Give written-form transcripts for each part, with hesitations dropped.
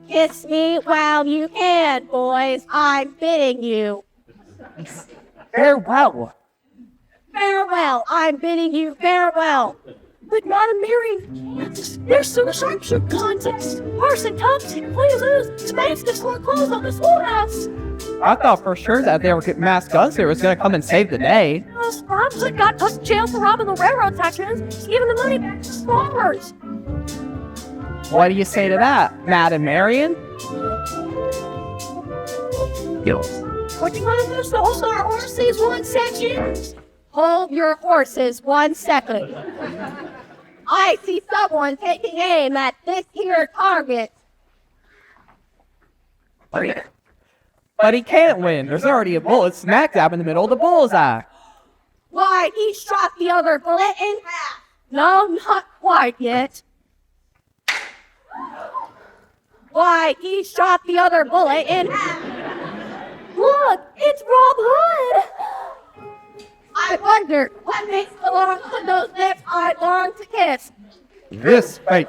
Kiss me while you can, boys. I'm bidding you. Farewell. Farewell. I'm bidding you farewell. But Madam Mary, there's so much context. Parson comes and play loose, spanks the clothes on the schoolhouse. I thought for sure that they were masked gunslinger was going to come and save the day. Robinson got us in jail for robbing the railroad sections, giving the money back to farmers. What do you say to that, Madam Marion? What do you want us to hold our horses 1 second? Hold your horses 1 second. I see someone taking aim at this here target. But he can't win. There's already a bullet smack dab in the middle of the bullseye. Why, he shot the other bullet in half. No, not quite yet. Why, he shot the other bullet in half. Look, it's Rob Hood. I wonder what makes the long on those lips I long to kiss. This fight.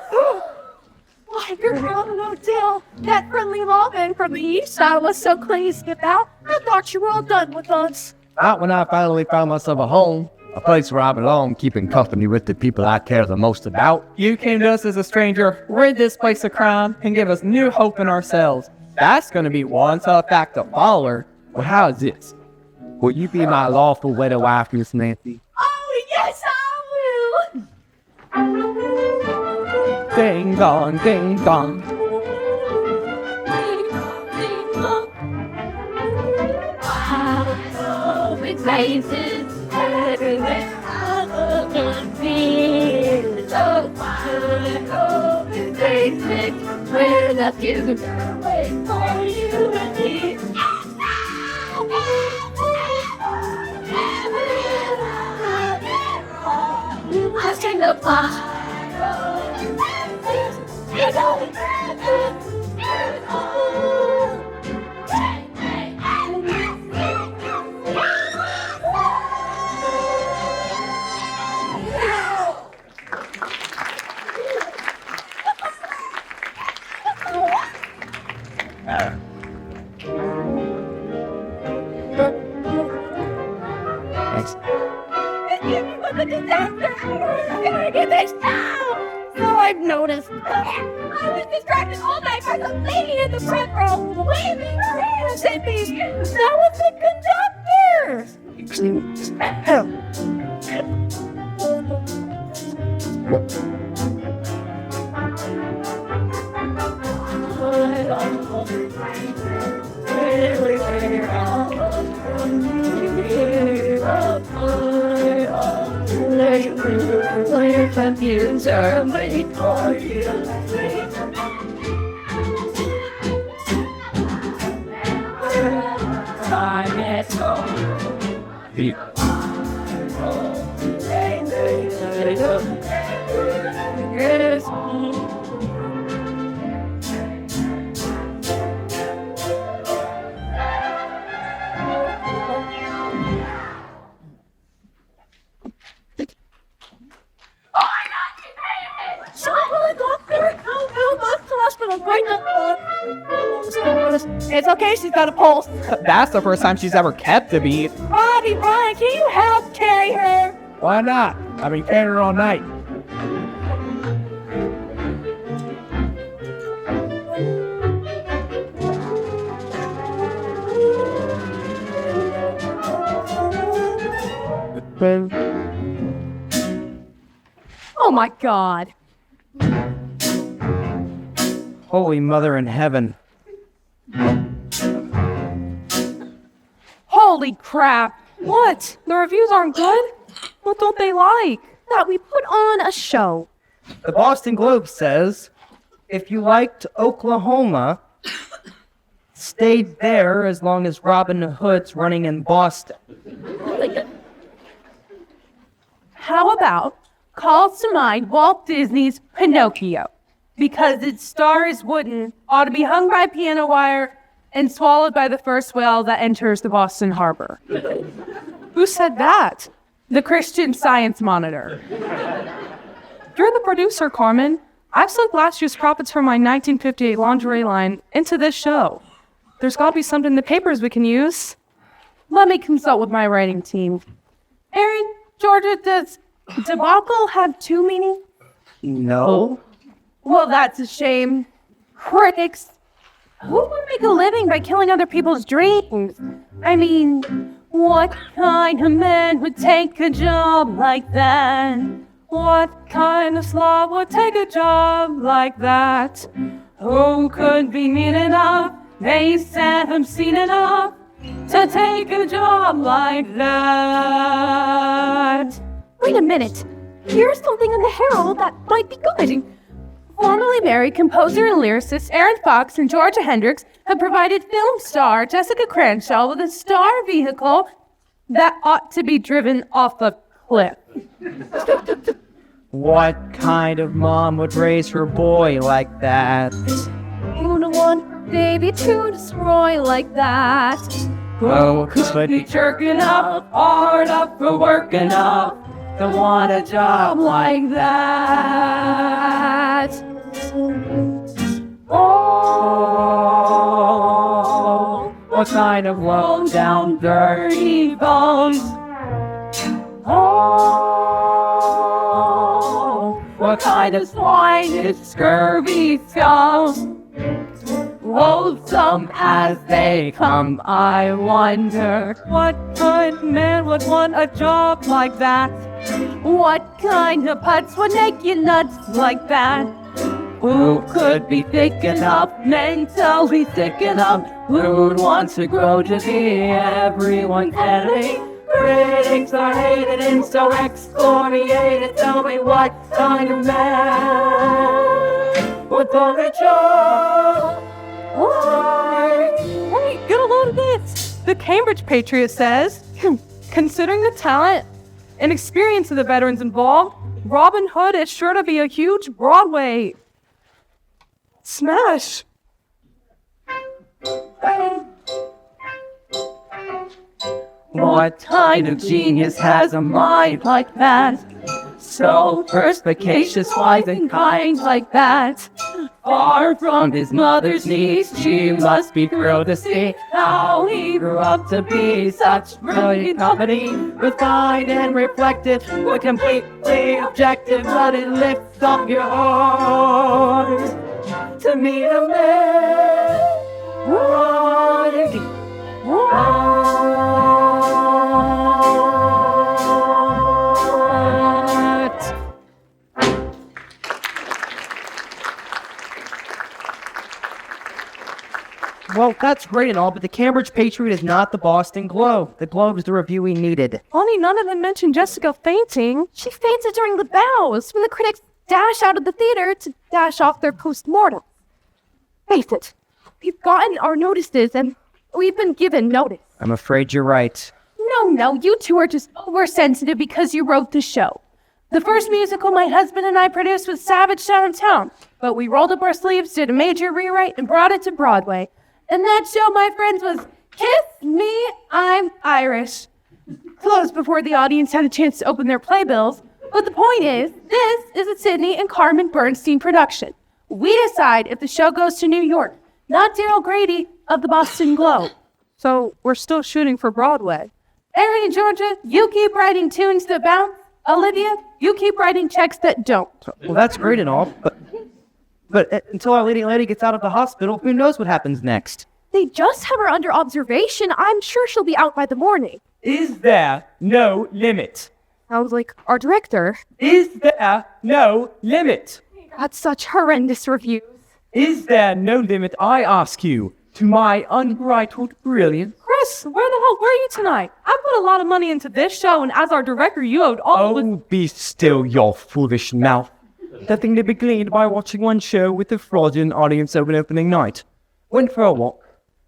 Why, you're Robin O'Dell, that friendly lawman from the east I was so pleased to get out. I thought you were all done with us. Not when I finally found myself a home, a place where I belong, keeping company with the people I care the most about. You came to us as a stranger, rid this place of crime, and give us new hope in ourselves. That's going to be one tough act to follow. Well, how is this? Will you be my lawful wedded wife, Miss Nancy? Oh, yes, I will. Ding dong, ding dong. Places everywhere I can feel so fine. Oh, places where the future waits for you and me. I sing the fire. Thanks. It was a disaster. I'm gonna get this now. So I've noticed. I was distracted all night by the lady in the front row, waving her hands at me. That was the conductor. It's okay, she's got a pulse. That's the first time she's ever kept a beat. Bobby, Brian, can you help carry her? Why not? I've been carrying her all night. Oh my God. Holy Mother in Heaven. Holy crap. What? The reviews aren't good? What don't they like? That we put on a show. The Boston Globe says, if you liked Oklahoma, stay there as long as Robin Hood's running in Boston. How about calls to mind Walt Disney's Pinocchio? Because its star is wooden, ought to be hung by piano wire and swallowed by the first whale that enters the Boston Harbor. Who said that? The Christian Science Monitor. You're the producer, Carmen. I've sunk last year's profits from my 1958 lingerie line into this show. There's got to be something in the papers we can use. Let me consult with my writing team. Erin, Georgia, does debacle have two meanings? No. Well, that's a shame. Critics. Who would make a living by killing other people's dreams? I mean, what kind of man would take a job like that? What kind of slob would take a job like that? Who could be mean enough? They said I'm seen enough to take a job like that. Wait a minute. Here's something in the Herald that might be good. Formerly married composer and lyricist Aaron Fox and Georgia Hendricks have provided film star Jessica Cranshaw with a star vehicle that ought to be driven off a cliff. What kind of mom would raise her boy like that? Who would want baby to destroy like that? Oh, Could be jerking up, hard up for working up, to want a job like that. Oh, what kind of love? low down dirty bones. Oh, what kind of swine is scurvy scum? Loathsome as they come, I wonder what kind of man would want a job like that? What kind of putts would make you nuts like that? Who could be thick enough, mentally thick enough? Who'd want to grow to be everyone's enemy? Critics are hated and so excoriated. Tell me what kind of man would want a job? Wait, get a load of this. The Cambridge Patriot says, considering the talent and experience of the veterans involved, Robin Hood is sure to be a huge Broadway smash. What kind of genius has a mind like that? So perspicacious, wise, and kind like that. Far from his mother's knees, she must be thrilled to see how he grew up to be such brilliant company. Refined and reflective, but completely objective, but it lifts up your heart to meet a man. What? Well, that's great and all, but the Cambridge Patriot is not the Boston Globe. The Globe is the review we needed. Honey, none of them mentioned Jessica fainting. She fainted during the bows when the critics dash out of the theater to dash off their post-mortem. Face it, we've gotten our notices and we've been given notice. I'm afraid you're right. No, you two are just oversensitive because you wrote the show. The first musical my husband and I produced was Savage Downtown, but we rolled up our sleeves, did a major rewrite, and brought it to Broadway. And that show, my friends, was Kiss Me, I'm Irish. Closed before the audience had a chance to open their playbills. But the point is, this is a Sidney and Carmen Bernstein production. We decide if the show goes to New York, not Daryl Grady of the Boston Globe. So we're still shooting for Broadway. Erin and Georgia, you keep writing tunes that bounce. Olivia, you keep writing checks that don't. Well, that's great and all, but until Our Lady gets out of the hospital, who knows what happens next? They just have her under observation. I'm sure she'll be out by the morning. Is there no limit? Sounds like our director. Is there no limit? Got such horrendous reviews. Is there no limit, I ask you, to my unbridled brilliance? Chris, where the hell were you tonight? I put a lot of money into this show, and as our director, you owed all Oh, be still your foolish mouth. Nothing to be gleaned by watching one show with a fraudulent audience over opening night. Went for a walk,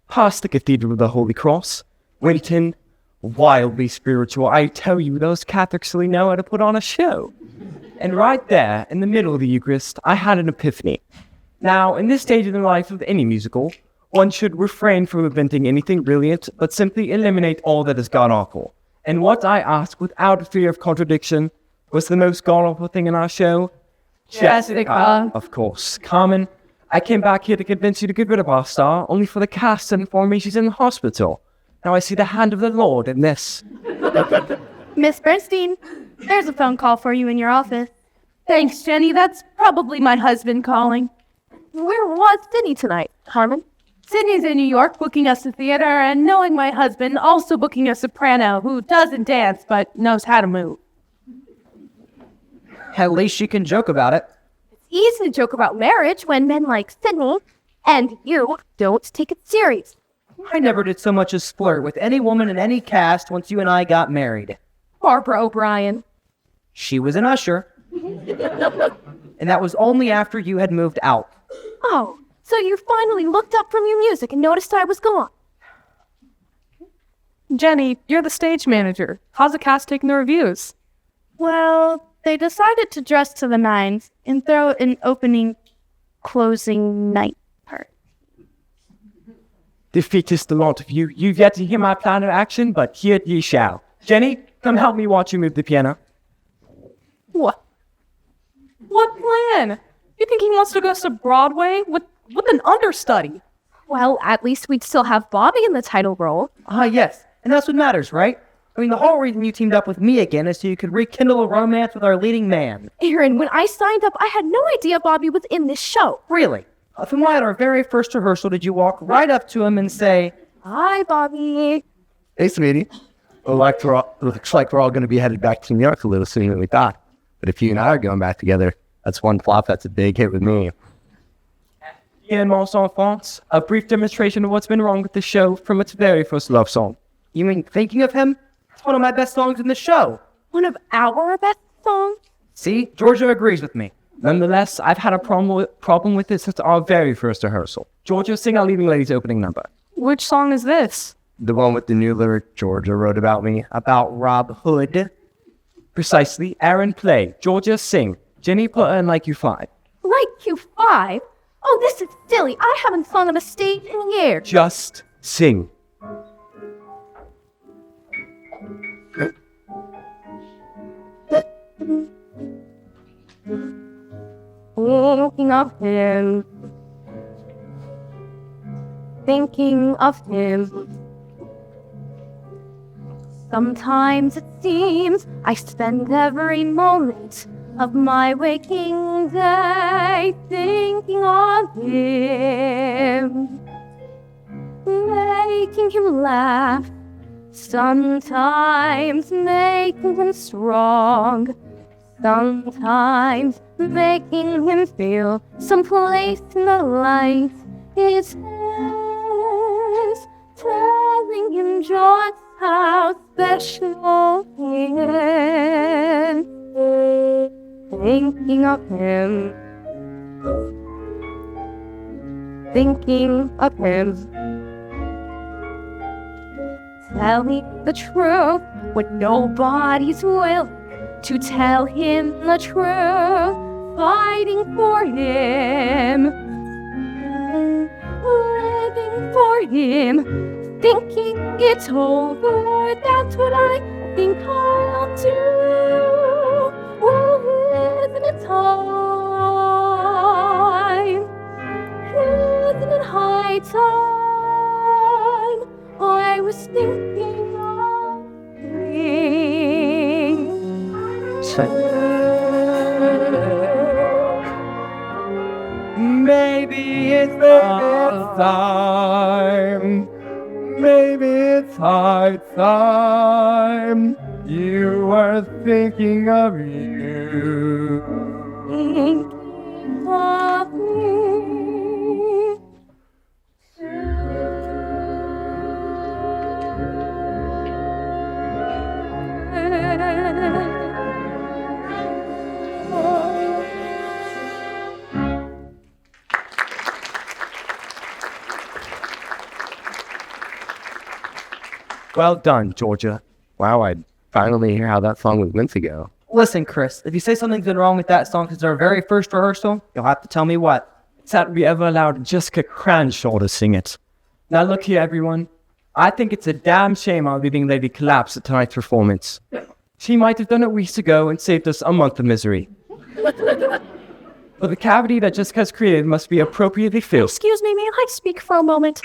past the Cathedral of the Holy Cross, went in, wildly spiritual. I tell you, those Catholics really know how to put on a show. And right there, in the middle of the Eucharist, I had an epiphany. Now, in this stage of the life of any musical, one should refrain from inventing anything brilliant, but simply eliminate all that is god-awful. And what I ask, without fear of contradiction, was the most god-awful thing in our show? Jessica. Of course. Carmen, I came back here to convince you to get rid of our star, only for the cast to inform me she's in the hospital. Now I see the hand of the Lord in this. Miss Bernstein, there's a phone call for you in your office. Thanks, Jenny. That's probably my husband calling. Where was Sydney tonight, Carmen? Sydney's in New York booking us a theater, and knowing my husband, also booking a soprano who doesn't dance but knows how to move. At least she can joke about it. It's easy to joke about marriage when men like Sydney and you don't take it serious. I never did so much as flirt with any woman in any cast once you and I got married. Barbara O'Brien. She was an usher. And that was only after you had moved out. Oh, so you finally looked up from your music and noticed I was gone. Jenny, you're the stage manager. How's the cast taking the reviews? Well, they decided to dress to the nines and throw an opening, closing night part. Defeatist the lot of you. You've yet to hear my plan of action, but here ye shall. Jenny, come help me watch you move the piano. What? What plan? You think he wants to go to Broadway with an understudy? Well, at least we'd still have Bobby in the title role. Ah, yes. And that's what matters, right? I mean, the whole reason you teamed up with me again is so you could rekindle a romance with our leading man. Aaron, when I signed up, I had no idea Bobby was in this show. Really? Then why at our very first rehearsal did you walk right up to him and say, Hi, Bobby. Hey, sweetie. Looks like we're all going to be headed back to New York a little sooner than we thought. But if you and I are going back together, that's one flop. That's a big hit with me. In Mon Enfants, a brief demonstration of what's been wrong with the show from its very first love song. You mean thinking of him? It's one of my best songs in the show. One of our best songs? See, Georgia agrees with me. Nonetheless, I've had a problem with it since our very first rehearsal. Georgia, sing our leading lady's opening number. Which song is this? The one with the new lyric Georgia wrote about me. About Rob Hood. Precisely. Aaron, play. Georgia, sing. Jenny, put her in Like You 5. Like Q5? Oh, this is silly. I haven't sung on a stage in years. Just sing. Thinking of him. Thinking of him. Sometimes it seems I spend every moment of my waking day thinking of him, making him laugh, sometimes making him strong, sometimes making him feel someplace in the light is him. just how special he is. Thinking of him. Thinking of him. Telling the truth when nobody's willing to tell him the truth. Fighting for him. Living for him. Thinking it's over. That's what I think I'll do. Oh, isn't it time? Isn't it high time? I was thinking of me. Maybe it's time. Maybe it's high time. You were thinking of you. Thinking of me. Well done, Georgia. Wow, I finally hear how that song was meant to go. Listen, Chris, if you say something's been wrong with that song since our very first rehearsal, you'll have to tell me what. It's that we ever allowed Jessica Cranshaw to sing it. Now look here, everyone. I think it's a damn shame our leading lady collapsed at tonight's performance. She might have done it weeks ago and saved us a month of misery. But the cavity that Jessica's created must be appropriately filled. Excuse me, may I speak for a moment?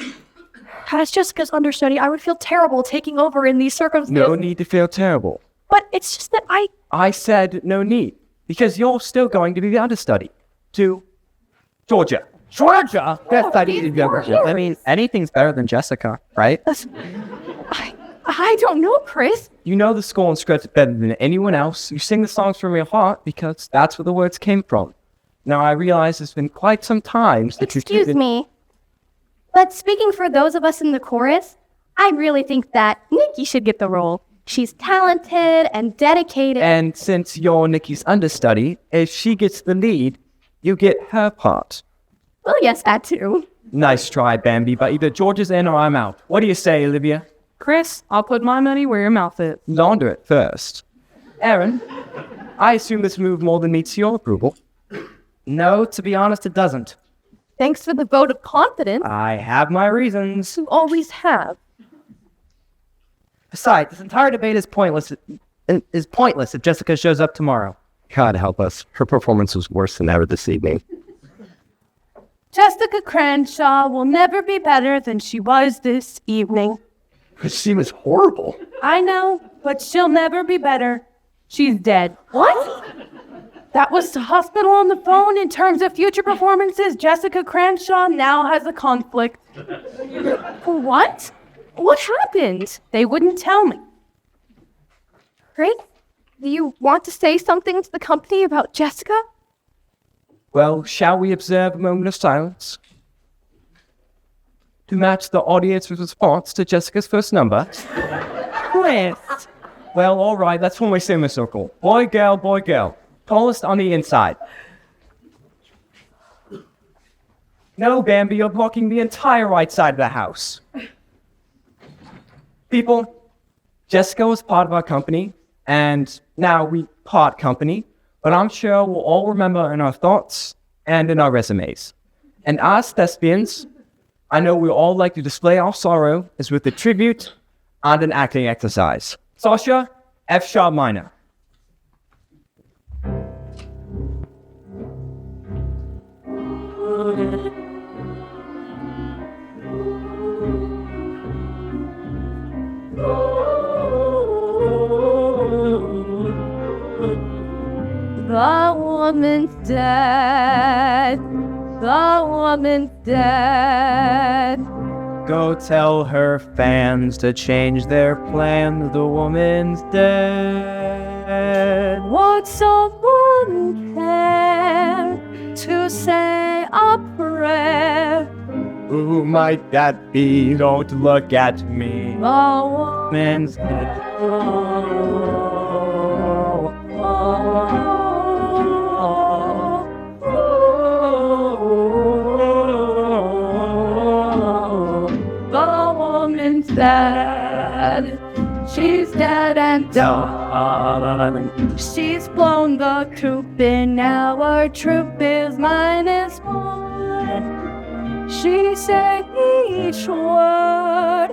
As Jessica's understudy, I would feel terrible taking over in these circumstances. No need to feel terrible. But it's just that I said no need, because you're still going to be the understudy to Georgia. Georgia? Best Oh, idea ever. I mean, anything's better than Jessica, right? I don't know, Chris. You know the score and script better than anyone else. You sing the songs from your heart because that's where the words came from. Now I realize it's been quite some time since Excuse me. But speaking for those of us in the chorus, I really think that Nikki should get the role. She's talented and dedicated. And since you're Nikki's understudy, if she gets the lead, you get her part. Well, yes, that too. Nice try, Bambi, but either George is in or I'm out. What do you say, Olivia? Chris, I'll put my money where your mouth is. Launder it first. Aaron, I assume this move more than meets your approval. No, to be honest, it doesn't. Thanks for the vote of confidence. I have my reasons. You always have. Besides, this entire debate is pointless. If Jessica shows up tomorrow. God help us. Her performance was worse than ever this evening. Jessica Cranshaw will never be better than she was this evening. She was horrible. I know, but she'll never be better. She's dead. What? That was the hospital on the phone. In terms of future performances, Jessica Cranshaw now has a conflict. What? What happened? They wouldn't tell me. Chris, do you want to say something to the company about Jessica? Well, shall we observe a moment of silence? To match the audience's response to Jessica's first number. Chris. Well, all right, let's form a semicircle. Boy, girl, boy, girl. Tallest on the inside. No, Bambi, you're blocking the entire right side of the house. People, Jessica was part of our company, and now we part company, but I'm sure we'll all remember in our thoughts and in our resumes. And as thespians, I know we all like to display our sorrow as with a tribute and an acting exercise. Sasha, F sharp minor. The woman's dead. The woman's dead. Go tell her fans to change their plans. The woman's dead. Would someone care to say a prayer? Who might that be? Don't look at me. Oh, Man's the woman's dead. She's dead and done. She's blown the coop in now. Our troop is -1. She said each word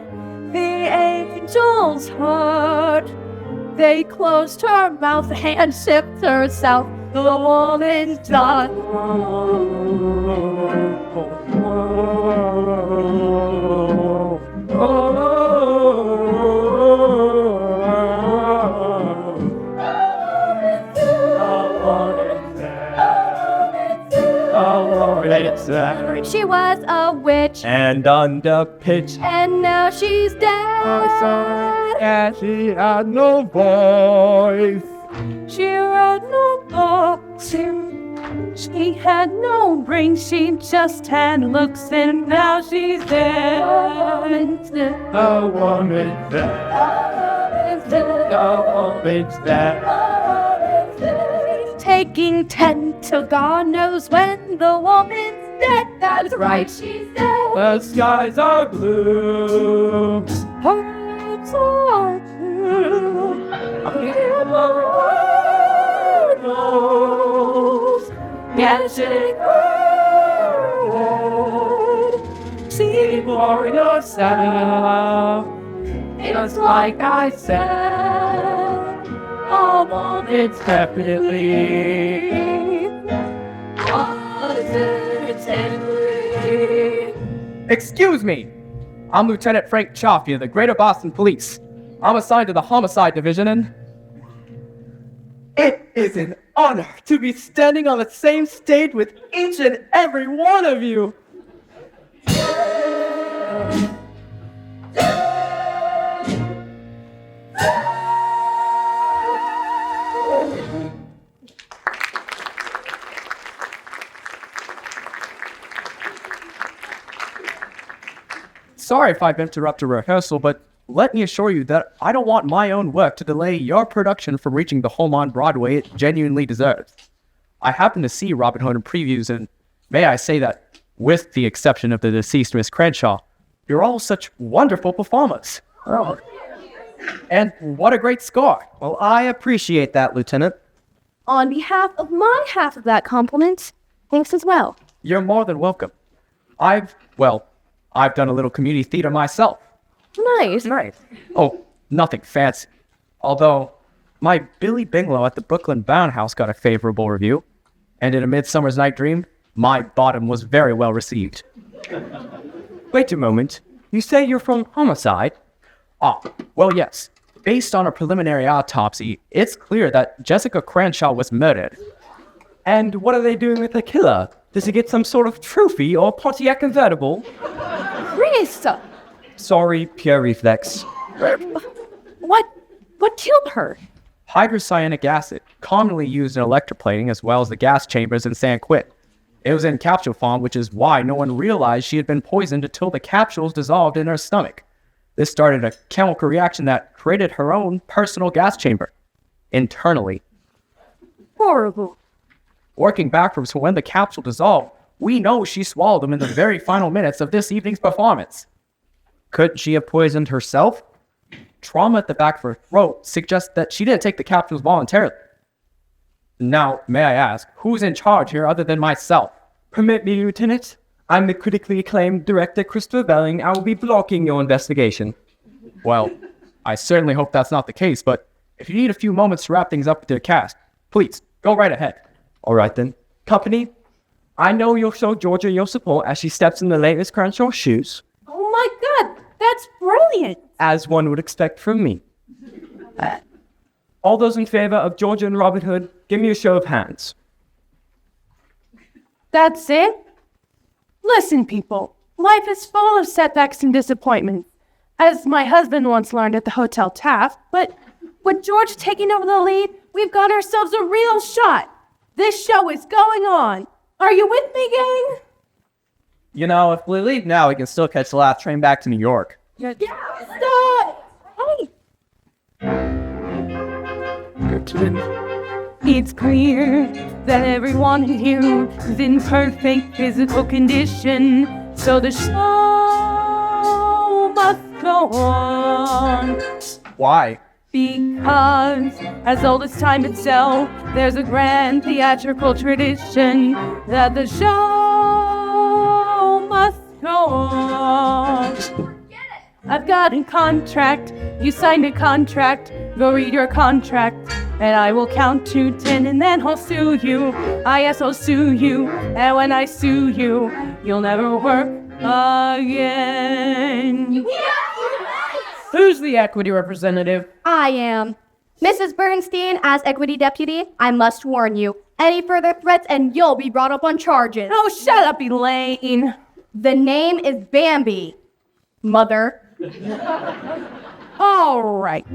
the angels heard. They closed her mouth and shipped her south. The woman's done. She was a witch, and on the pitch, and now she's dead. and she had no voice. She had no books, she had no brain, she just had looks, and now she's dead. A woman's dead. A woman's dead. Taking 10 till God knows when the woman's dead. That's right, she's dead. The skies are blue. Hearts are true. Magic word. See for yourself. It's like I said. A woman's definitely positively. Excuse me. I'm Lieutenant Frank Chaffee of the Greater Boston Police. I'm assigned to the Homicide Division, and it is an honor to be standing on the same stage with each and every one of you. Sorry if I've interrupted rehearsal, but let me assure you that I don't want my own work to delay your production from reaching the home on Broadway it genuinely deserves. I happened to see Robin Hood in previews, and may I say that, with the exception of the deceased Miss Crenshaw, you're all such wonderful performers. Oh. And what a great score. Well, I appreciate that, Lieutenant. On behalf of my half of that compliment, thanks as well. You're more than welcome. I've done a little community theater myself. Nice. Oh, nothing fancy. Although, my Billy Binglow at the Brooklyn Bound House got a favorable review, and in A Midsummer's Night Dream, my bottom was very well received. Wait a moment. You say you're from Homicide? Ah, well, yes. Based on a preliminary autopsy, it's clear that Jessica Cranshaw was murdered. And what are they doing with the killer? Does he get some sort of trophy or Pontiac convertible? Chris! Sorry, pure reflex. What killed her? Hydrocyanic acid, commonly used in electroplating as well as the gas chambers in San Quentin. It was in capsule form, which is why no one realized she had been poisoned until the capsules dissolved in her stomach. This started a chemical reaction that created her own personal gas chamber, internally. Horrible. Working backwards from when the capsule dissolved, we know she swallowed them in the very final minutes of this evening's performance. Could she have poisoned herself? Trauma at the back of her throat suggests that she didn't take the capsules voluntarily. Now, may I ask, who's in charge here other than myself? Permit me, Lieutenant. I'm the critically acclaimed director, Christopher Belling. I will be blocking your investigation. Well, I certainly hope that's not the case, but if you need a few moments to wrap things up with your cast, please, go right ahead. All right, then. Company, I know you'll show Georgia your support as she steps in the latest Crenshaw shoes, Oh my God, that's brilliant. as one would expect from me. All those in favor of Georgia and Robin Hood, give me a show of hands. That's it? Listen, people, life is full of setbacks and disappointments, as my husband once learned at the Hotel Taft, but with George taking over the lead, we've got ourselves a real shot. This show is going on. Are you with me, gang? You know, if we leave now, we can still catch the last train back to New York. Stop! Hey! It's clear that everyone here is in perfect physical condition, so the show must go on. Why? Because, as old as time itself, there's a grand theatrical tradition that the show must go on. I've got a contract, you signed a contract, go read your contract, and I will count to 10 and then I'll sue you. Yes, I'll sue you, and when I sue you, you'll never work again. Who's the equity representative? I am. Mrs. Bernstein, as equity deputy, I must warn you. Any further threats and you'll be brought up on charges. Oh, shut up, Elaine. The name is Bambi. Mother. All right.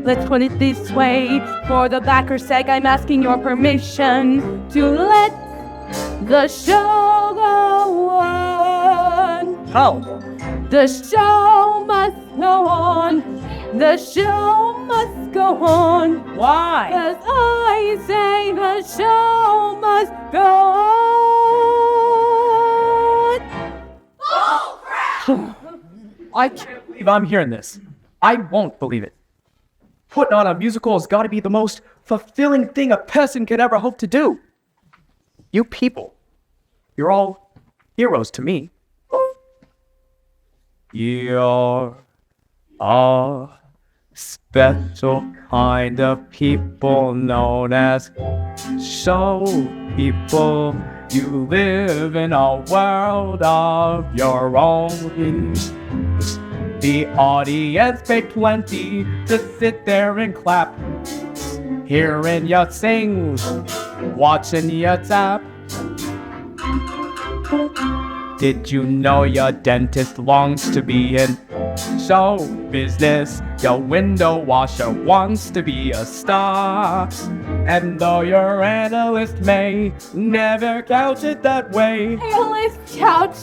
Let's put it this way. For the backer's sake, I'm asking your permission to let the show go on. How? The show must go on. The show must go on. Why? As I say, the show must go on. I can't believe I'm hearing this. I won't believe it. Putting on a musical has got to be the most fulfilling thing a person could ever hope to do. You people, you're all heroes to me. You're a special kind of people known as show people. You live in a world of your own. The audience paid plenty to sit there and clap, hearing ya sing, watching ya tap. Did you know your dentist longs to be in show business? Your window washer wants to be a star. And though your analyst may never couch it that way, Alice couch.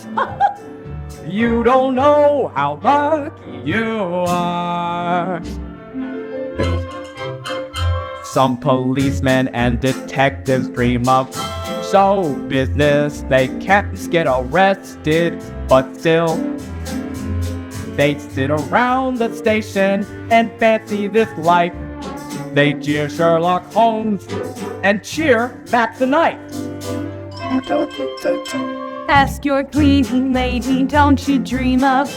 you don't know how lucky you are. Some policemen and detectives dream of show business. They can't get arrested, but still they sit around the station and fancy this life. They cheer Sherlock Holmes and cheer Mac the Knight. Ask your cleaning lady, don't you dream of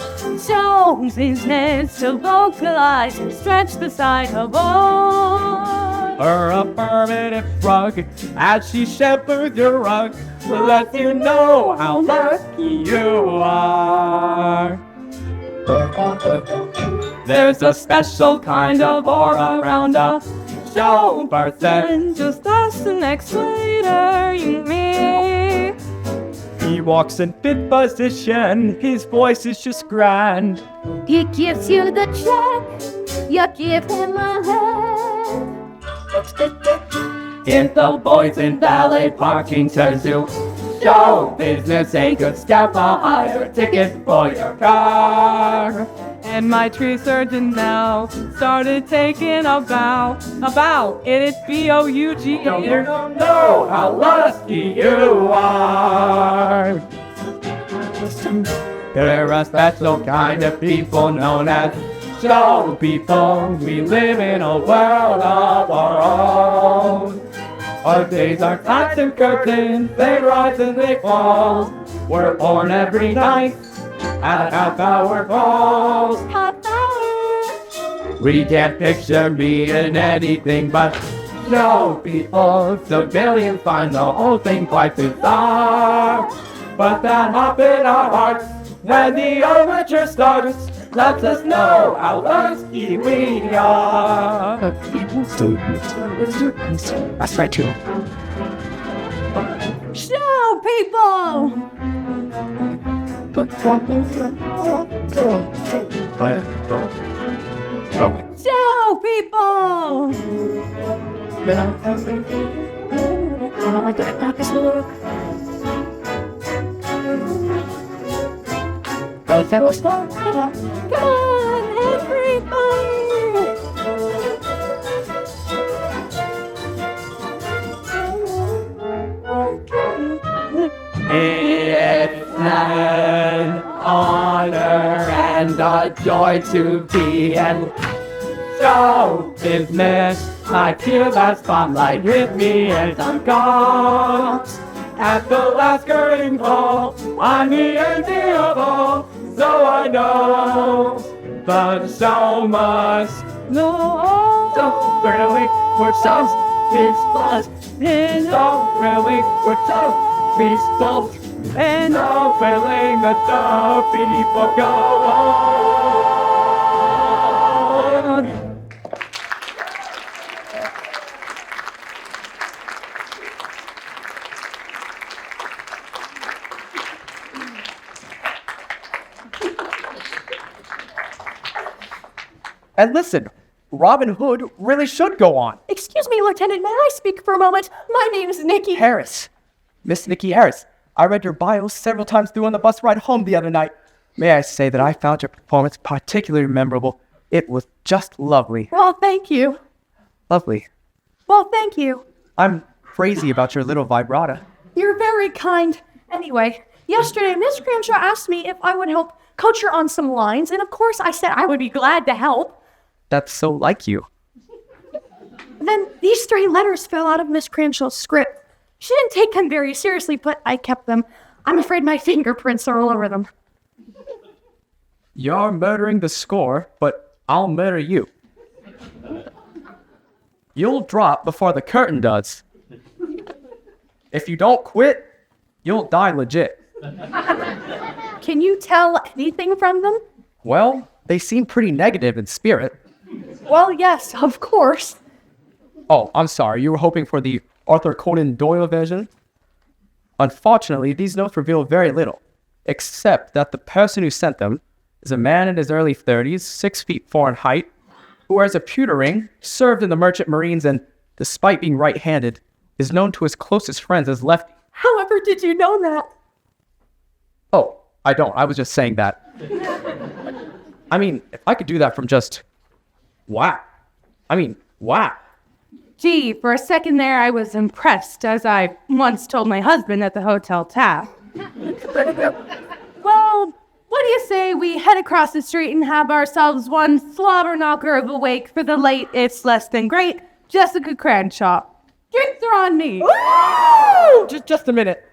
show business to vocalize, stretch the side of all. Her affirmative shrug as she shepherds your rug lets you know how lucky you are. There's a special kind of aura around a show person. Just ask the next waiter you meet. He walks in fit position, his voice is just grand. He gives you the check, you give him a hand. If the boys in valet parking turns you show business ain't good, scalp a higher ticket for your car. And my tree surgeon now started taking a bow about it. It's B-O-U-G. You don't know how lucky you are. They're a special kind of people known as show people. We live in a world of our own. Our days are constant curtains, they rise and they fall. We're born every night at half-hour calls. We can't picture being anything but show people. Civilians find the whole thing quite bizarre. But that hop in our hearts when the overture starts lets us know how lucky we are. That's right too. Show people! Show people! Come on, everybody! It's an honor and a joy to be in show business. I feel that spotlight with me as I'm gone. At the last curtain call, I'm the empty of all, so I know the show must no. So really, we're so peaceful. So really, we're so peaceful. And no feeling that the people go on. And listen, Robin Hood really should go on. Excuse me, Lieutenant, may I speak for a moment? My name's Nikki. Harris. Miss Nikki Harris. I read your bio several times through on the bus ride home the other night. May I say that I found your performance particularly memorable. It was just lovely. Well, thank you. Lovely. Well, thank you. I'm crazy about your little vibrata. You're very kind. Anyway, yesterday, Miss Cranshaw asked me if I would help coach her on some lines, and of course I said I would be glad to help. That's so like you. Then these 3 letters fell out of Miss Cranshaw's script. She didn't take them very seriously, but I kept them. I'm afraid my fingerprints are all over them. You're murdering the score, but I'll murder you. You'll drop before the curtain does. If you don't quit, you'll die legit. Can you tell anything from them? Well, they seem pretty negative in spirit. Well, yes, of course. Oh, I'm sorry. You were hoping for the Arthur Conan Doyle version? Unfortunately, these notes reveal very little, except that the person who sent them is a man in his early 30s, 6 feet 4 in height, who wears a pewter ring, served in the Merchant Marines, and, despite being right-handed, is known to his closest friends as lefty. However, did you know that? Oh, I don't. I was just saying that. I mean, if I could do that from just... wow. Wow. Gee, for a second there I was impressed, as I once told my husband at the hotel tap. Well, what do you say we head across the street and have ourselves one slobber knocker of a wake for the late, it's less than great, Jessica Cranshaw. Drinks are on me. Just a minute.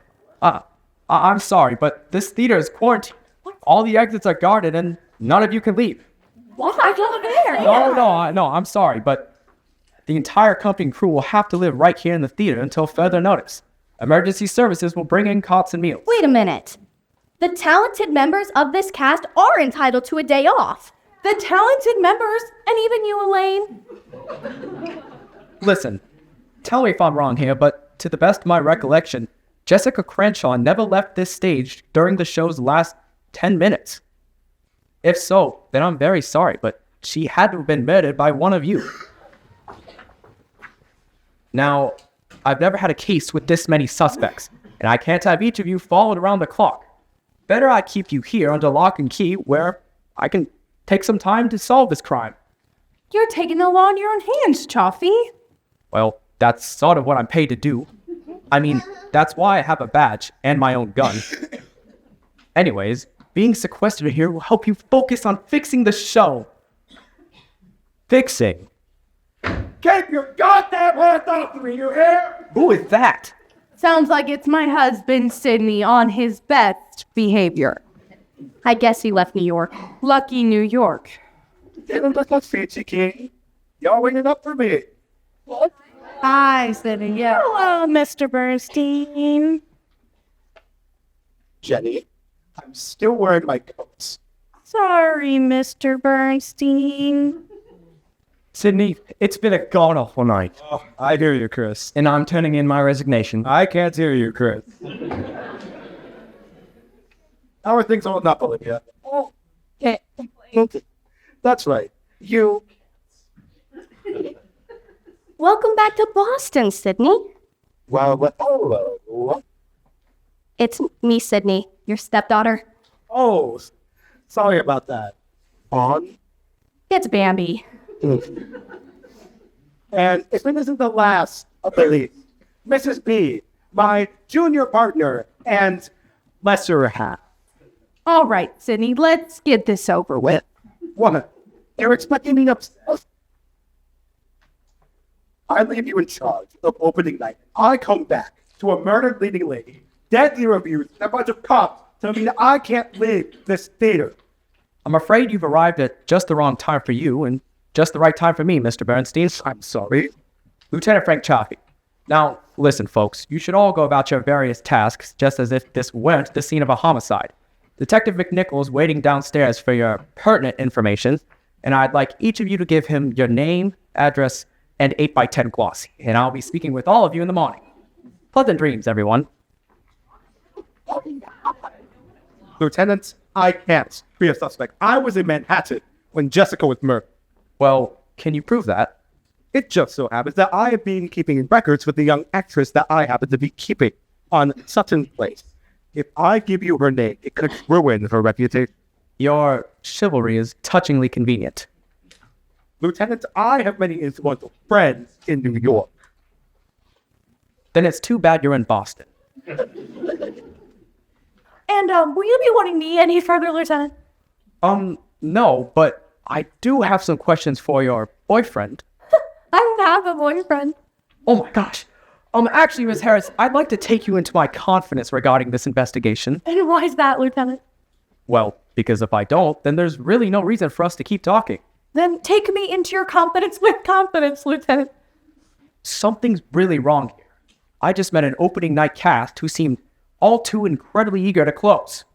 I'm sorry, but this theater is quarantined. All the exits are guarded and none of you can leave. What? I don't care. No, I'm sorry, but the entire company and crew will have to live right here in the theater until further notice. Emergency services will bring in cots and meals. Wait a minute. The talented members of this cast are entitled to a day off. The talented members, and even you, Elaine. Listen, tell me if I'm wrong here, but to the best of my recollection, Jessica Cranshaw never left this stage during the show's last 10 minutes. If so, then I'm very sorry, but she had to have been murdered by one of you. Now, I've never had a case with this many suspects, and I can't have each of you followed around the clock. Better I keep you here under lock and key where I can take some time to solve this crime. You're taking the law in your own hands, Chaffee. Well, that's sort of what I'm paid to do. I mean, that's why I have a badge and my own gun. Anyways, being sequestered here will help you focus on fixing the show. Fixing. Keep your goddamn hands off me, you hear? Who is that? Sounds like it's my husband, Sidney, on his best behavior. I guess he left New York. Lucky New York. Didn't look like fancy king. Y'all waiting up for me. What? Hi, Sidney. Yeah. Hello, Mr. Bernstein. Jenny, I'm still wearing my coats. Sorry, Mr. Bernstein. Sydney, it's been a god-awful night. Oh, I hear you, Chris. And I'm turning in my resignation. I can't hear you, Chris. How are things holding up, Olivia? Oh, can't complain. That's right. You. Welcome back to Boston, Sydney. What? It's me, Sydney, your stepdaughter. Oh, Sorry about that. On. It's Bambi. And if it isn't the last of the least, Mrs. B, my junior partner and lesser half. All right, Sydney, let's get this over with. What? You're expecting me upstairs? I leave you in charge of opening night. I come back to a murdered leading lady, deadly reviews, and a bunch of cops tell me that I can't leave this theater. I'm afraid you've arrived at just the wrong time for you and just the right time for me, Mr. Bernstein. I'm sorry. Lieutenant Frank Chaffee. Now, listen, folks. You should all go about your various tasks just as if this weren't the scene of a homicide. Detective McNichol's waiting downstairs for your pertinent information, and I'd like each of you to give him your name, address, and 8x10 glossy, and I'll be speaking with all of you in the morning. Pleasant dreams, everyone. Lieutenant, I can't be a suspect. I was in Manhattan when Jessica was murdered. Well, can you prove that? It just so happens that I have been keeping records with the young actress that I happen to be keeping on Sutton Place. If I give you her name, it could ruin her reputation. Your chivalry is touchingly convenient. Lieutenant, I have many influential friends in New York. Then it's too bad you're in Boston. And will you be wanting me any further, Lieutenant? No, but I do have some questions for your boyfriend. I don't have a boyfriend. Oh my gosh. Actually, Miss Harris, I'd like to take you into my confidence regarding this investigation. And why is that, Lieutenant? Well, because if I don't, then there's really no reason for us to keep talking. Then take me into your confidence with confidence, Lieutenant. Something's really wrong here. I just met an opening night cast who seemed all too incredibly eager to close.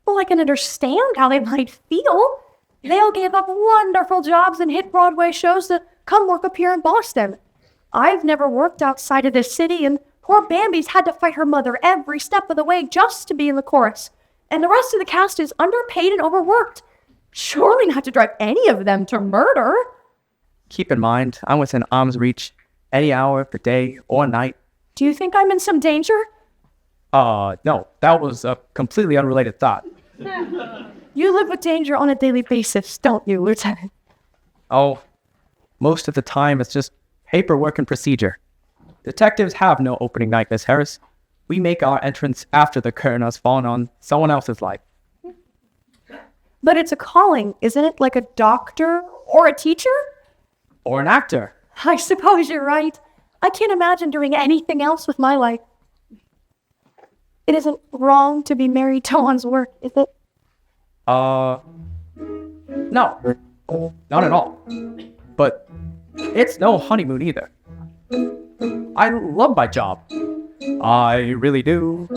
Well, I can understand how they might feel. They all gave up wonderful jobs and hit Broadway shows to come work up here in Boston. I've never worked outside of this city, and poor Bambi's had to fight her mother every step of the way just to be in the chorus. And the rest of the cast is underpaid and overworked. Surely not to drive any of them to murder. Keep in mind, I'm within arm's reach any hour of the day or night. Do you think I'm in some danger? No, that was a completely unrelated thought. You live with danger on a daily basis, don't you, Lieutenant? Oh, most of the time it's just paperwork and procedure. Detectives have no opening night, Miss Harris. We make our entrance after the curtain has fallen on someone else's life. But it's a calling, isn't it? Like a doctor or a teacher? Or an actor. I suppose you're right. I can't imagine doing anything else with my life. It isn't wrong to be married to one's work, is it? No, not at all. But it's no honeymoon either. I love my job. I really do.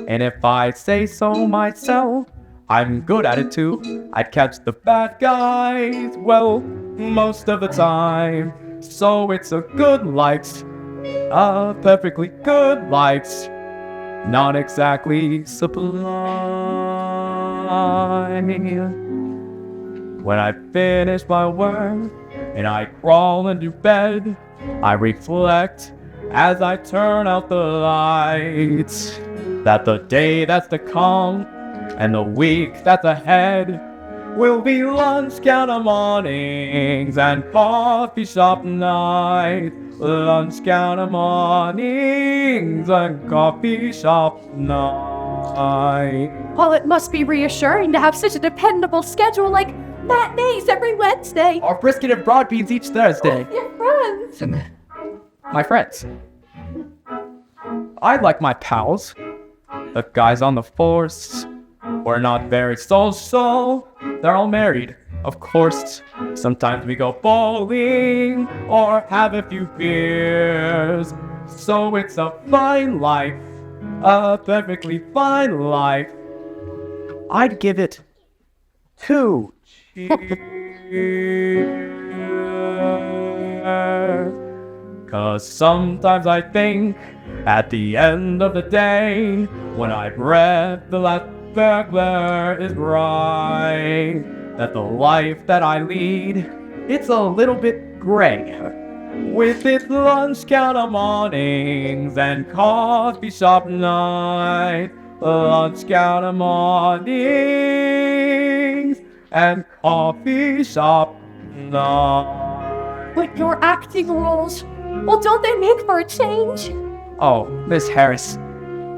And if I say so myself, I'm good at it too. I'd catch the bad guys, well, most of the time. So it's a good light, a perfectly good light. Not exactly sublime. When I finish my work and I crawl into bed, I reflect as I turn out the lights that the day that's to come and the week that's ahead will be lunch counter mornings and coffee shop nights. Lunch counter mornings and coffee shop night. Well, it must be reassuring to have such a dependable schedule like matinees every Wednesday. Or brisket and broad beans each Thursday. Your friends. My friends. I like my pals. The guys on the force. We're not very social. They're all married, of course. Sometimes we go bowling or have a few beers. So it's a fine life, a perfectly fine life. I'd give it 2 cheers. 'Cause sometimes I think at the end of the day, when I've read the last burglar is right, that the life that I lead, it's a little bit gray. With its lunch counter mornings and coffee shop night, lunch counter mornings, and coffee shop nights. But your acting roles, well, don't they make for a change? Oh, Miss Harris.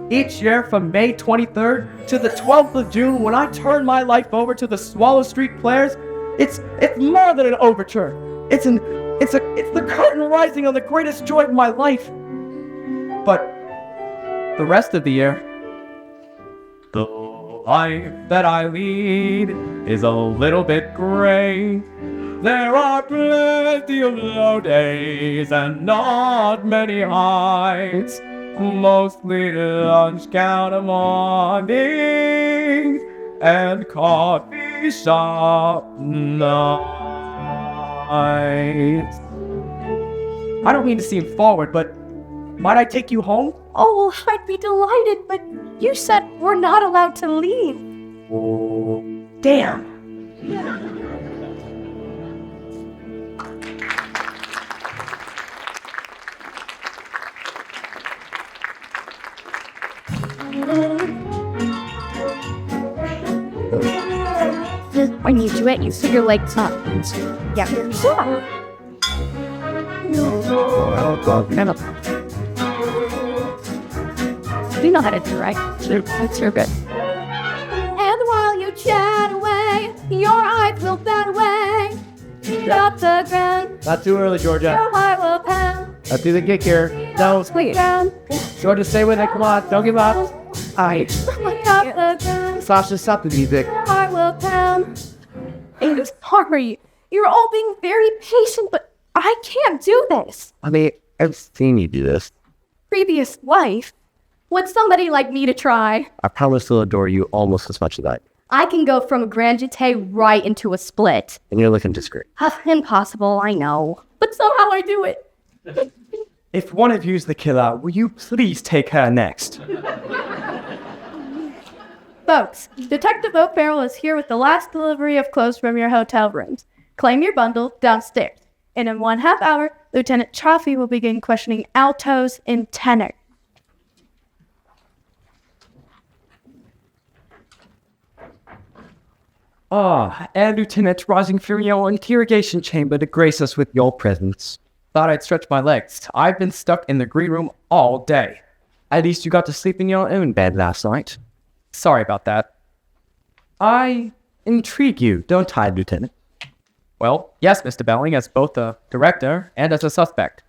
Each year from May 23rd to the 12th of June, when I turn my life over to the Swallow Street Players, it's more than an overture. It's the curtain rising on the greatest joy of my life. But the rest of the year, the life that I lead is a little bit gray. There are plenty of low days and not many highs. Mostly lunch counter mornings and coffee shop nights. I don't mean to seem forward, but might I take you home? Oh, I'd be delighted, but you said we're not allowed to leave. Damn. When you do it, you put your legs up. Yeah. You know how to do, right? That's your good. And while you chat away, your eyes will bat away. Drop the ground, Not too early, Georgia. your heart will pound. Let's do the kick here. No, Sweet. Ground, Georgia, stay with it. Come on, don't give up. Alright, drop the ground, Sasha, stop the music. your heart will pound. I'm sorry. You're all being very patient, but I can't do this. I mean, I've seen you do this. Previous life? Would somebody like me to try? I promise to adore you almost as much as I. I can go from a grand jeté right into a split. And you're looking discreet. Impossible, I know. But somehow I do it. If one of you's the killer, will you please take her next? Folks, Detective O'Farrell is here with the last delivery of clothes from your hotel rooms. Claim your bundle downstairs. And in 1/2 hour, Lieutenant Chaffee will begin questioning altos in tenor. And Lieutenant rising from your interrogation chamber to grace us with your presence. Thought I'd stretch my legs. I've been stuck in the green room all day. At least you got to sleep in your own bed last night. Sorry about that. I intrigue you, don't I, Lieutenant? Well, yes, Mr. Belling, as both a director and as a suspect.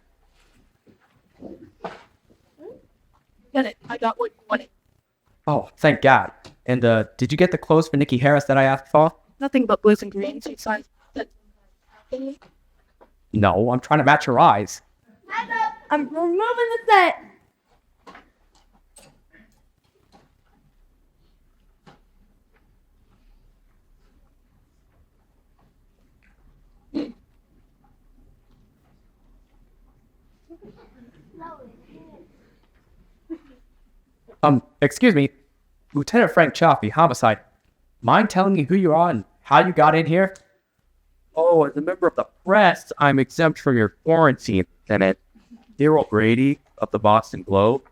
Get it. I got what you wanted. Oh, thank God. And did you get the clothes for Nikki Harris that I asked for? Nothing but blues and greens. No, I'm trying to match her eyes. I'm removing the set. Excuse me, Lieutenant Frank Chaffee, homicide. Mind telling me who you are and how you got in here? Oh, as a member of the press, I'm exempt from your quarantine, Lieutenant. Daryl Brady of the Boston Globe.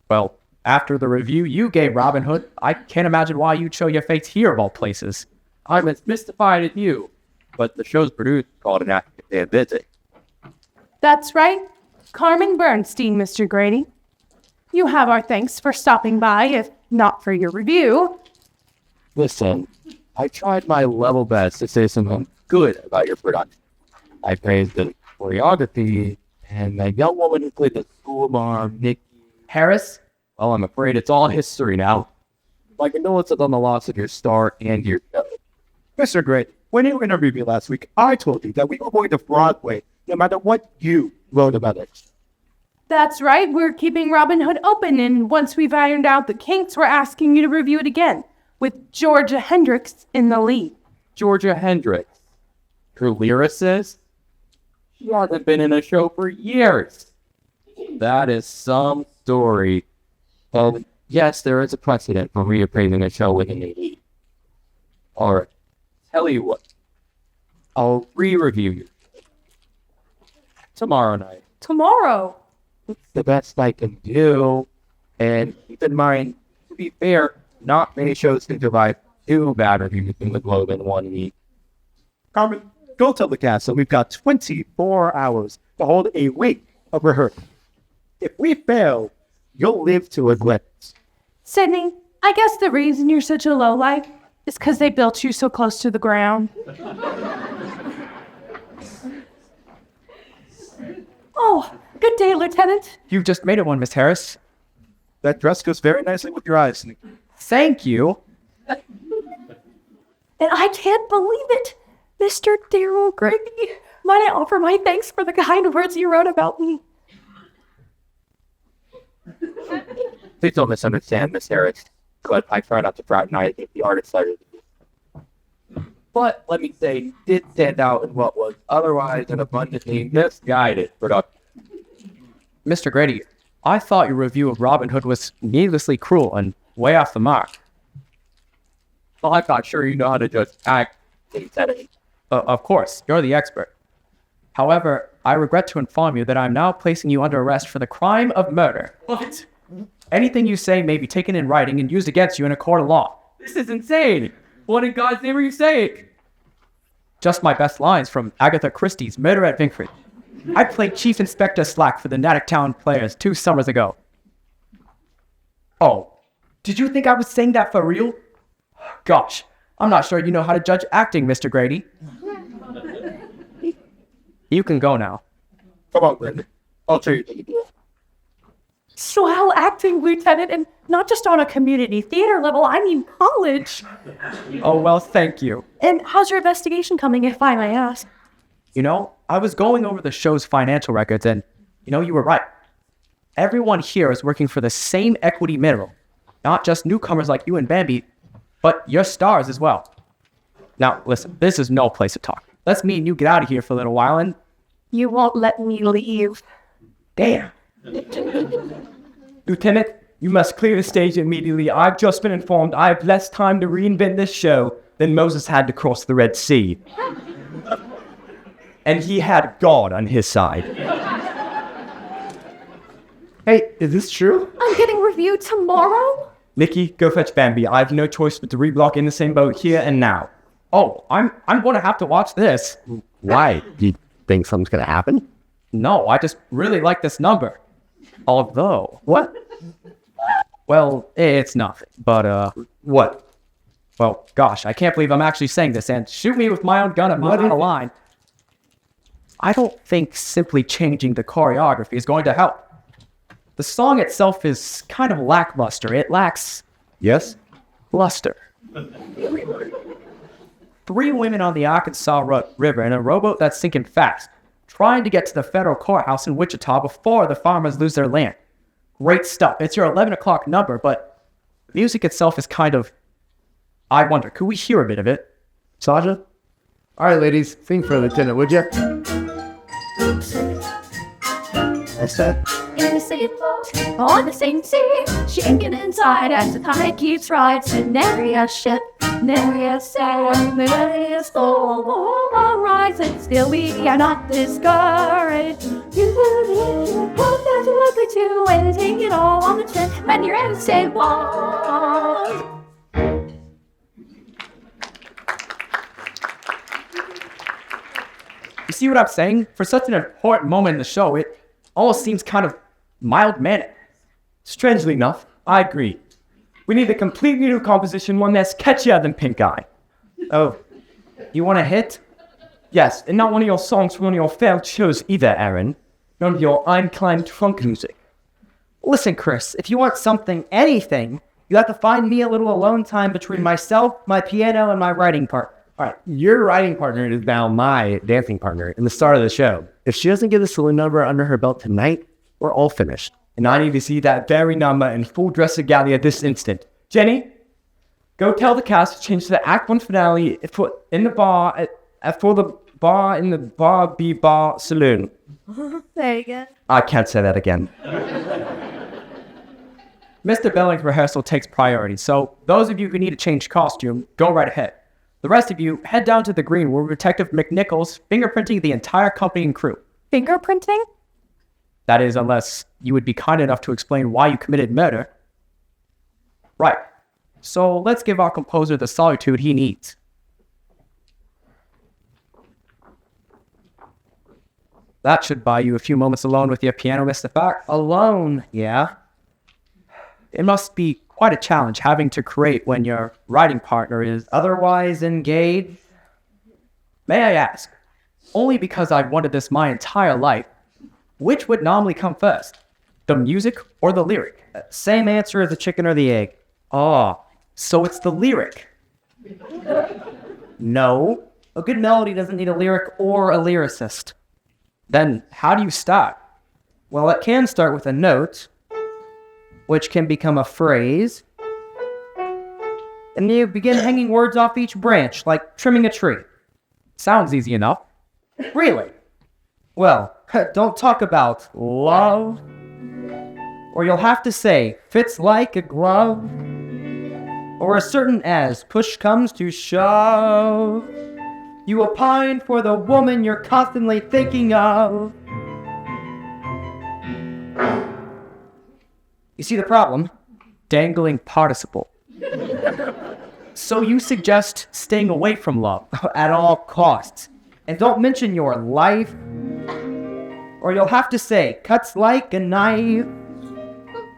Well, after the review you gave Robin Hood, I can't imagine why you'd show your face here of all places. I'm as mystified as you, but the show's producer called an active visit. That's right. Carmen Bernstein, Mr. Grady. You have our thanks for stopping by, if not for your review. Listen, I tried my level best to say something good about your production. I praised the choreography and the young woman who played the school mom, Nikki. Harris? Well, I'm afraid it's all history now. My condolences on the loss of your star and your show. Mr. Grady, when you interviewed me last week, I told you that we were going to Broadway, no matter what you wrote about it. That's right. We're keeping Robin Hood open, and once we've ironed out the kinks, we're asking you to review it again, with Georgia Hendricks in the lead. Georgia Hendricks, her lyricist? She hasn't been in a show for years. That is some story. And yes, there is a precedent for reappraising a show with an AD. Alright, tell you what. I'll re-review you tomorrow night. Tomorrow. It's the best I can do. And keep in mind, To be fair, not many shows can survive 2 bad reviews in the Globe in 1 week. Carmen, go tell the cast that we've got 24 hours to hold a week of rehearsal. If we fail, you'll live to regret it. Sydney, I guess the reason you're such a lowlife is because they built you so close to the ground. Oh, good day, Lieutenant. You've just made it one, Miss Harris. That dress goes very nicely with your eyes. Thank you. And I can't believe it. Mr. Daryl Grady, might I offer my thanks for the kind words you wrote about me? Please don't misunderstand, Miss Harris. But I try not to fraternize with the artist side of it. But let me say, you did stand out in what was otherwise an abundantly misguided production. Mr. Grady, I thought your review of Robin Hood was needlessly cruel and way off the mark. Well, I'm not sure you know how to judge act insanity. Of course, you're the expert. However, I regret to inform you that I'm now placing you under arrest for the crime of murder. What? Anything you say may be taken in writing and used against you in a court of law. This is insane! What in God's name are you saying? Just my best lines from Agatha Christie's Murder at Vincent. I played Chief Inspector Slack for the Natick Town Players 2 summers ago. Oh, did you think I was saying that for real? Gosh, I'm not sure you know how to judge acting, Mr. Grady. You can go now. Come on, Brendan. I'll show you. Swell acting, Lieutenant, and not just on a community theater level, I mean college. Oh, well, thank you. And how's your investigation coming, if I may ask? You know, I was going over the show's financial records and, you were right. Everyone here is working for the same equity mineral. Not just newcomers like you and Bambi, but your stars as well. Now, listen, this is no place to talk. Let's me and you get out of here for a little while and... You won't let me leave. Damn. Lieutenant, you must clear the stage immediately. I've just been informed I have less time to reinvent this show than Moses had to cross the Red Sea. And he had God on his side. Hey, is this true? I'm getting reviewed tomorrow? Nikki, go fetch Bambi. I have no choice but to reblock in the same boat here and now. Oh, I'm going to have to watch this. Why? Do you think something's gonna happen? No, I just really like this number. Although... What? Well, it's nothing. But, What? well, gosh, I can't believe I'm actually saying this, and shoot me with my own gun and I'm out of line. I don't think simply changing the choreography is going to help. The song itself is kind of lackluster. It lacks Yes? luster. 3 women on the Arkansas River in a rowboat that's sinking fast, trying to get to the federal courthouse in Wichita before the farmers lose their land. Great stuff. It's your 11 o'clock number, but the music itself is kind of... I wonder, could we hear a bit of it? Sasha? Alright, ladies, sing for Lieutenant, would you? What's that? In the same boat, on the same sea, shaking inside as the tide keeps rising. Nary a ship, nary a sail, nary a storm will rising. Still we are not discouraged. You hope that you look at you and take it all on the chin when you're in the same boat. You see what I'm saying? For such an important moment in the show, it almost seems kind of mild-mannered. Strangely enough, I agree. We need a completely new composition, one that's catchier than Pink Eye. Oh, you want a hit? Yes, and not one of your songs from one of your failed shows either, Aaron. None of your Einklein trunk music. Listen, Chris, if you want something, anything, you have to find me a little alone time between myself, my piano, and my writing part. Alright, your writing partner is now my dancing partner in the start of the show. If she doesn't get the saloon number under her belt tonight, we're all finished. And I need to see that very number in full dress regalia this instant. Jenny, go tell the cast to change to the Act 1 finale for the bar in the Bar B Bar Saloon. There you go. I can't say that again. Mr. Belling's rehearsal takes priority, so those of you who need to change costume, go right ahead. The rest of you, head down to the green where Detective McNichols fingerprinting the entire company and crew. Fingerprinting? That is, unless you would be kind enough to explain why you committed murder. Right. So let's give our composer the solitude he needs. That should buy you a few moments alone with your piano, Mr. Fox. Alone, yeah. It must be quite a challenge having to create when your writing partner is Otherwise engaged. May I ask, only because I've wanted this my entire life, which would normally come first, the music or the lyric? Same answer as the chicken or the egg. Oh, so it's the lyric. No. A good melody doesn't need a lyric or a lyricist. Then how do you start? Well, it can start with a note, which can become a phrase, and you begin hanging words off each branch, like trimming a tree. Sounds easy enough. Really? Well, don't talk about love, or you'll have to say fits like a glove, or as certain as push comes to shove. You opine for the woman you're constantly thinking of. You see the problem? Dangling participle. So you suggest staying away from love? At all costs. And don't mention your life, or you'll have to say cuts like a knife,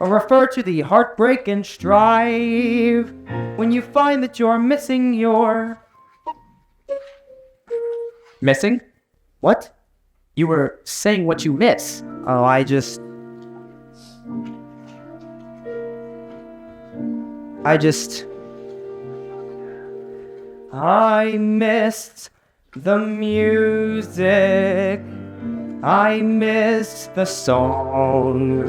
or refer to the heartbreak and strive when you find that you're missing your... Missing? What? You were saying what you miss. Oh, I missed the music. I missed the song.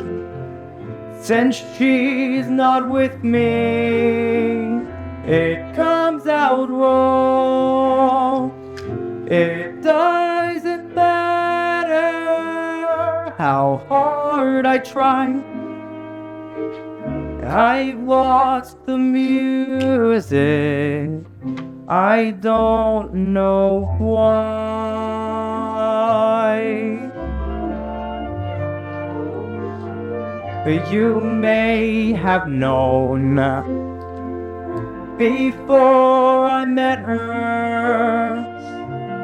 Since she's not with me, it comes out wrong. It doesn't matter how hard I try. I've lost the music. I don't know why. But you may have known before I met her,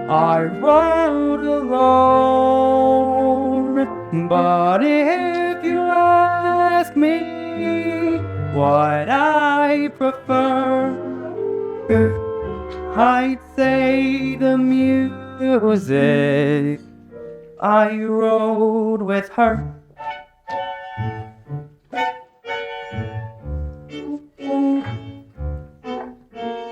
I wrote alone. But if you ask me what I prefer, I'd say the music I wrote with her.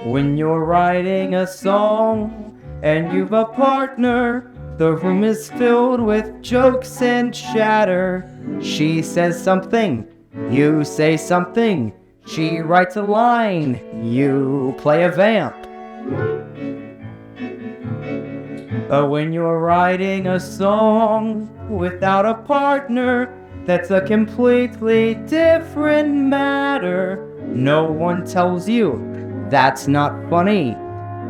When you're writing a song and you've a partner, the room is filled with jokes and chatter. She says something, you say something. She writes a line, you play a vamp. But when you're writing a song without a partner, that's a completely different matter. No one tells you that's not funny.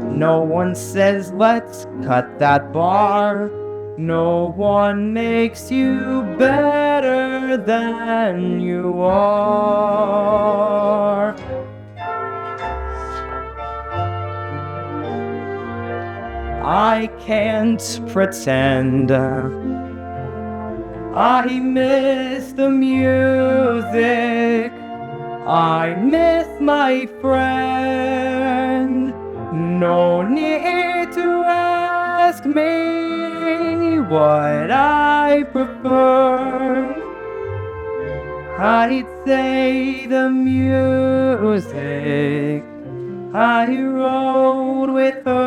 No one says let's cut that bar. No one makes you better than you are. I can't pretend I miss the music. I miss my friend. No need to ask me what I prefer. I'd say the music I wrote with her.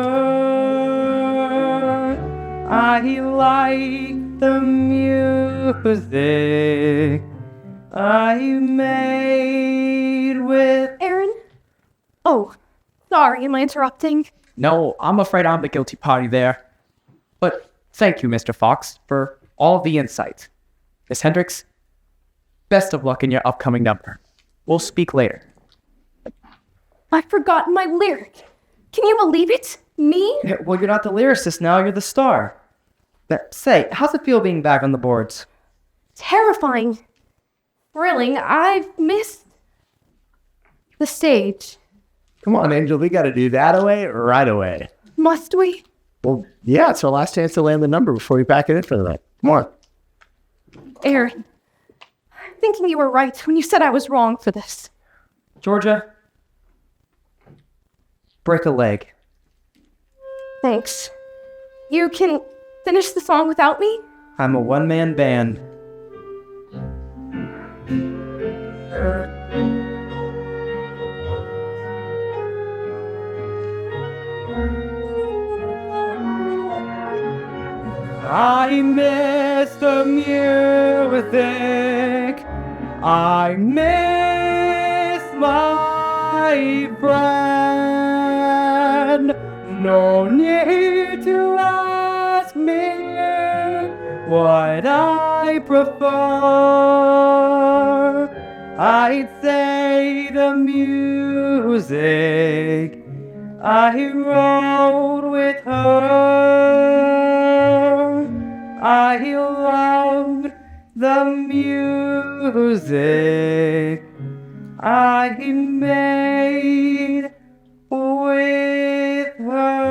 I like the music I made with... Aaron? Oh, sorry, am I interrupting? No, I'm afraid I'm the guilty party there. But thank you, Mr. Fox, for all the insight. Miss Hendricks, best of luck in your upcoming number. We'll speak later. I've forgotten my lyric. Can you believe it? Me? Well, you're not the lyricist now, you're the star. But say, how's it feel being back on the boards? Terrifying. Thrilling. I've missed The stage. Come on, Angel, we gotta do that away right away. Must we? Well, yeah, it's our last chance to land the number before we pack it in for the night. Come on. Aaron, I'm thinking you were right when you said I was wrong for this. Georgia, break a leg. Thanks. You can finish the song without me? I'm a one-man band. I miss the music. I miss my friend. No need to ask me what I prefer. I'd say the music I wrote with her. I loved the music I made with her.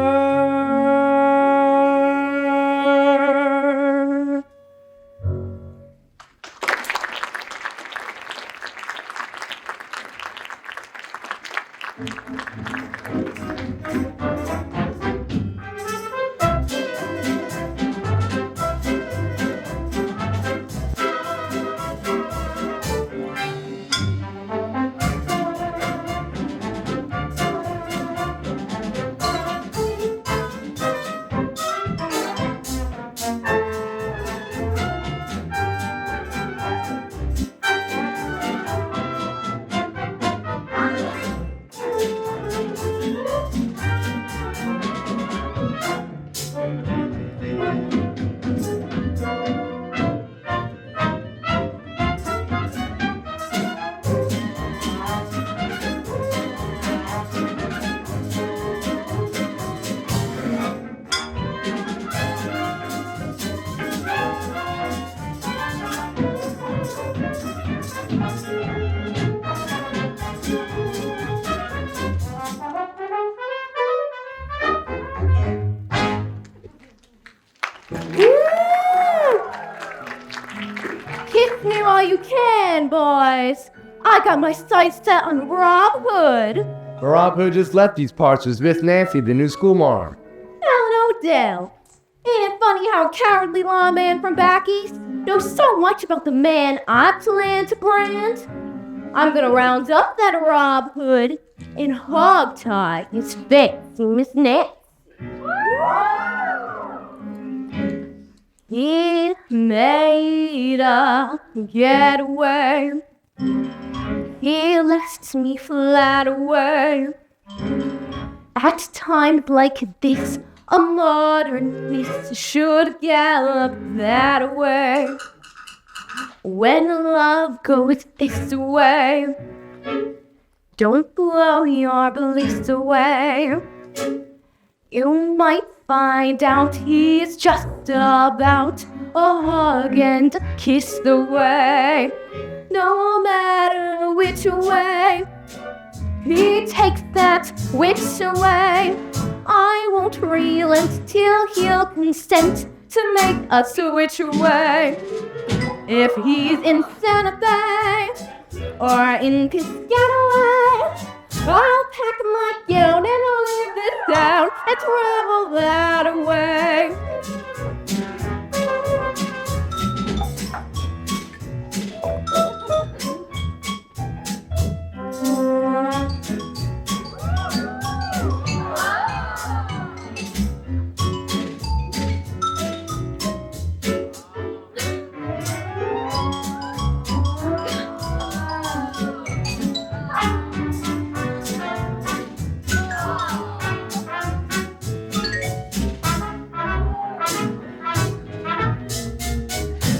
Kiss me while you can, boys. I got my sights set on Rob Hood. Rob, who just left these parts, was Miss Nancy, the new school marm. Helen Odell. Ain't it funny how a cowardly lawman from back east knows so much about the man I plan to brand? I'm gonna round up that Rob Hood and hog-tie his face to Miss Nancy. He made a getaway. He left me flat away. At times like this, a modernist should gallop that way. When love goes this way, don't blow your beliefs away. You might find out he's just about a hug and a kiss away. No matter which way he takes that which way, I won't relent till he'll consent to make a switch away. If he's in Santa Fe or in Piscataway, I'll pack my gown and I'll leave this town and travel that away.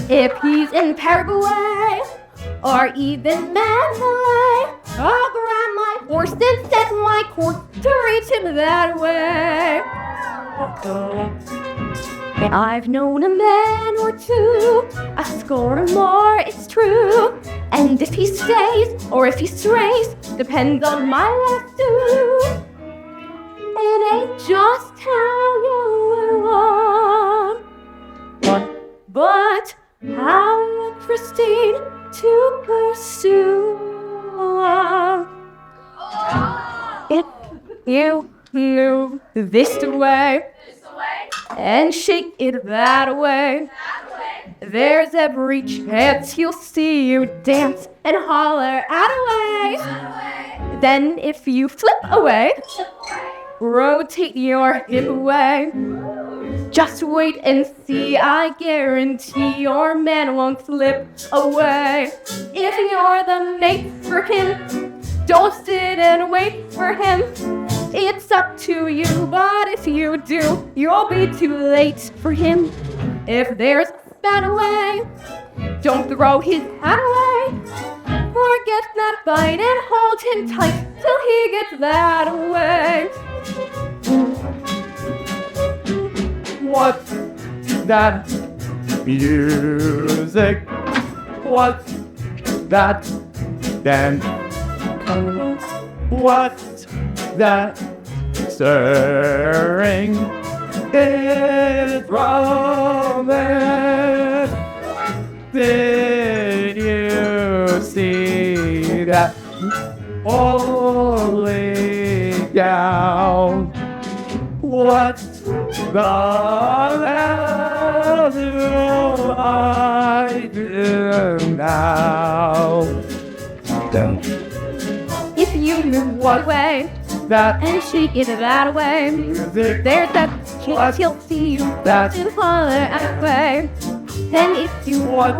If he's in Paraguay or even Mandalay, I'll grab my horse and set my course to reach him that way. I've known a man or two, a score or more, it's true. And if he stays or if he strays, depends on my life too. It ain't just how you were born, but how interesting to pursue. If you move this way and shake it that way, there's every chance you'll see you dance and holler away. Then if you flip away, rotate your hip away. Just wait and see, I guarantee your man won't slip away. If you're the mate for him, don't sit and wait for him. It's up to you, but if you do, you'll be too late for him. If there's a bad way, don't throw his hat away. Forget that fight and hold him tight till he gets that away. What's that music? What's that dance? What's that stirring? It's romance. Did you see that holy gown? What the hell do I do now? If you move one way That and shake it that way, music, there's that chance he'll see you that and holler away. Then if you what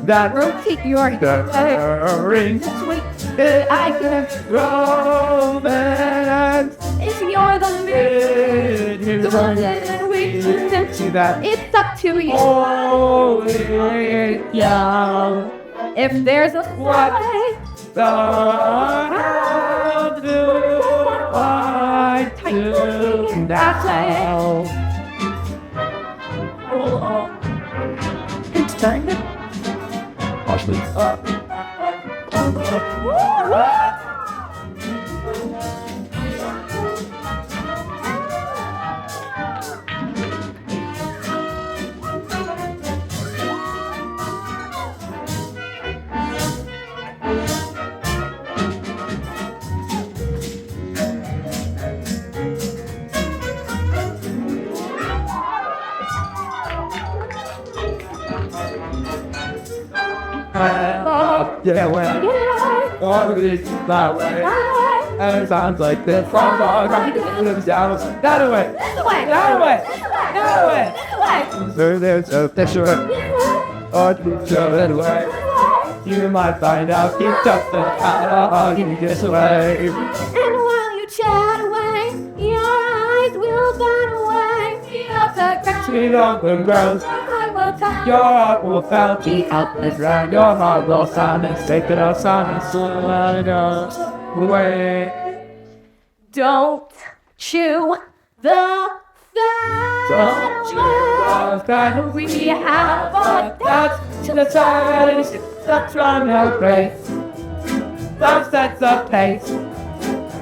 that rotate your head away, stirring just wait, I can romance. if you're the Did you don't let it wait for them. see that It's up to you. holy gown? If there's a way, The hell do I do now? it's time. Ashley. Yeah, well, all of this is that way. And it sounds like this. That way. That way. So there's a picture or picture anyway. You might find out keep up the how you get away. And while you chat away, your eyes will burn away. Up the cracks, Sweet open girls, I will tell your heart will fail to help us drown. Your heart will silence, take it outside and slow it away. Don't chew the Don't you fat. know We have a that's the silence, that's run out race. That sets the pace.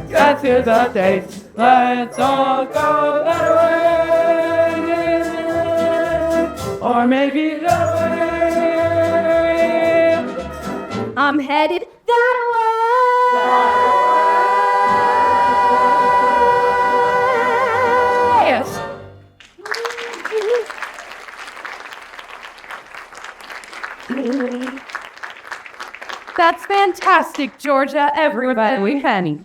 That's here the taste. Let's all go that way. Or maybe that way. I'm headed that way. Yes. That's fantastic, Georgia. Everybody, Penny.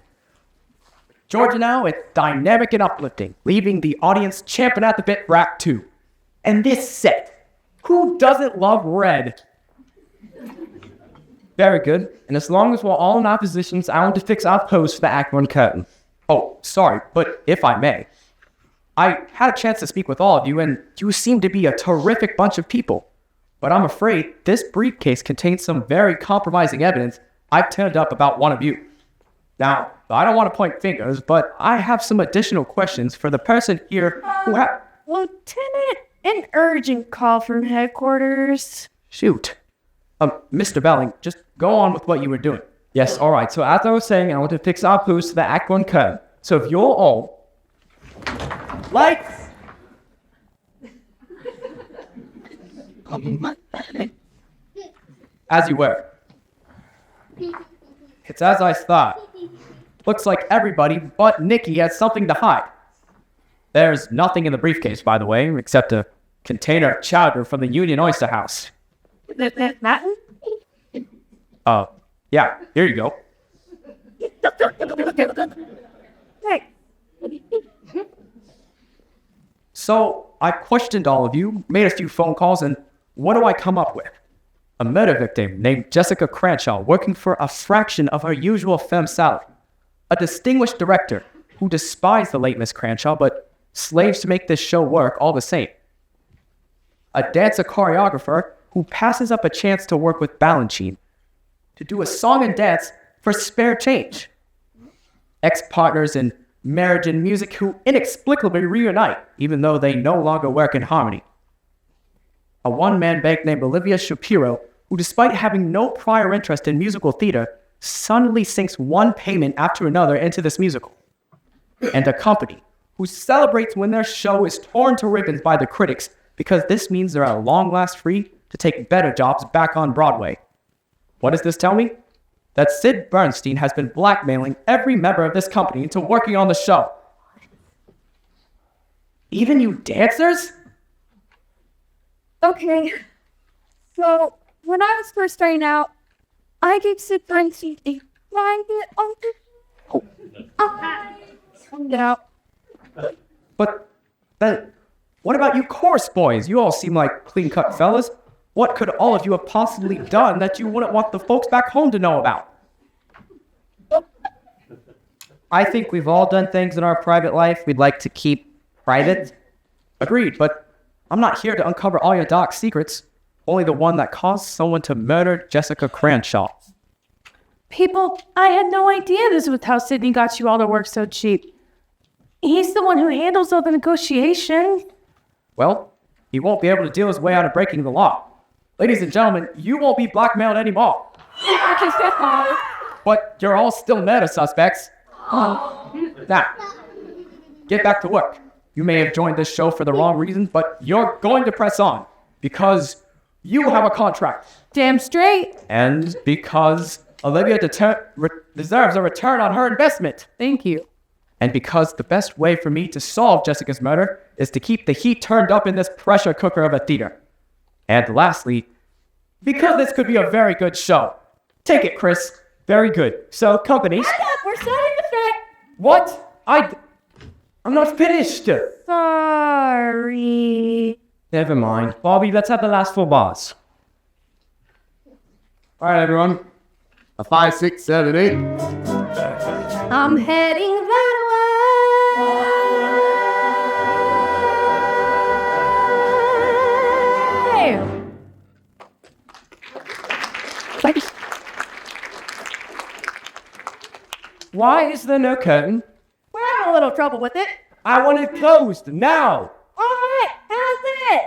Georgia now, it's dynamic and uplifting, leaving the audience champing at the bit for Act 2. And this set, who doesn't love red? Very good. And as long as we're all in our positions, I want to fix our pose for the Act 1 curtain. Oh, sorry, but if I may, I had a chance to speak with all of you, and you seem to be a terrific bunch of people. But I'm afraid this briefcase contains some very compromising evidence I've turned up about one of you. Now, I don't want to point fingers, but I have some additional questions for the person here who Lieutenant, an urgent call from headquarters. Shoot. Mr. Belling, just go on with what you were doing. Yes, all right. So as I was saying, I want to fix our boost to the Act 1 curve. So if you're all... Lights! As you were. It's as I thought. Looks like everybody but Nikki has something to hide. There's nothing in the briefcase, by the way, except a container of chowder from the Union Oyster House. That? Yeah, here you go. Hey. So, I questioned all of you, made a few phone calls, and what do I come up with? A murder victim named Jessica Cranshaw working for a fraction of her usual femme salary. A distinguished director who despised the late Miss Cranshaw, but slaves to make this show work all the same. A dancer choreographer who passes up a chance to work with Balanchine to do a song and dance for spare change. Ex-partners in marriage and music who inexplicably reunite, even though they no longer work in harmony. A one-man band named Olivia Shapiro, who despite having no prior interest in musical theater, suddenly sinks one payment after another into this musical. And a company who celebrates when their show is torn to ribbons by the critics because this means they're at long last free to take better jobs back on Broadway. What does this tell me? That Sid Bernstein has been blackmailing every member of this company into working on the show. Even you dancers? Okay. So, when I was first starting out, I gave Sid Bernstein a private audition. Get out. But then, what about you chorus boys? You all seem like clean-cut fellas. What could all of you have possibly done that you wouldn't want the folks back home to know about? I think we've all done things in our private life we'd like to keep private. Agreed, but I'm not here to uncover all your dark secrets. Only the one that caused someone to murder Jessica Cranshaw. People, I had no idea this was how Sydney got you all to work so cheap. He's the one who handles all the negotiations. Well, he won't be able to deal his way out of breaking the law. Ladies and gentlemen, you won't be blackmailed anymore. But you're all still murder suspects. Now, get back to work. You may have joined this show for the wrong reasons, but you're going to press on because you have a contract. Damn straight. And because Olivia deserves a return on her investment. Thank you. And because the best way for me to solve Jessica's murder is to keep the heat turned up in this pressure cooker of a theater. And lastly, because this could be a very good show. Take it, Chris. Very good. So, companies... We're starting the fight. What? I'm not finished. Sorry. Never mind. Bobby, let's have the last 4 bars. All right, everyone. A 5, 6, 7, 8. I'm heading that way. Why is there no curtain? We're having a little trouble with it. I want it closed now. All right, how's it?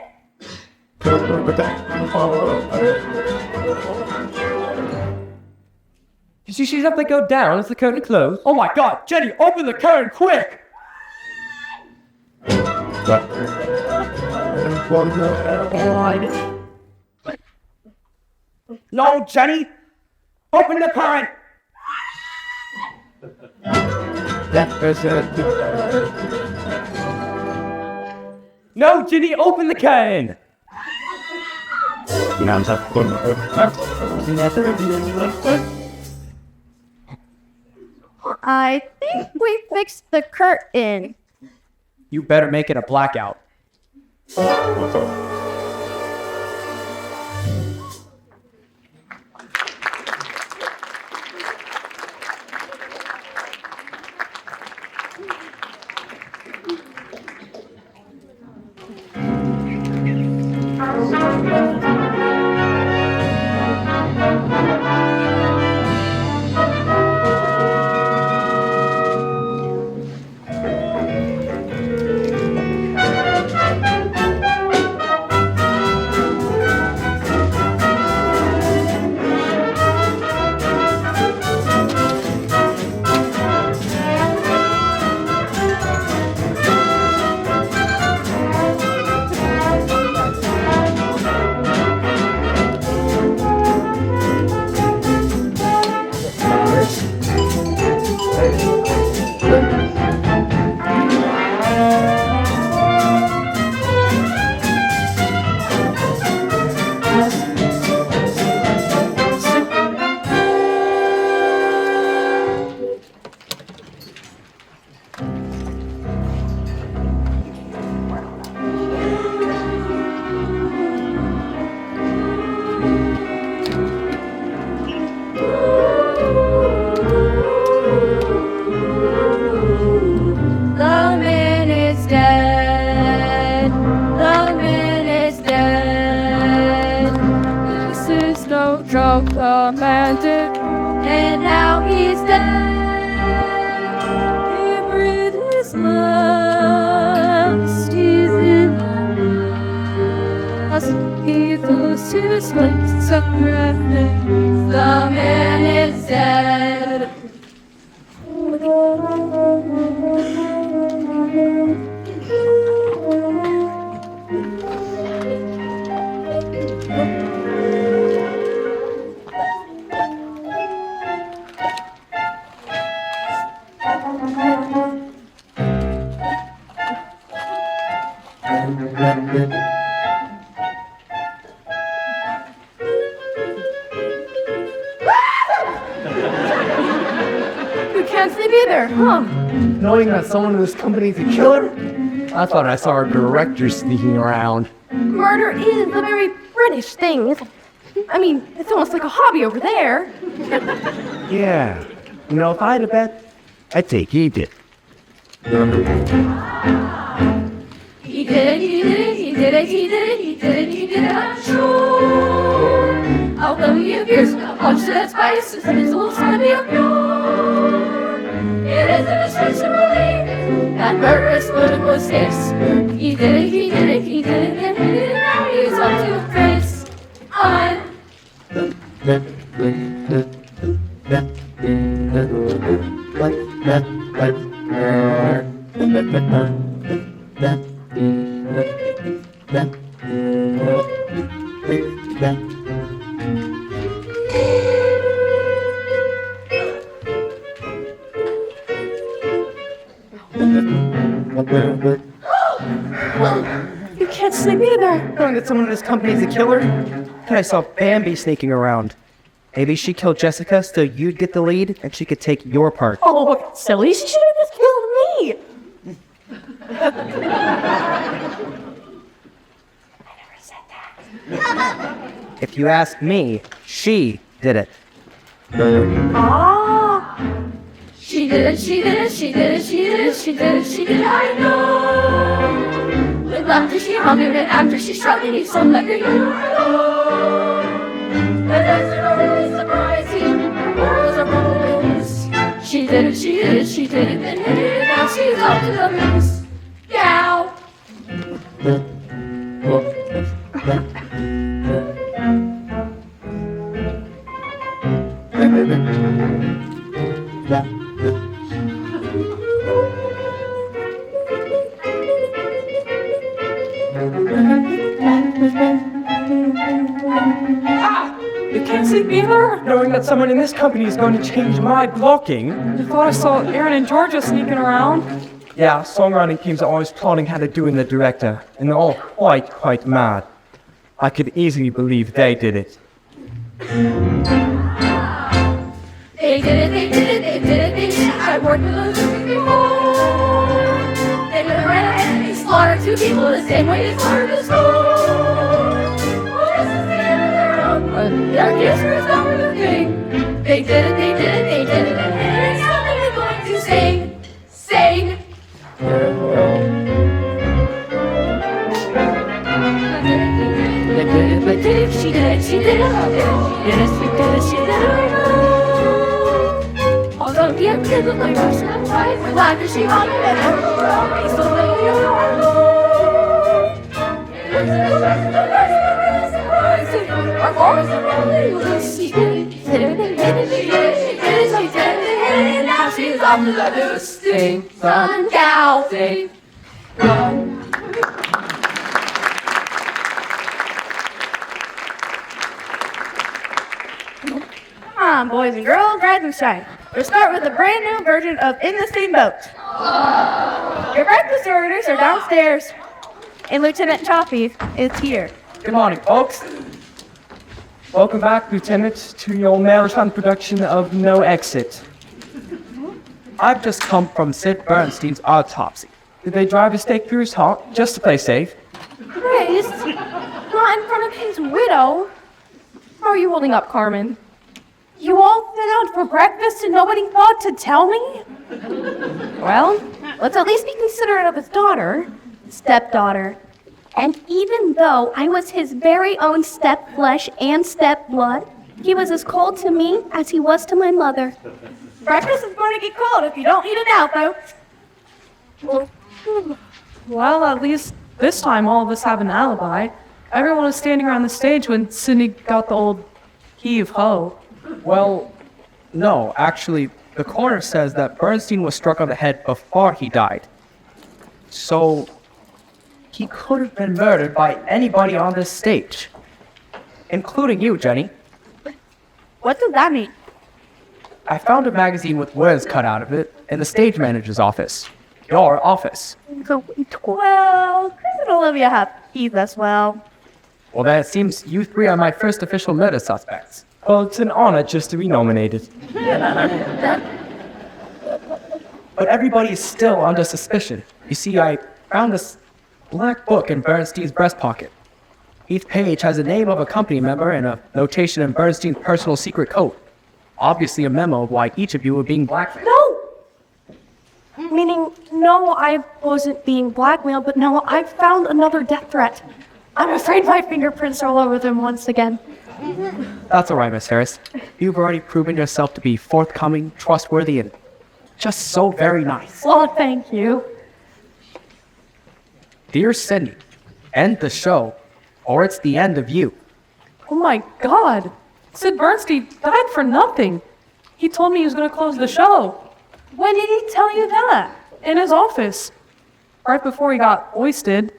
Did you see something go down as the curtain closed? Oh my god, Jenny, open the curtain quick! No, Jenny! Open the curtain! No, Ginny, open the curtain. I think we fixed the curtain. You better make it a blackout. shelter, and now he's dead. He breathed his last, he's in us. He goes to his lips of breath, the man is dead. You can't sleep either, huh? Knowing that someone in this company is a killer? I thought I saw our director sneaking around. Murder is a very British thing. I mean, it's almost like a hobby over there. Yeah. You know, if I had a bet, I'd take he did. He did it, he did it, he did it, he did it, he did it, he did it, I'm sure. I'll tell you years, watch that spice, it's a little son of a pure. It isn't a stretch to believe that murderous wood was his. He did it, he did it, he did it, and he did it, now he's up to face. You can't sleep either. Knowing that someone in this company is a killer? Then I saw Bambi sneaking around. Maybe she killed Jessica so you'd get the lead and she could take your part. Oh, silly. She should have just killed me. If you ask me, she did it. Ah. She did it, she did it, she did it, she did it, she did it, she did it, I know. With laughter she hungered and after she shrugged he some like a alone. And that's not really surprising, her words are rose. She did it, she did it, she did it, then hit it, and now she's up to the moose. Yow! You can't sleep either? Knowing that someone in this company is going to change my blocking. I thought I saw Aaron and Georgia sneaking around. Yeah, songwriting teams are always plotting how to do in the director, and they're all quite mad. I could easily believe they did it. They did it, they did it, they did it, they did it. I worked with those movies before. They did it right ahead, they slaughtered two people the same way they slaughtered the school. Well, this is the end of their own, but their cancer is not really a thing. They did it, they did it, they did it, and it's something we're going to sing. Sing! They did it, they did it, she did it, she did it, she did it, she did it, she did it. Although the kids look like Russian and white, we're glad that she won it, and we're always so late, you're alone. It was an attraction to our boys are rolling with us. She did it, she did it, she did it, she did it, she did it, she did it, and now she's off to the news. Sing, run, cow, sing, run. Come on, boys and girls, rise and shine. We'll start with a brand new version of In the Same Boat. Your breakfast orders are downstairs, and Lieutenant Choppy is here. Good morning, folks. Welcome back, Lieutenant, to your marathon production of No Exit. I've just come from Sid Bernstein's autopsy. Did they drive a stake through his heart just to play safe? Grace, not in front of his widow. How are you holding up, Carmen? You all sat out for breakfast and nobody thought to tell me? Well, let's at least be considerate of his daughter. Stepdaughter. And even though I was his very own step flesh and step blood, He was as cold to me as he was to my mother. Breakfast is going to get cold if you don't eat it now, folks. Well, at least this time all of us have an alibi. Everyone was standing around the stage when Sydney got the old heave-ho. Well, no, actually, the coroner says that Bernstein was struck on the head before he died. So, he could have been murdered by anybody on this stage, including you, Jenny. What does that mean? I found a magazine with words cut out of it in the stage manager's office. Your office. Well, Chris and Olivia have keys as well. Well, then it seems you three are my first official murder suspects. Well, it's an honor just to be nominated. But everybody is still under suspicion. You see, I found this black book in Bernstein's breast pocket. Each page has the name of a company member and a notation in Bernstein's personal secret code. Obviously a memo of why each of you were being blackmailed. No! Meaning, no, I wasn't being blackmailed, but no, I found another death threat. I'm afraid my fingerprints are all over them once again. That's all right, Miss Harris. You've already proven yourself to be forthcoming, trustworthy, and just so very nice. Well, thank you. Dear Sydney, end the show, or it's the end of you. Oh my god! Sid Bernstein died for nothing. He told me he was going to close the show. When did he tell you that? In his office. Right before he got hoisted.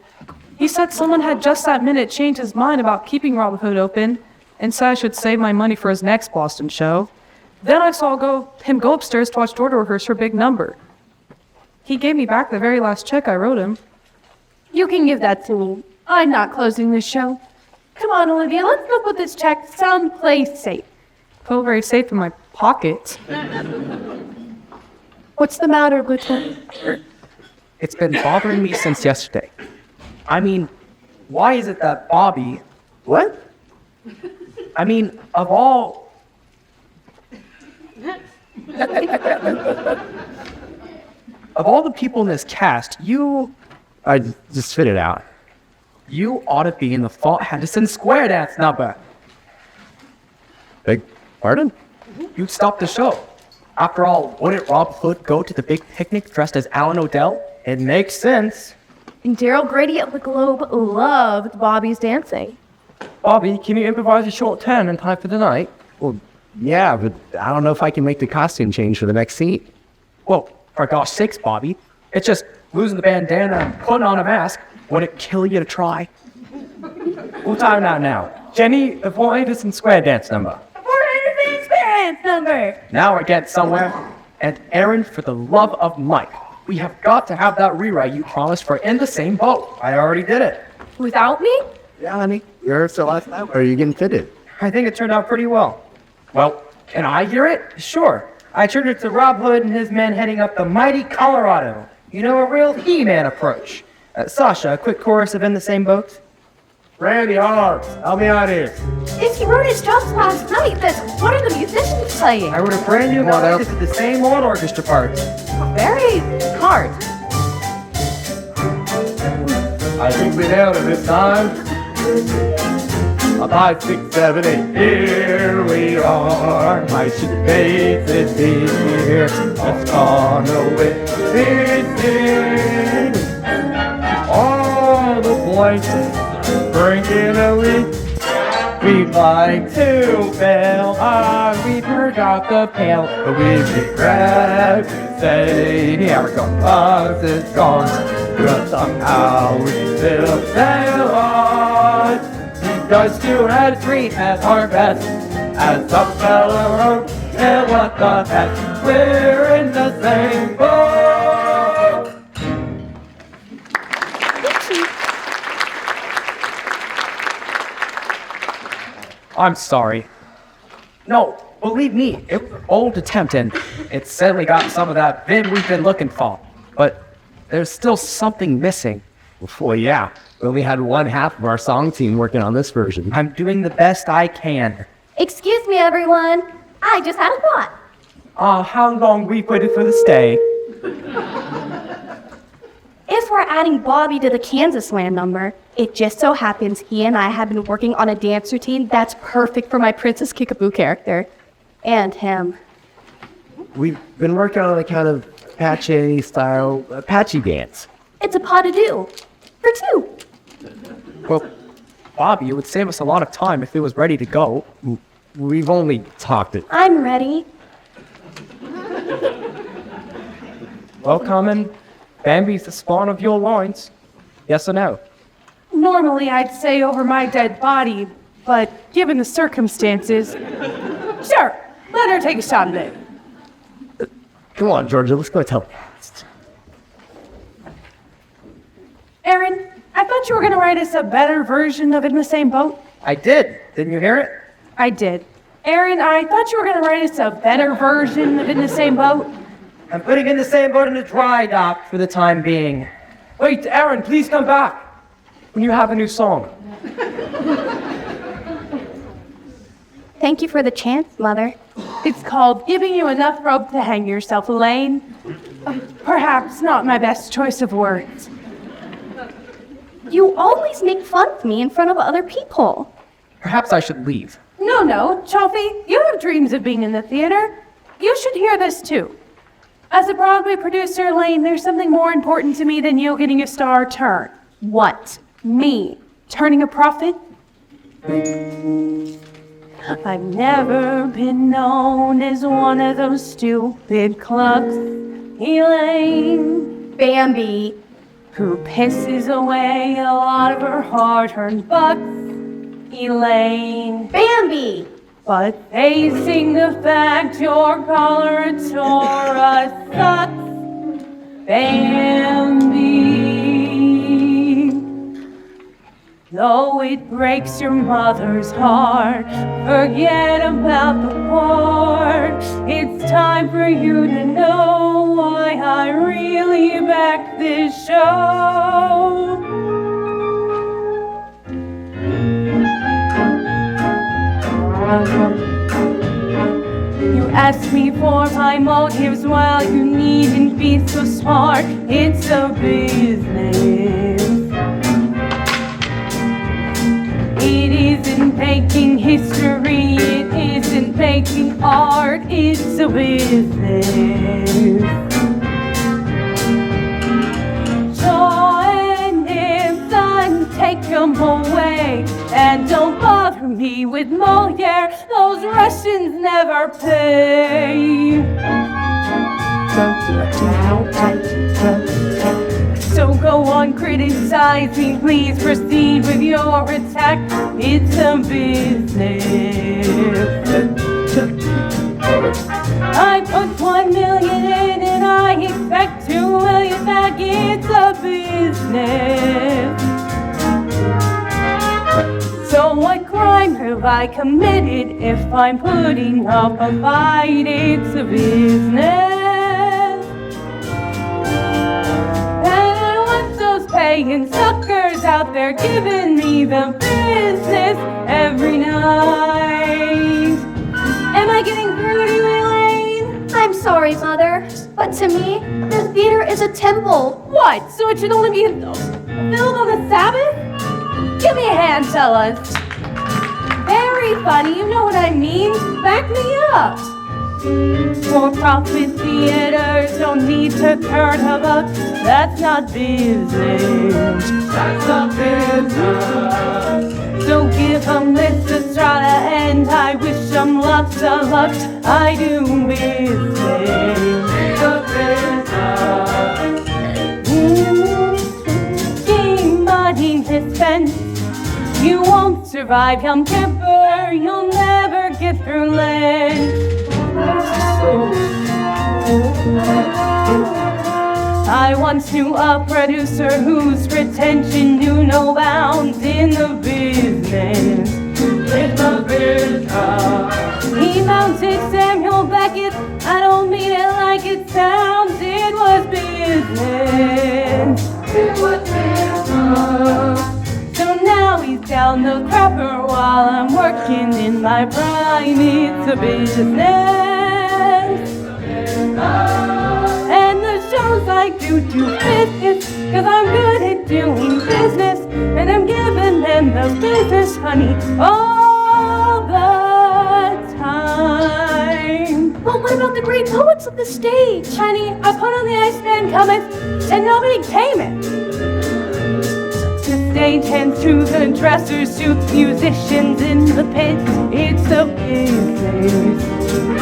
He said someone had just that minute changed his mind about keeping Robin Hood open and said I should save my money for his next Boston show. Then I saw him go upstairs to watch Door to rehearse for Big Number. He gave me back the very last check I wrote him. You can give that to me. I'm not closing this show. Come on, Olivia, let's go put this check someplace safe. Felt very safe in my pocket. What's the matter, Lieutenant? It's been bothering me since yesterday. I mean, why is it that Bobby... What? I mean, of all... of all the people in this cast, I just spit it out. you ought to be in the Fort Henderson Square dance number. Beg pardon? You'd stop the show. After all, wouldn't Rob Hood go to the big picnic dressed as Alan Odell? It makes sense. And Daryl Grady at the Globe loved Bobby's dancing. Bobby, can you improvise a short turn in time for the night? Well, yeah, but I don't know if I can make the costume change for the next scene. Well, for gosh sakes, Bobby. It's just losing the bandana and putting on a mask. Would it kill you to try? We'll time out now. Jenny, the Fort Henderson Square dance number. Now we're getting somewhere. And Aaron, for the love of Mike, we have got to have that rewrite you promised for In the Same Boat. I already did it. Without me? Yeah, honey, you rehearsed it last night, or are you getting fitted? I think it turned out pretty well. Well, can I hear it? Sure. I turned it to Rob Hood and his men heading up the mighty Colorado. You know, a real He-Man approach. Sasha, a quick chorus of In the Same Boat. Randy Arms, help me out here. If he wrote his jobs last night, then what are the musicians playing? I wrote a brand new melody to the same old orchestra parts. Very hard. I think we nailed it this time. 5, 6, 7, 8. Here we are. My suitcase is here. Let's on away. All the voices bringing a week. We'd like to bail on. We forgot the pail. But we regret to say our compass is gone. But somehow we still sail on. Because two had three at our best. As some fella wrote, and what the heck, we're in the same boat. I'm sorry. No, believe me, it was an old attempt and it certainly got some of that vim we've been looking for. But there's still something missing. Well, yeah. We only had one half of our song team working on this version. I'm doing the best I can. Excuse me, everyone. I just had a thought. How long we waited for the stay? If before adding Bobby to the Kansas Land number. It just so happens he and I have been working on a dance routine that's perfect for my Princess Kickapoo character. And him. We've been working on a kind of Apache-style Apache dance. It's a pas de deux. For two. Well, Bobby, it would save us a lot of time if it was ready to go. We've only talked it. I'm ready. Well, Carmen, Bambi's the spawn of your loins. Yes or no? Normally, I'd say over my dead body, but given the circumstances, sure, let her take a shot at it. Come on, Georgia, let's go tell. Aaron, I thought you were going to write us a better version of In the Same Boat. I did. Didn't you hear it? I did. Aaron, I thought you were going to write us a better version of In the Same Boat. I'm putting In the Same Boat in a dry dock for the time being. Wait, Aaron, please come back when you have a new song. Thank you for the chance, Mother. It's called Giving You Enough Rope to Hang Yourself, Elaine. Perhaps not my best choice of words. You always make fun of me in front of other people. Perhaps I should leave. No, Chalfie, you have dreams of being in the theater. You should hear this too. As a Broadway producer, Elaine, there's something more important to me than you getting a star turn. What? Me turning a profit? I've never been known as one of those stupid clucks, Elaine, Bambi. who pisses away a lot of her hard-earned bucks, Elaine. Bambi! But facing the fact your coloratura sucks, Bambi. Though it breaks your mother's heart, forget about the part. It's time for you to know why I really back this show. You asked me for my motives, well, you needn't be so smart. It's a business. It isn't making history, it isn't making art, it's a business. Join him, son, take him away. And don't bother me with Moliere, those Russians never pay. So go on, criticize me, please proceed with your attack. It's a business. I put 1 million in and I expect 2 million back. It's a business. So what crime have I committed if I'm putting up a fight? It's a business. And I want those paying suckers out there giving me the business every night. Am I getting through to you, Elaine? I'm sorry, Mother, but to me, the theater is a temple. What? So it should only be filled on the Sabbath? Give me a hand, fellas. Very funny, you know what I mean. Back me up. For-profit theaters don't need to turn a buck. That's not business. That's not business. So give them this Estrada and I wish them lots of luck. I do business. Game money dispense. You won't survive Yom Kippur, you'll never get through Lent. I once knew a producer whose retention knew no bounds in the business. In the business. He mounted Samuel Beckett, I don't mean it like it sounds, it was business. It was business. So now he's down the crapper while I'm working in my prime. It's a business. And the shows I I do business, 'cause I'm good at doing business, and I'm giving them those business honey all the time. But what about the great poets of the stage? Honey, I put on the Iceman cometh, and nobody came it. The stage hands to the dressers, to musicians in the pit. It's a business.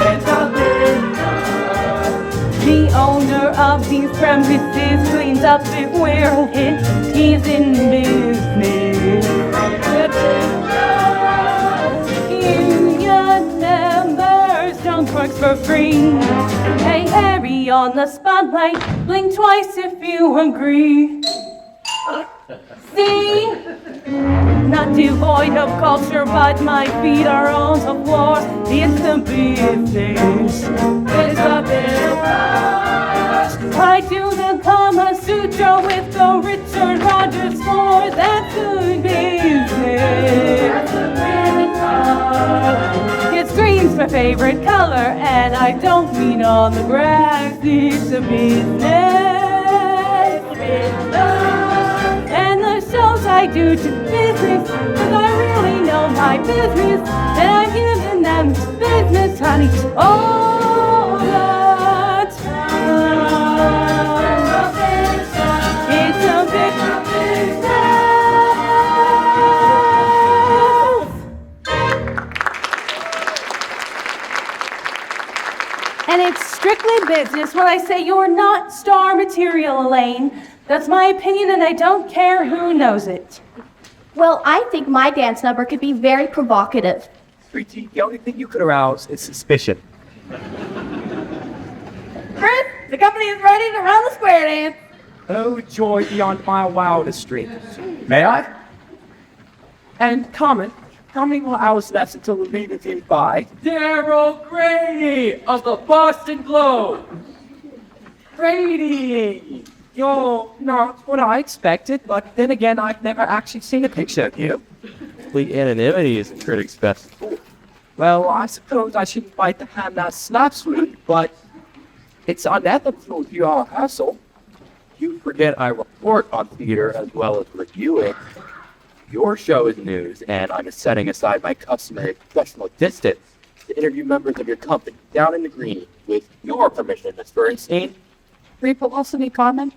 It's a business. The owner of these premises cleans up if we're hit. He's in business. Union members don't work for free. Hey, Harry on the spotlight, blink twice if you agree. See? Not devoid of culture, but my feet are on the floor. It's a business. It's a business. I do the Kama Sutra with the Richard Rogers score. That's good business. It's green's my favorite color, and I don't mean on the grass. It's a business. And the shows I do to business, 'cause I really know my business, and I'm giving them business, honey, all the time. It's a big business. And it's strictly business when I say you're not star material, Elaine. That's my opinion, and I don't care who knows it. Well, I think my dance number could be very provocative. Sweetie, the only thing you could arouse is suspicion. Chris, the company is ready to run the square dance. Oh, joy beyond my wildest dreams. May I? And Carmen, how many more hours left until the meeting is by? Daryl Grady of the Boston Globe. Brady! You're not what I expected, but then again, I've never actually seen a picture of you. Complete anonymity is a critic's best. Well, I suppose I shouldn't bite the hand that slaps me, but it's unethical if you are a hustle. You forget I report on theater as well as review it. Your show is news, and I'm setting aside my customary professional distance to interview members of your company down in the green with your permission, Miss Bernstein. Free publicity, Carmen?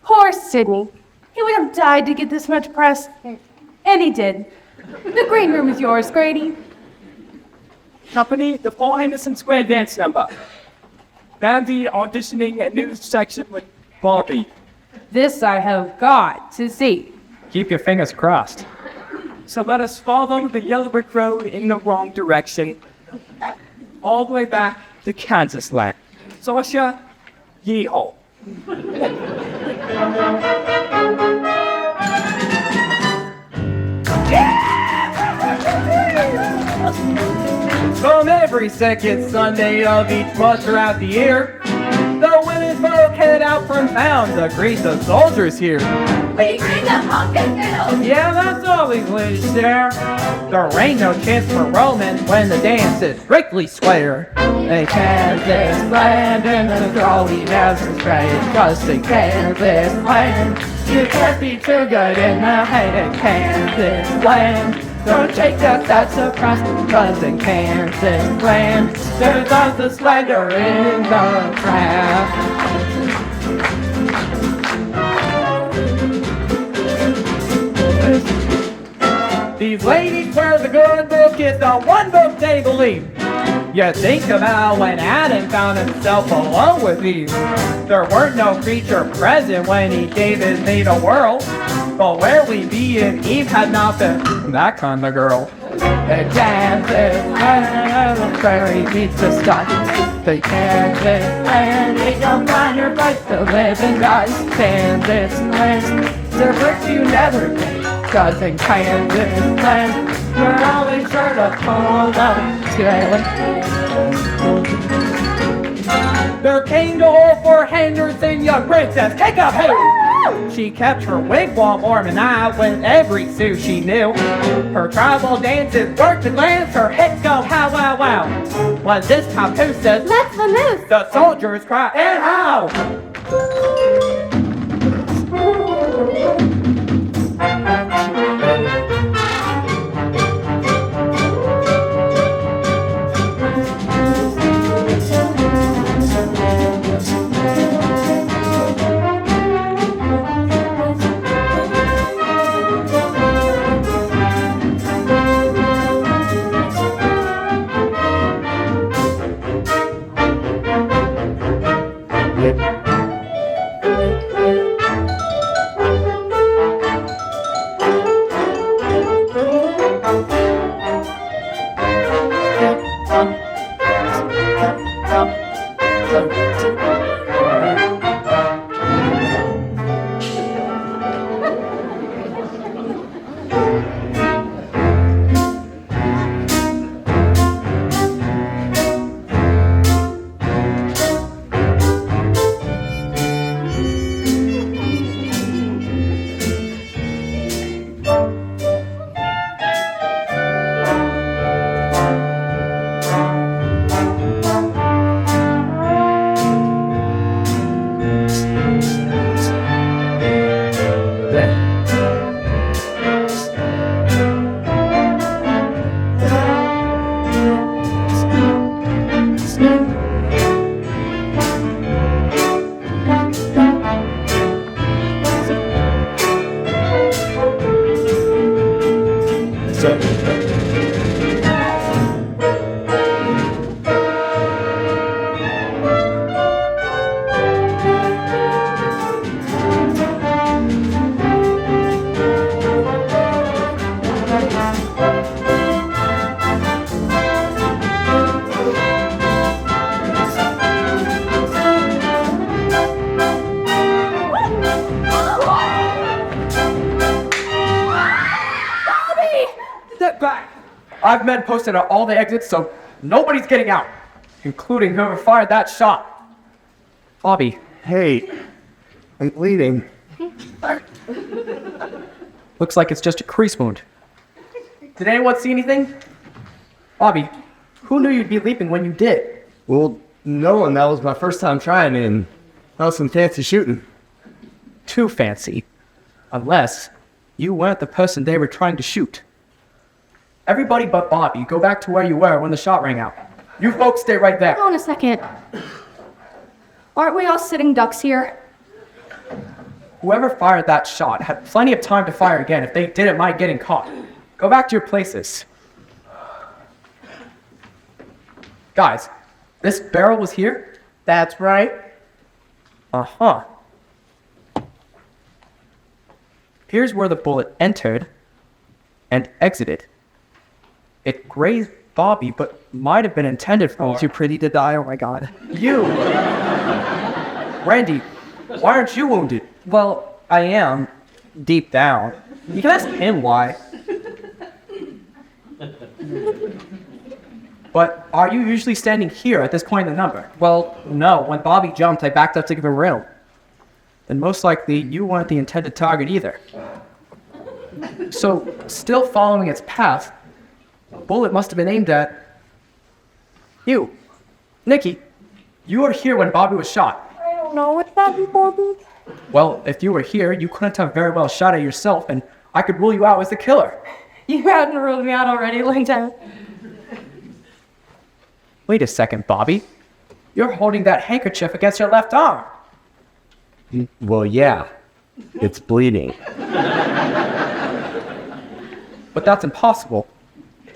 Poor Sidney. He would have died to get this much press. And he did. The green room is yours, Grady. Company, the Paul Anderson Square dance number. Bambi auditioning a news section with Barbie. This I have got to see. Keep your fingers crossed. So let us follow the yellow brick road in the wrong direction, all the way back to Kansas land. Sasha, yeehaw. From every second Sunday of each month throughout the year, the women's folk head out from town to greet the soldiers here. We bring the pumpkin fiddle. Yeah, that's all these ladies share. There ain't no chance for romance when the dance is strictly square. They Kansas land and the trolley never straight. Just in Kansas land, you can't be too good in the hated Kansas land. Don't take that surprise, cause in Kansas land, there's lots of slander in the crowd. These ladies wear the good book, it's the one book they believe. You think about when Adam found himself alone with Eve. There weren't no creature present when he gave his mate a whirl. But where we be if Eve had not been that kind of girl? The Kansas land, the prairie meets the sky. The Kansas land, they don't find your place to live in guys. Kansas land, the bricks you never take. Cause in Kansas land, you're always sure to pull up together. There came to all four Henderson, young princess, take up hey! She kept her wigwam warm and I with every suit she knew. Her tribal dances worked and glance, her hits go how wow wow. Was this time who says, Let's the moose. the soldiers cry and how? 5 men posted at all the exits, so nobody's getting out, including whoever fired that shot. Bobby, Hey, I'm bleeding. looks like it's just a crease wound. Did anyone see anything? Bobby, who knew you'd be leaping when you did? Well, no one. That was my first time trying it, and that was some fancy shooting. Too fancy. Unless you weren't the person they were trying to shoot. Everybody but Bobby, go back to where you were when the shot rang out. You folks stay right there. Hold on a second. Aren't we all sitting ducks here? Whoever fired that shot had plenty of time to fire again if they didn't mind getting caught. Go back to your places. Guys, this barrel was here? That's right. Uh-huh. Here's where the bullet entered and exited. It grazed Bobby, but might have been intended for Too pretty to die, oh my god. you. Randy, why aren't you wounded? Well, I am, deep down. You can ask him why. But are you usually standing here at this point in the number? Well, no, when Bobby jumped, I backed up to give him room. Then most likely you weren't the intended target either. So, still following its path, a bullet must have been aimed at you. Nikki, you were here when Bobby was shot. I don't know what's that important. Well, if you were here, you couldn't have very well shot at yourself, and I could rule you out as the killer. You hadn't ruled me out already, Langton. Wait a second, Bobby. You're holding that handkerchief against your left arm. Well, yeah. It's bleeding. But that's impossible.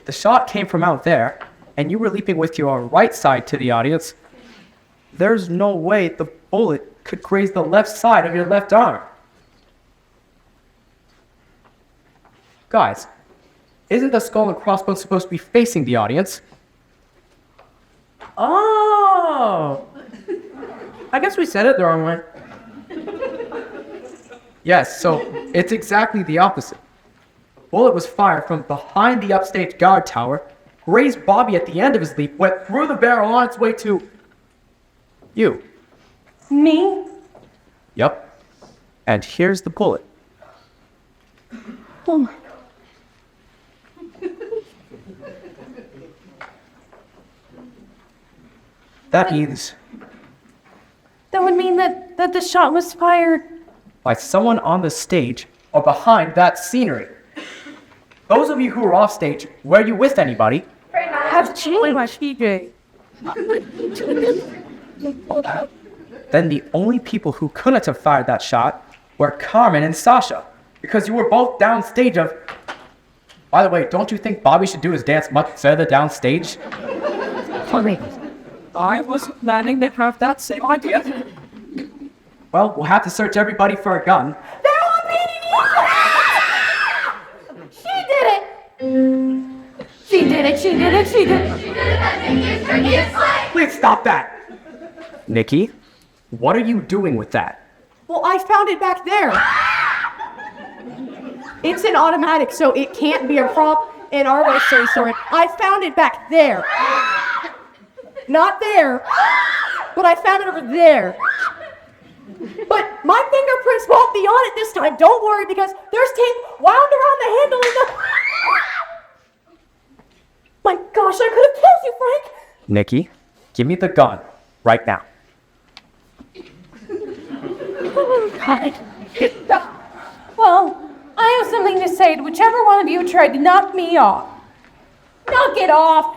The shot came from out there, and you were leaping with your right side to the audience. There's no way the bullet could graze the left side of your left arm. Guys, isn't the skull and crossbones supposed to be facing the audience? Oh! I guess we said it the wrong way. Yes, so it's exactly the opposite. The bullet was fired from behind the upstage guard tower, grazed Bobby at the end of his leap, went through the barrel on its way to you. Me? Yep. And here's the bullet. Oh. That means That would mean that the shot was fired. by someone on the stage or behind that scenery. Those of you who were off stage, were you with anybody? Have changed. TJ. Then the only people who couldn't have fired that shot were Carmen and Sasha, because you were both downstage of... By the way, don't you think Bobby should do his dance much further downstage? I was planning to have that same idea. Well, we'll have to search everybody for a gun. She did it! She did it, she did it, she did it. Please stop that! Nikki, what are you doing with that? Well, I found it back there. It's an automatic, so it can't be a prop in our rostering store. I found it back there. Not there, but I found it over there. But my fingerprints won't be on it this time. Don't worry, because there's tape wound around the handle and the... My gosh, I could have killed you, Frank. Nikki, give me the gun right now. God. Well, I have something to say to whichever one of you tried to knock me off. Knock it off!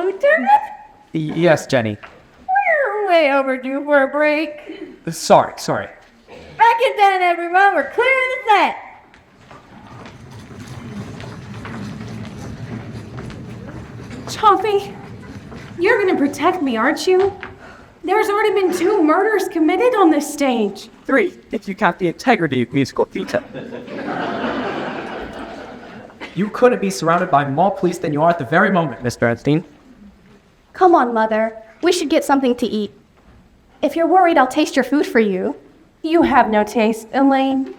Lieutenant? Yes, Jenny. We're way overdue for a break. Sorry. Back in 10, everyone. We're clearing the set. Toffee, you're gonna protect me, aren't you? There's already been 2 murders committed on this stage. 3, if you count the integrity of musical theater. You couldn't be surrounded by more police than you are at the very moment, Miss Bernstein. Come on, Mother. We should get something to eat. If you're worried, I'll taste your food for you. You have no taste, Elaine.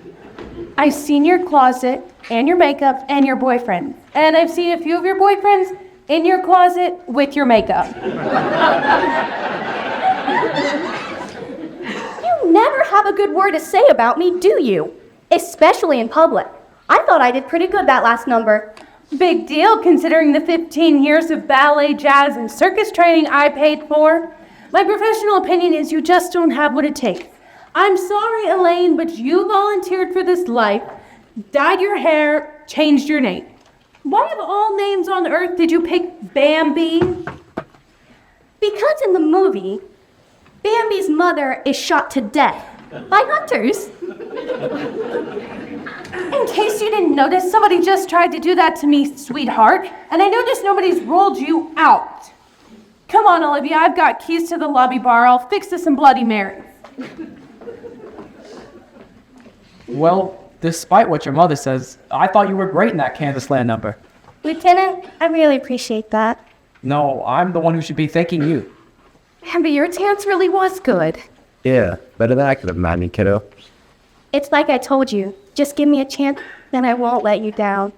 I've seen your closet and your makeup and your boyfriend. And I've seen a few of your boyfriends in your closet with your makeup. You never have a good word to say about me, do you? Especially in public. I thought I did pretty good that last number. Big deal, considering the 15 years of ballet, jazz, and circus training I paid for. My professional opinion is you just don't have what it takes. I'm sorry, Elaine, but you volunteered for this life, dyed your hair, changed your name. Why of all names on earth did you pick Bambi? Because in the movie, Bambi's mother is shot to death by hunters. In case you didn't notice, somebody just tried to do that to me, sweetheart, and I noticed nobody's rolled you out. Come on, Olivia, I've got keys to the lobby bar. I'll fix this in Bloody Mary. Well, despite what your mother says, I thought you were great in that Kansas-land number. Lieutenant, I really appreciate that. No, I'm the one who should be thanking you. But your dance really was good. Yeah, better than I could have imagined, kiddo. It's like I told you. Just give me a chance, then I won't let you down.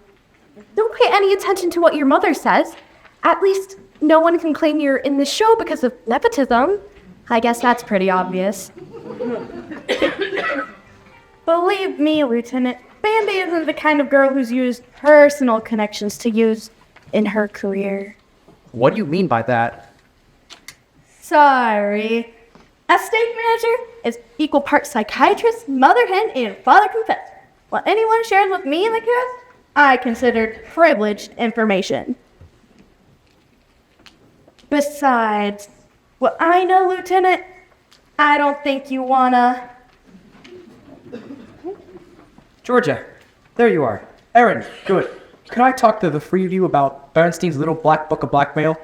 Don't pay any attention to what your mother says. At least no one can claim you're in the show because of nepotism. I guess that's pretty obvious. Believe me, Lieutenant, Bambi isn't the kind of girl who's used personal connections to use in her career. What do you mean by that? Sorry. A state manager is equal part psychiatrist, mother hen, and father confessor. What anyone shares with me in the cast, I considered privileged information. Besides, what I know, Lieutenant, I don't think you wanna... Georgia, there you are. Erin, good. Could I talk to the three of you about Bernstein's little black book of blackmail?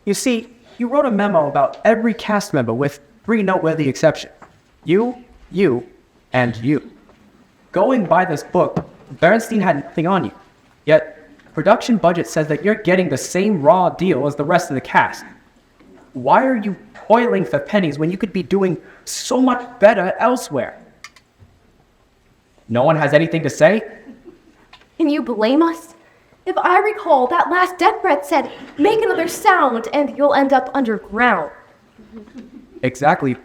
You see, you wrote a memo about every cast member with 3 noteworthy exceptions. You, and you. Going by this book, Bernstein had nothing on you. Yet, production budget says that you're getting the same raw deal as the rest of the cast. Why are you toiling for pennies when you could be doing so much better elsewhere? No one has anything to say? Can you blame us? If I recall, that last death threat said, make another sound and you'll end up underground. Exactly.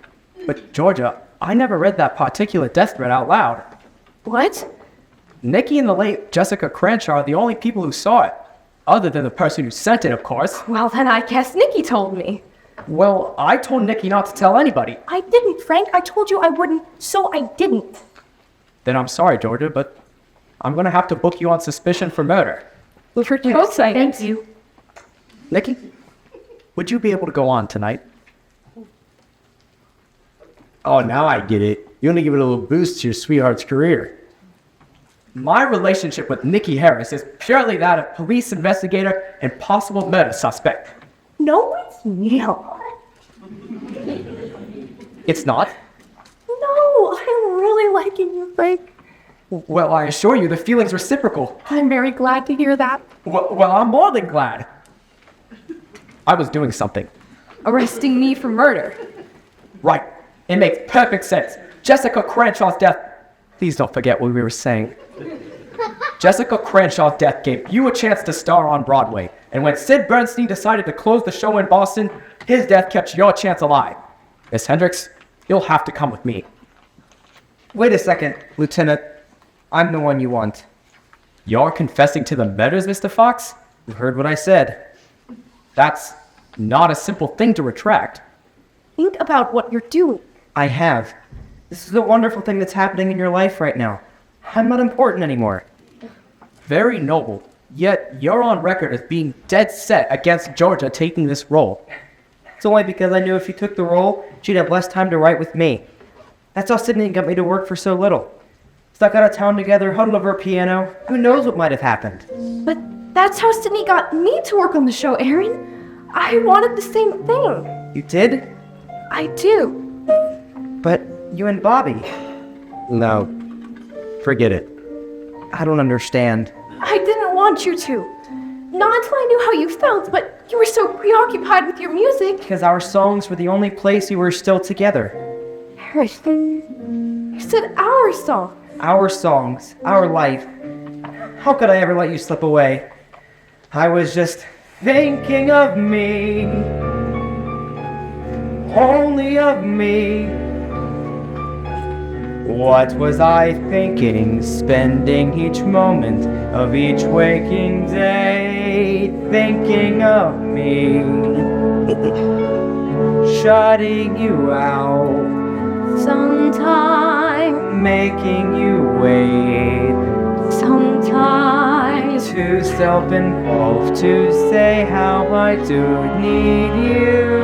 But Georgia, I never read that particular death threat out loud. What? Nikki and the late Jessica Cranshaw are the only people who saw it. Other than the person who sent it, of course. Well, then I guess Nikki told me. Well, I told Nikki not to tell anybody. I didn't, Frank. I told you I wouldn't, so I didn't. Then I'm sorry, Georgia, but I'm gonna have to book you on suspicion for murder. Well, for both sides. Thank you. Nikki, would you be able to go on tonight? Oh, now I get it. You want to give it a little boost to your sweetheart's career. My relationship with Nikki Harris is purely that of police investigator and possible murder suspect. No, it's not. It's not? No, I'm really liking you, Frank. Well, I assure you the feeling's reciprocal. I'm very glad to hear that. Well, I'm more than glad. I was doing something. Arresting me for murder. Right. It makes perfect sense. Jessica Cranshaw's death... Please don't forget what we were saying. Jessica Cranshaw's death gave you a chance to star on Broadway. And when Sid Bernstein decided to close the show in Boston, his death kept your chance alive. Miss Hendricks, you'll have to come with me. Wait a second, Lieutenant. I'm the one you want. You're confessing to the murders, Mr. Fox? You heard what I said. That's not a simple thing to retract. Think about what you're doing. I have. This is a wonderful thing that's happening in your life right now. I'm not important anymore. Very noble. Yet you're on record as being dead set against Georgia taking this role. It's only because I knew if she took the role, she'd have less time to write with me. That's how Sydney got me to work for so little. Stuck out of town together, huddled over a piano. Who knows what might have happened? But that's how Sydney got me to work on the show, Erin. I wanted the same thing. You did? I do. But you and Bobby. No, forget it. I don't understand. I didn't want you to. Not until I knew how you felt, but you were so preoccupied with your music. Because our songs were the only place we were still together. Erin, you said our song. our songs, our life. How could I ever let you slip away? I was just thinking of me, only of me. What was I thinking, spending each moment of each waking day, thinking of me, shutting you out, Sometimes, making you wait, sometimes, too self-involved to say how I do need you.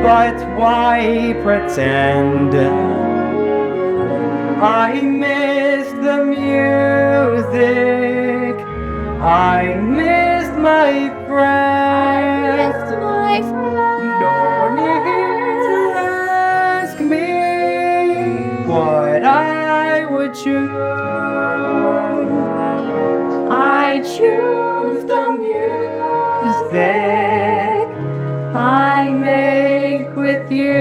But why pretend? I miss the music, I miss my friends. my friend. No need to ask me what I would choose. I choose the music I make with you.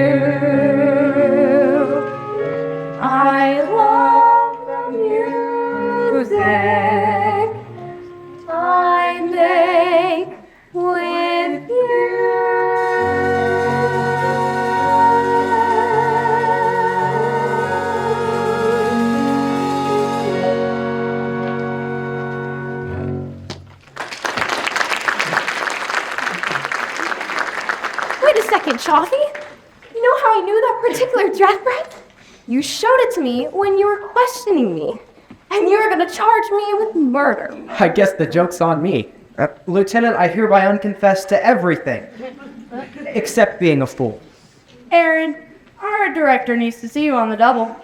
I love the music I make with Wait a second, Chaffee. You know how I knew that particular death threat? You showed it to me when you were questioning me. And you were gonna charge me with murder. I guess the joke's on me. Lieutenant, I hereby unconfess to everything, except being a fool. Aaron, our director needs to see you on the double.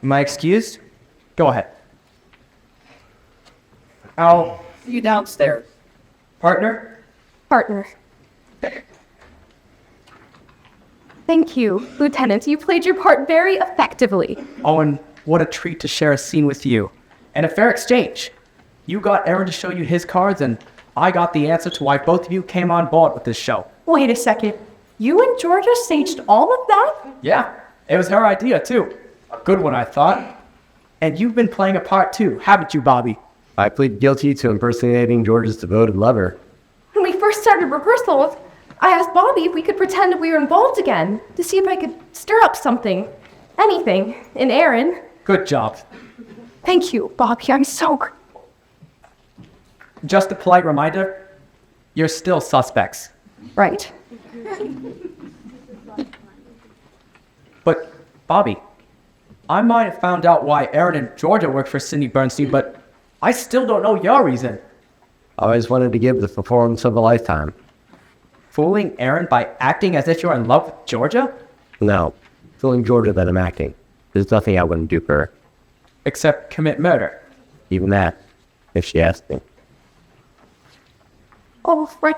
Am I excused? Go ahead. I'll... See you downstairs. Partner? Partner. Thank you, Lieutenant. You played your part very effectively. Oh, and what a treat to share a scene with you. And a fair exchange. You got Aaron to show you his cards, and I got the answer to why both of you came on board with this show. Wait a second. You and Georgia staged all of that? Yeah, it was her idea, too. A good one, I thought. And you've been playing a part, too, haven't you, Bobby? I plead guilty to impersonating George's devoted lover. When we first started rehearsals, I asked Bobby if we could pretend we were involved again to see if I could stir up something, anything, in Aaron. Good job. Thank you, Bobby. I'm so grateful. Just a polite reminder, you're still suspects. Right. But, Bobby, I might have found out why Aaron and Georgia worked for Cindy Bernstein, but I still don't know your reason. I always wanted to give the performance of a lifetime. Fooling Aaron by acting as if you're in love with Georgia? No, fooling Georgia that I'm acting. There's nothing I wouldn't do for her. Except commit murder. Even that, if she asked me. Oh, Frank.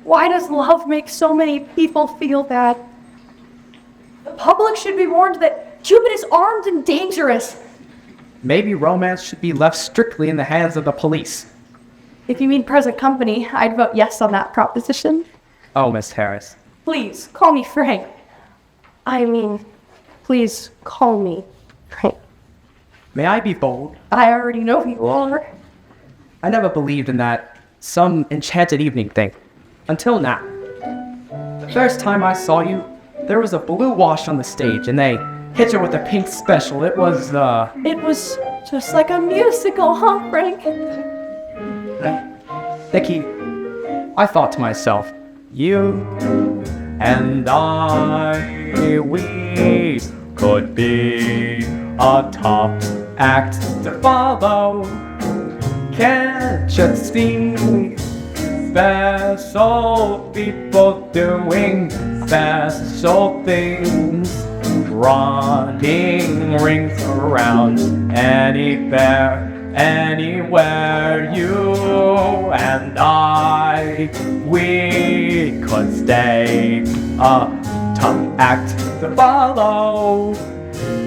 Why does love make so many people feel bad? The public should be warned that Cupid is armed and dangerous. Maybe romance should be left strictly in the hands of the police. If you mean present company, I'd vote yes on that proposition. Oh, Miss Harris. Please, call me Frank. I mean, please call me Frank. May I be bold? I already know who you are. I never believed in that some enchanted evening thing. Until now. The first time I saw you, there was a blue wash on the stage, and they hit you with a pink special. It was, It was just like a musical, huh, Frank? Nicky, I thought to myself, you and I, we could be a top act to follow. Can't you see? Special people doing special things, running rings around anywhere. Anywhere you and I, we could stay a top act to follow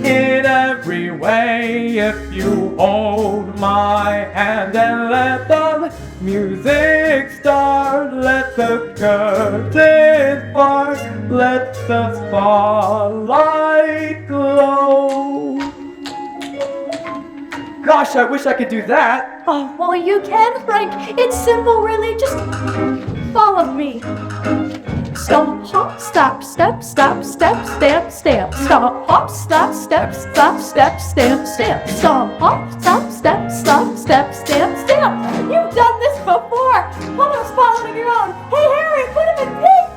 in every way if you hold my hand and let the music start, let the curtain part. let the spotlight glow. Gosh, I wish I could do that. Oh, well, you can, Frank. It's simple, really. Just follow me. Stop, hop, stop, step, stop, step, stamp, stamp. Stop, hop, stop, step, stop, step, stamp, stamp. Stop, hop, stop, step, stop, step, stamp, stamp. You've done this before. Put a spot on your own. Hey, Harry, put him in pink.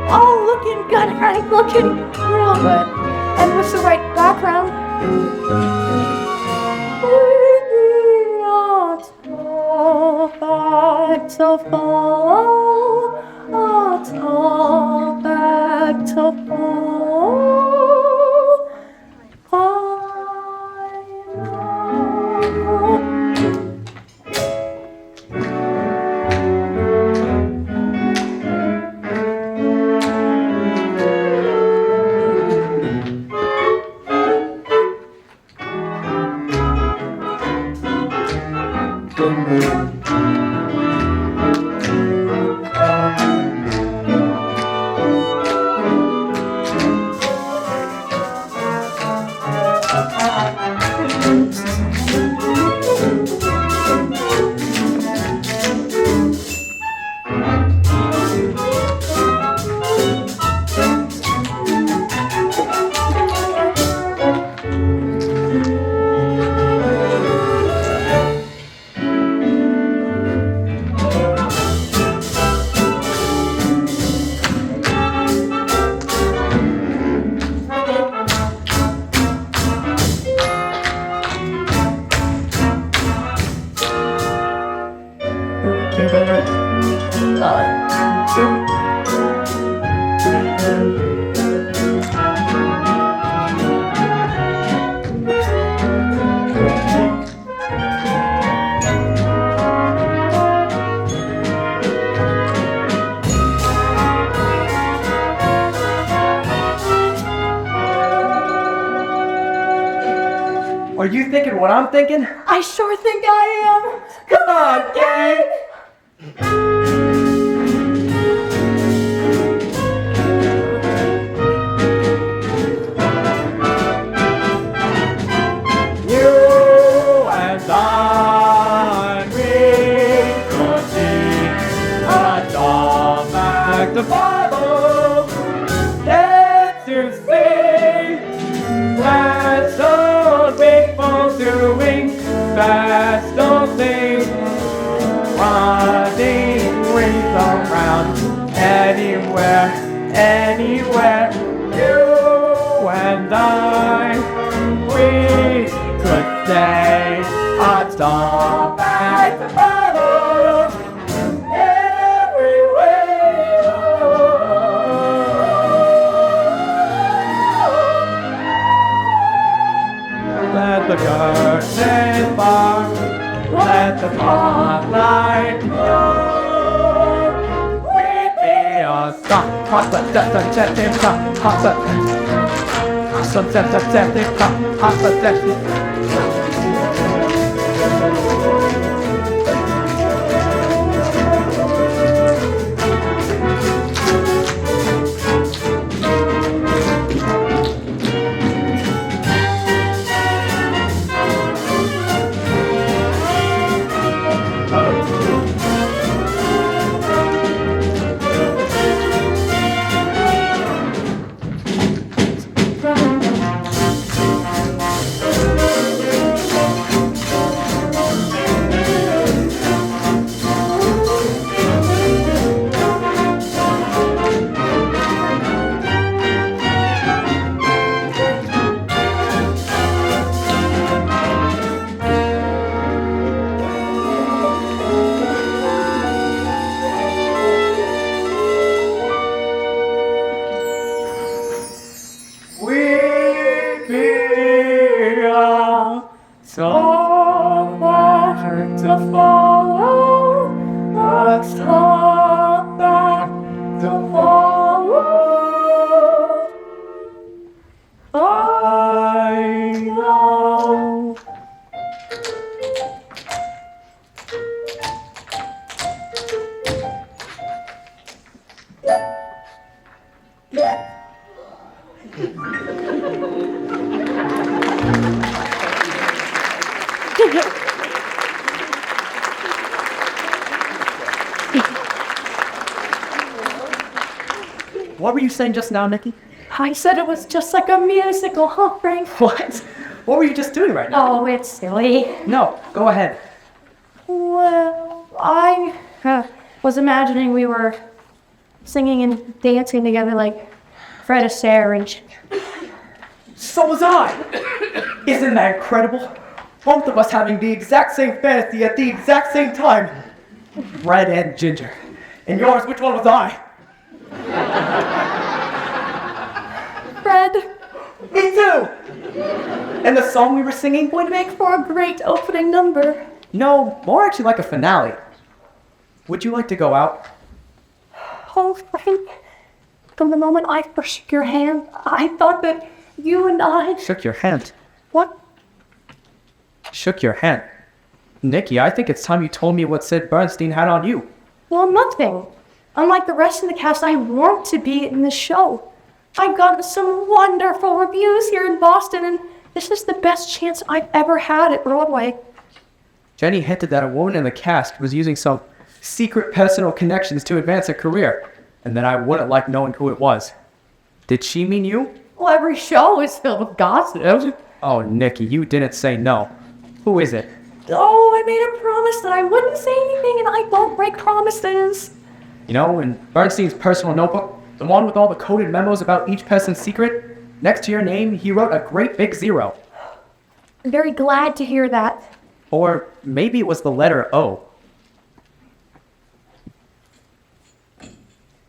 Oh, looking good, Frank. Looking real good. And with the right background. Back to follow, back to follow. Are you thinking what I'm thinking? I sure think I am. Come on, gang! You and I, we could see a dog back to follow. Let's you see, let's all people doing fast those things, running rings around anywhere, anywhere. You and I, we could say a star back to follow everywhere. Let the curtain fall, let the spotlight glow. We'd be a star, hot the death, hot the what were you saying just now, Nikki? I said it was just like a musical, huh, Frank? What? What were you just doing right now? Oh, it's silly. No, go ahead. Well, I was imagining we were singing and dancing together like Fred Astaire and... So was I! Isn't that incredible? Both of us having the exact same fantasy at the exact same time. Red and ginger. And yours, which one was I? Fred, Me too! And the song we were singing? would make for a great opening number. No, more actually like a finale. Would you like to go out? Oh, Frank, from the moment I first shook your hand, I thought that you and I... Shook your hand. What? Shook your hand. Nikki, I think it's time you told me what Sid Bernstein had on you. Well, nothing. Unlike the rest of the cast, I want to be in the show. I've gotten some wonderful reviews here in Boston, and this is the best chance I've ever had at Broadway. Jenny hinted that a woman in the cast was using some secret personal connections to advance her career, and that I wouldn't like knowing who it was. Did she mean you? Well, every show is filled with gossip. Oh, Nikki, you didn't say no. Who is it? Oh, I made a promise that I wouldn't say anything, and I don't break promises. You know, in Bernstein's personal notebook, the one with all the coded memos about each person's secret, next to your name, he wrote a great big 0. I'm very glad to hear that. Or maybe it was the letter O.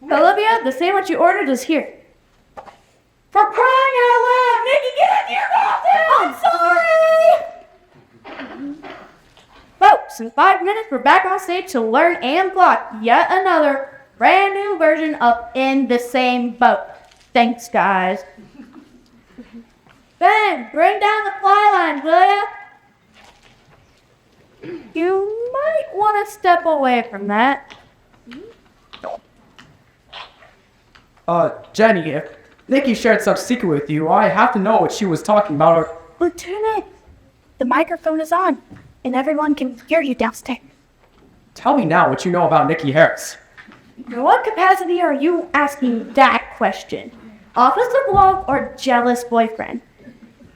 Olivia, the sandwich you ordered is here. For crying out loud, Nikki, get in here, I'm sorry! Folks, in 5 minutes, we're back on stage to learn and plot yet another brand new version of In the Same Boat. Thanks, guys. Ben, bring down the fly lines, will ya? You might want to step away from that. Jenny, if Nikki shared some secret with you, I have to know what she was talking about, or... Lieutenant, the microphone is on, and everyone can hear you downstairs. Tell me now what you know about Nikki Harris. In what capacity are you asking that question? Office of love or jealous boyfriend?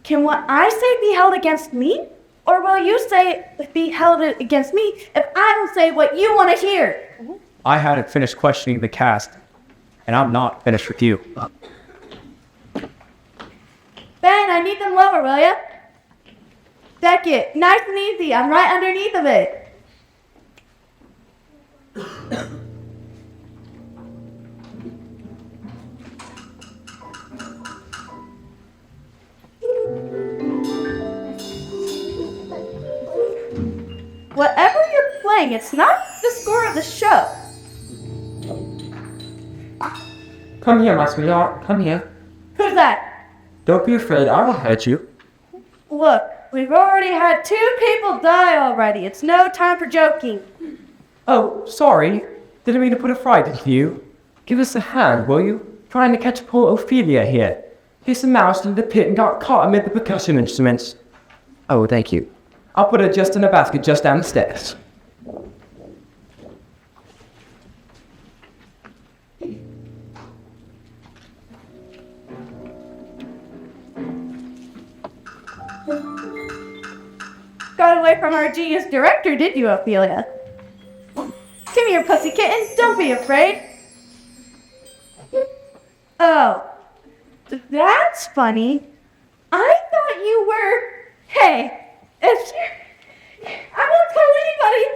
Can what I say be held against me? Or will you say it be held against me if I don't say what you want to hear? I hadn't finished questioning the cast, and I'm not finished with you. Ben, I need them lower, will ya? Deck it. Nice and easy. I'm right underneath of it. Whatever you're playing, it's not the score of the show. Come here, my sweetheart. Come here. Who's that? Don't be afraid. I won't hurt you. Look, we've already had 2 people die already. It's no time for joking. Oh, sorry. Didn't mean to put a fright into you. Give us a hand, will you? Trying to catch poor Ophelia here. He's a mouse in the pit and got caught amid the percussion instruments. Oh, thank you. I'll put her just in a basket just down the stairs. Got away from our genius director, did you, Ophelia? Come here, pussy kitten. Don't be afraid. Oh, that's funny. I thought you were... Hey, if you... I won't tell anybody.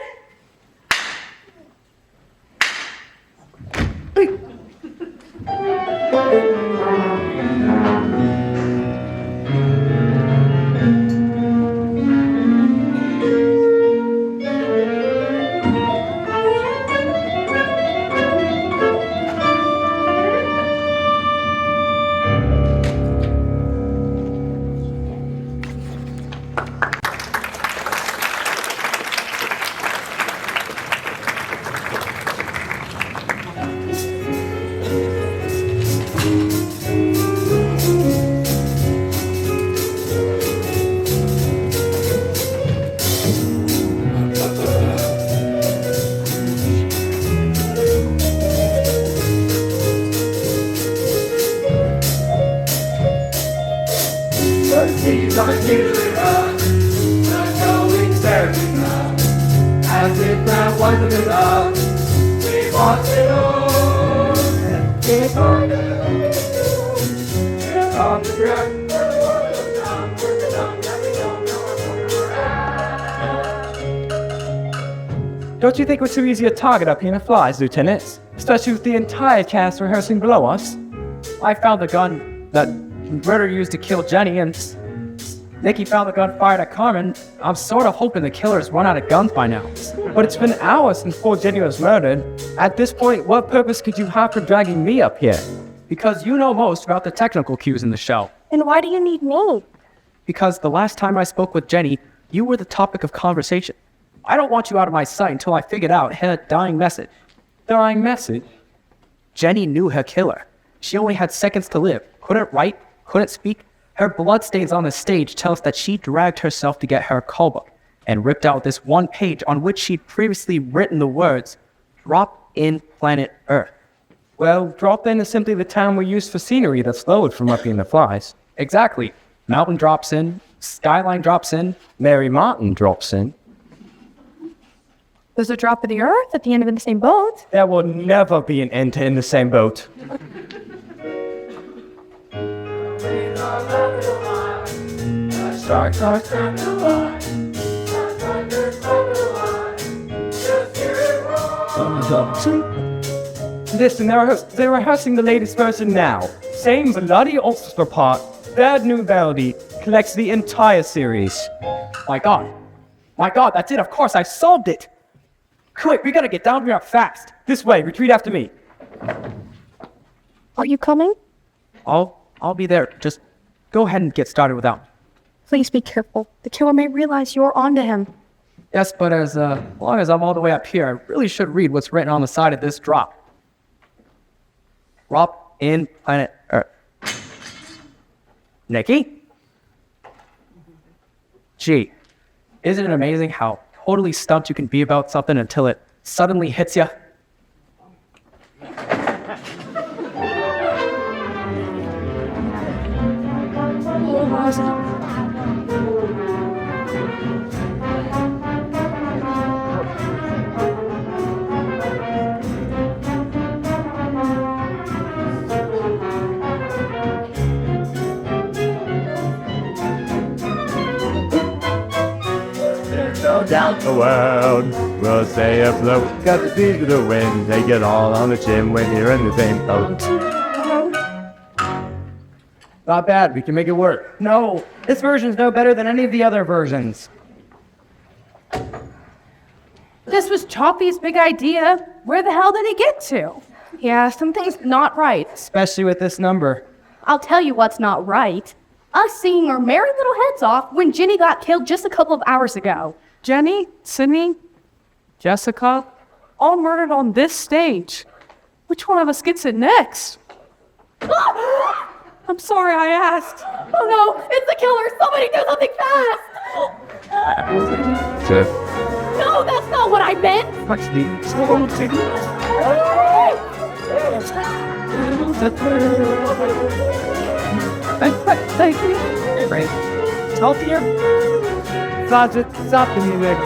coming to the run. The going staring up. As if that wasn't enough, we want it all. It's on the ground. Don't you think we're too easy a target up here in the flies, Lieutenant? Especially with the entire cast rehearsing below us. I found the gun that Murder used to kill Jenny, and Nikki found the gun fired at Carmen. I'm sort of hoping the killer's run out of guns by now. But it's been hours since poor Jenny was murdered. At this point, what purpose could you have for dragging me up here? Because you know most about the technical cues in the show. And why do you need me? Because the last time I spoke with Jenny, you were the topic of conversation. I don't want you out of my sight until I figured out her dying message. Dying message? Jenny knew her killer. She only had seconds to live. Couldn't write, couldn't speak. Her bloodstains on the stage tell us that she dragged herself to get her call book and ripped out this one page on which she'd previously written the words, "Drop in planet Earth." Well, drop in is simply the term we use for scenery that's lowered from up here in the flies. Exactly. Mountain drops in, skyline drops in. Mary Martin drops in. There's a drop of the earth at the end of the same boat. There will never be an end to In the Same Boat. Listen, they're rehearsing the latest version now. Same bloody orchestra part, third new melody, collects the entire series. My God, that's it, of course, I solved it. Quick, we gotta get down here fast. This way, retreat after me. Are you coming? I'll be there. Just go ahead and get started without me. Please be careful. The killer may realize you're onto him. Yes, but as long as I'm all the way up here, I really should read what's written on the side of this drop. Drop in planet Earth. Nikki? Gee, isn't it amazing how totally stumped you can be about something until it suddenly hits you? Down the world, we'll stay afloat. Got the speed of the wind, take it all on the chin when you're in the same boat. Not bad, we can make it work. No, this version's no better than any of the other versions. This was Choppy's big idea. Where the hell did he get to? Yeah, something's not right. Especially with this number. I'll tell you what's not right. Us seeing our merry little heads off when Ginny got killed just a couple of hours ago. Jenny, Sydney, Jessica, all murdered on this stage. Which one of us gets it next? I'm sorry I asked. Oh no, it's the killer! Somebody do something fast! No, that's not what I meant! Sergeant, stop the music.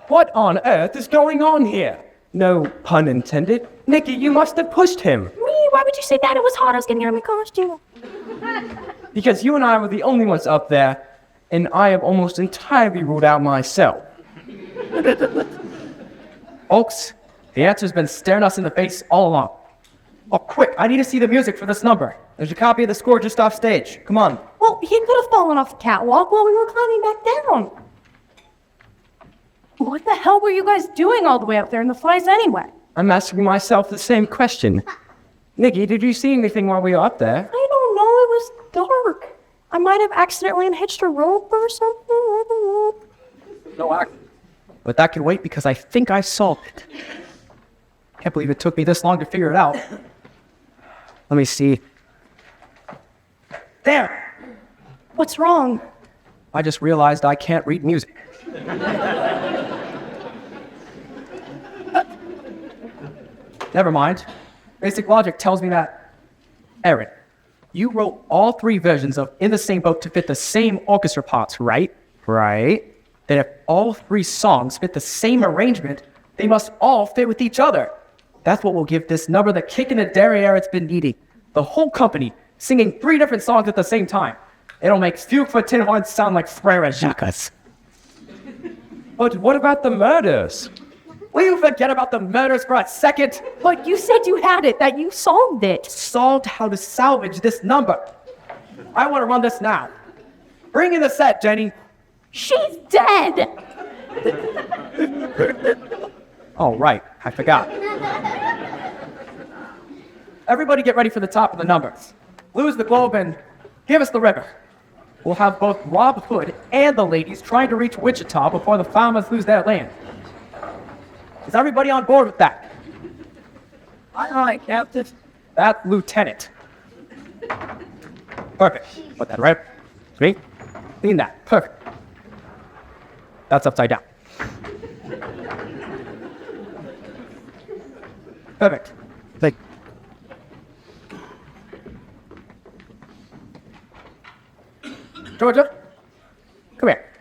What on earth is going on here? No pun intended. Nikki, you must have pushed him. Me? Why would you say that? It was hot. I was getting out of my costume. Because you and I were the only ones up there, and I have almost entirely ruled out myself. Folks, the answer's been staring us in the face all along. Oh, quick, I need to see the music for this number. There's a copy of the score just off stage. Come on. Well, he could have fallen off the catwalk while we were climbing back down. What the hell were you guys doing all the way up there in the flies anyway? I'm asking myself the same question. Nikki, did you see anything while we were up there? I don't know. It was dark. I might have accidentally unhitched a rope or something. No act. But that can wait because I think I solved it. Can't believe it took me this long to figure it out. Let me see. There! What's wrong? I just realized I can't read music. Never mind. Basic logic tells me that Erin, you wrote all 3 versions of In the Same Boat to fit the same orchestra parts, right? Right. Then if all 3 songs fit the same arrangement, they must all fit with each other. That's what will give this number the kick in the derriere it's been needing. The whole company singing 3 different songs at the same time. It'll make Fugue for Tin Horns sound like Frere Jacques. But what about the murders? Will you forget about the murders for a second? But you said you had it, that you solved it. Solved how to salvage this number. I want to run this now. Bring in the set, Jenny. She's dead. Oh, right. I forgot. Everybody get ready for the top of the numbers. Lose the globe and give us the river. We'll have both Rob Hood and the ladies trying to reach Wichita before the farmers lose their land. Is everybody on board with that? Aye, Captain. That's Lieutenant. Perfect. Put that right. Great. Clean that. Perfect. That's upside down. Perfect. Like, Georgia, come here.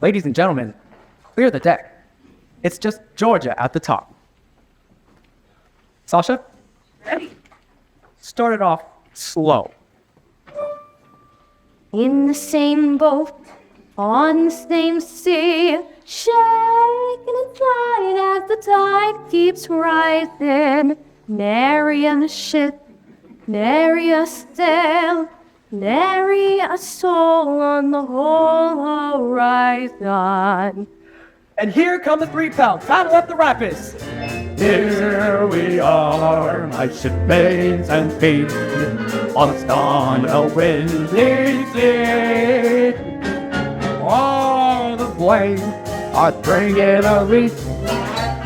Ladies and gentlemen, clear the deck. It's just Georgia at the top. Sasha, ready? Start it off slow. In the same boat, on the same sea, shaking and flying as the tide keeps rising. Nary a ship, nary a sail, nary a soul on the whole horizon. And here come the 3 pounds. Battle up the rapids. Here we are, my shipmates and feet, on a windy sea. All the way are bringing a wreath.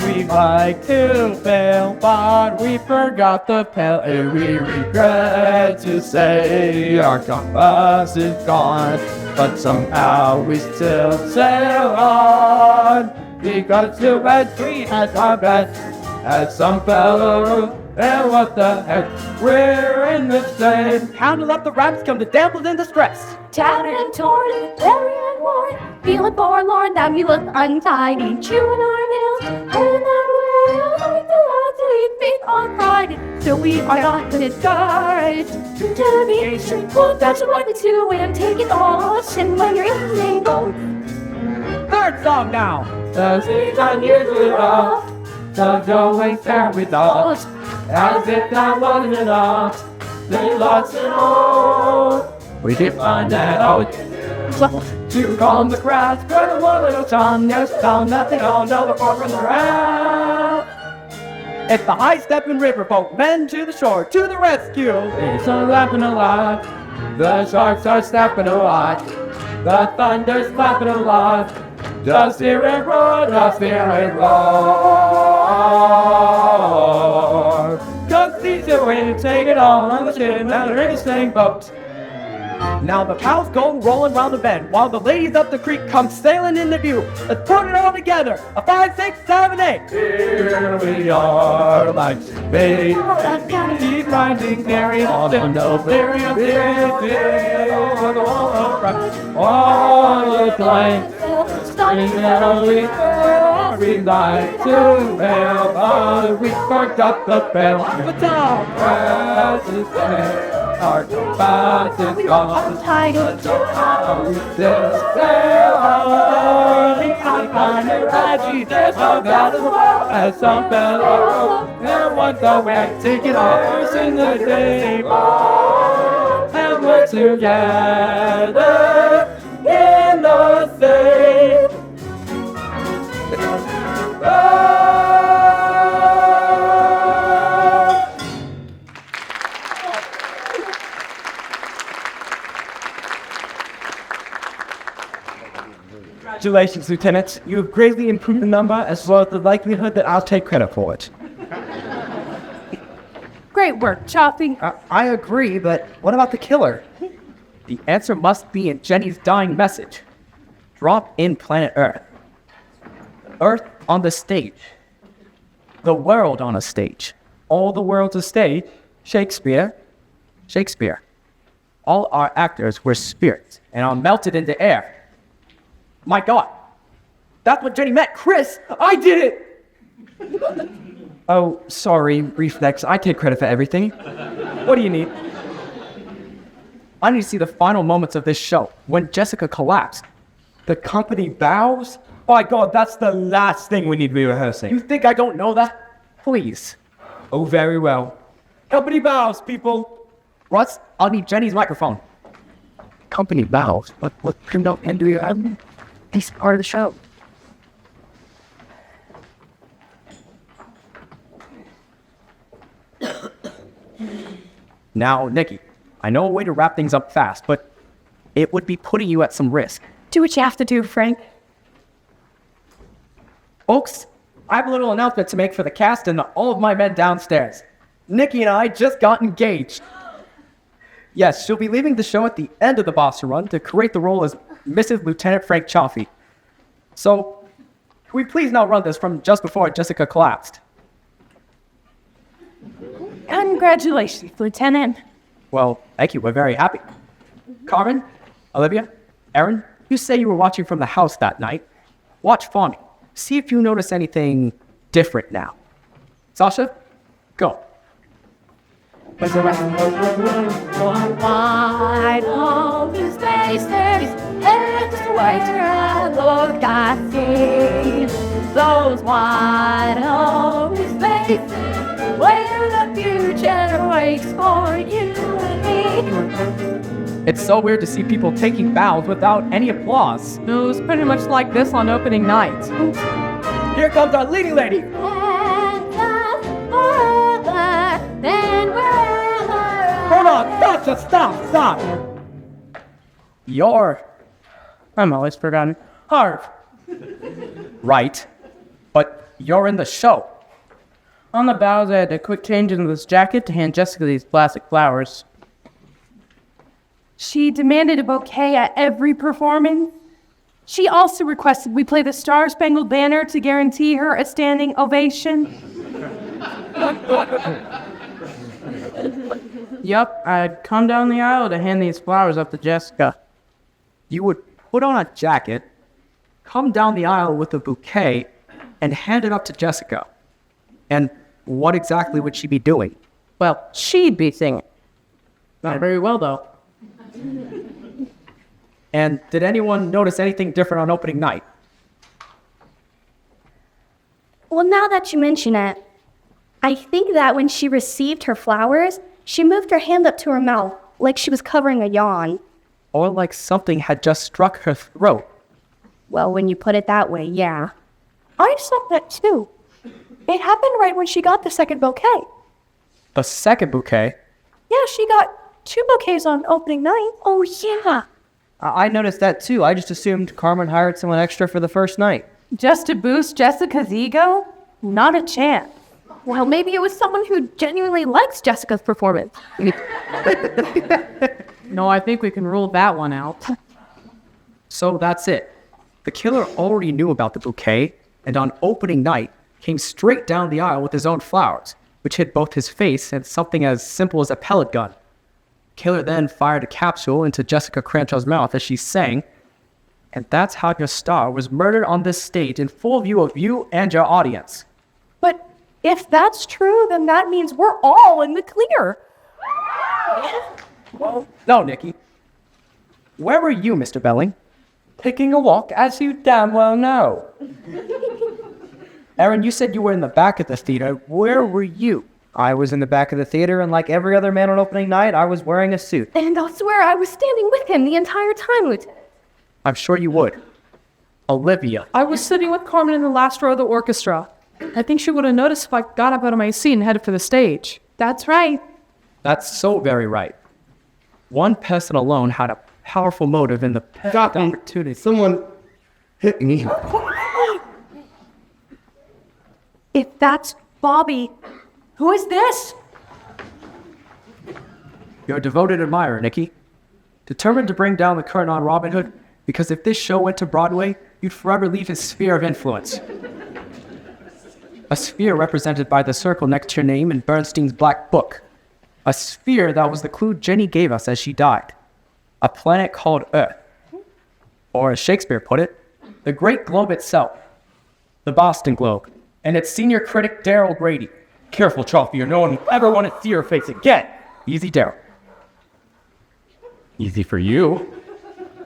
We like to fail, but we forgot the pail, and we regret to say our compass is gone. But somehow we still sail on, because the red tree has our best, as some fellow. And what the heck, we're in the same. Pounding up the rapids come the damsels in distress. Tattered and torn, weary and worn, feeling forlorn, now we look untidy, chewing our nails, and that way like the lads we feet on Friday. So we are not discouraged to the ancient boat. That's what we do and take it all, and when you're in the same boat. 3rd song now. The season usually rough, the always there with us, as if that wasn't enough. They lost it all. We did find that out. To calm the crowds, for one little time, there's found nothing on the report from the round. It's the high-stepping riverboat, men to the shore, to the rescue. It's a laughing alive. The sharks are snapping alive. The thunder's clapping alive. Just hear it roar, just hear it roar. Just see the wind take it all on the ship, now they're in the same boat. Now the pals go rolling round the bend, while the ladies up the creek come sailing into view. Let's put it all together. A 5, 6, 7, 8. Here we are, like space. Keep grinding, carry on, no very all the time. Starting out, we like to fail, but we forgot the bell. The top press is there. Our compass is gone. Untitled to We still sail on. We find it right, Jesus, oh God, as some fellow. There was a way taking ours in the day. And we're together in the same. Congratulations, Lieutenant. You have greatly improved the number, as well as the likelihood that I'll take credit for it. Great work, Choppy. I agree, but what about the killer? The answer must be in Jenny's dying message. Drop in planet Earth. Earth on the stage. The world on a stage. All the world's a stage. Shakespeare. All our actors were spirits and are melted into air. My God, that's what Jenny meant. Chris, I did it! Oh, sorry, Reflex. I take credit for everything. What do you need? I need to see the final moments of this show when Jessica collapsed. The company bows? By God, that's the last thing we need to be rehearsing. You think I don't know that? Please. Oh, very well. Company bows, people. Russ, I'll need Jenny's microphone. Company bows, but what criminal end do you have? This part of the show. Now, Nikki, I know a way to wrap things up fast, but it would be putting you at some risk. Do what you have to do, Frank. Folks, I have a little announcement to make for the cast and all of my men downstairs. Nikki and I just got engaged. Yes, she'll be leaving the show at the end of the Boston run to create the role as Mrs. Lieutenant Frank Chaffee. So, can we please now run this from just before Jessica collapsed? Congratulations, Lieutenant. Well, thank you. We're very happy. Carmen, Olivia, Aaron, you say you were watching from the house that night. Watch for me. See if you notice anything different now. Sasha, go. Wide open spaces, and just wait to look, I see those wide open spaces where the future waits for you and me. It's so weird to see people taking bows without any applause. It was pretty much like this on opening night. Here comes our leading lady. And just forever, then we're Hold on, stop. I'm always forgotten. Harv. Right, but you're in the show. On the bows, I had a quick change into this jacket to hand Jessica these plastic flowers. She demanded a bouquet at every performance. She also requested we play the Star Spangled Banner to guarantee her a standing ovation. Yep, I'd come down the aisle to hand these flowers up to Jessica. You would put on a jacket, come down the aisle with a bouquet, and hand it up to Jessica. And what exactly would she be doing? Well, she'd be singing. Not very well, though. And did anyone notice anything different on opening night? Well, now that you mention it, I think that when she received her flowers, she moved her hand up to her mouth, like she was covering a yawn. Or like something had just struck her throat? Well, when you put it that way, yeah. I saw that too. It happened right when she got the second bouquet. The second bouquet? Yeah, she got 2 bouquets on opening night. Oh, yeah. I noticed that too. I just assumed Carmen hired someone extra for the first night. Just to boost Jessica's ego? Not a chance. Well, maybe it was someone who genuinely likes Jessica's performance. No, I think we can rule that one out. So that's it. The killer already knew about the bouquet, and on opening night, came straight down the aisle with his own flowers, which hit both his face and something as simple as a pellet gun. Killer then fired a capsule into Jessica Cranshaw's mouth as she sang, and that's how your star was murdered on this stage in full view of you and your audience. But if that's true, then that means we're all in the clear. No, Nikki. Where were you, Mr. Belling? Taking a walk, as you damn well know. Aaron, you said you were in the back of the theater. Where were you? I was in the back of the theater, and like every other man on opening night, I was wearing a suit. And I'll swear I was standing with him the entire time, Lieutenant. I'm sure you would. Olivia. I was sitting with Carmen in the last row of the orchestra. I think she would have noticed if I got up out of my seat and headed for the stage. That's right. That's so very right. One person alone had a powerful motive in the opportunity. Someone hit me. If that's Bobby, who is this? You're a devoted admirer, Nikki. Determined to bring down the curtain on Robin Hood, because if this show went to Broadway, you'd forever leave his sphere of influence. A sphere represented by the circle next to your name in Bernstein's Black Book. A sphere that was the clue Jenny gave us as she died. A planet called Earth. Or as Shakespeare put it, the Great Globe itself. The Boston Globe. And its senior critic, Daryl Grady. Careful, Chalfie, or no one will ever want to see your face again. Easy, Daryl. Easy for you.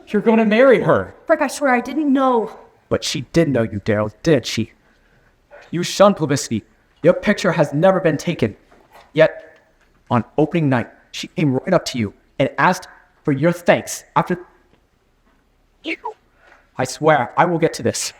You're going to marry her. Frick, I swear I didn't know. But she did know you, Daryl, did she? You shunned publicity. Your picture has never been taken. Yet, on opening night, she came right up to you and asked for your thanks after... I swear, I will get to this.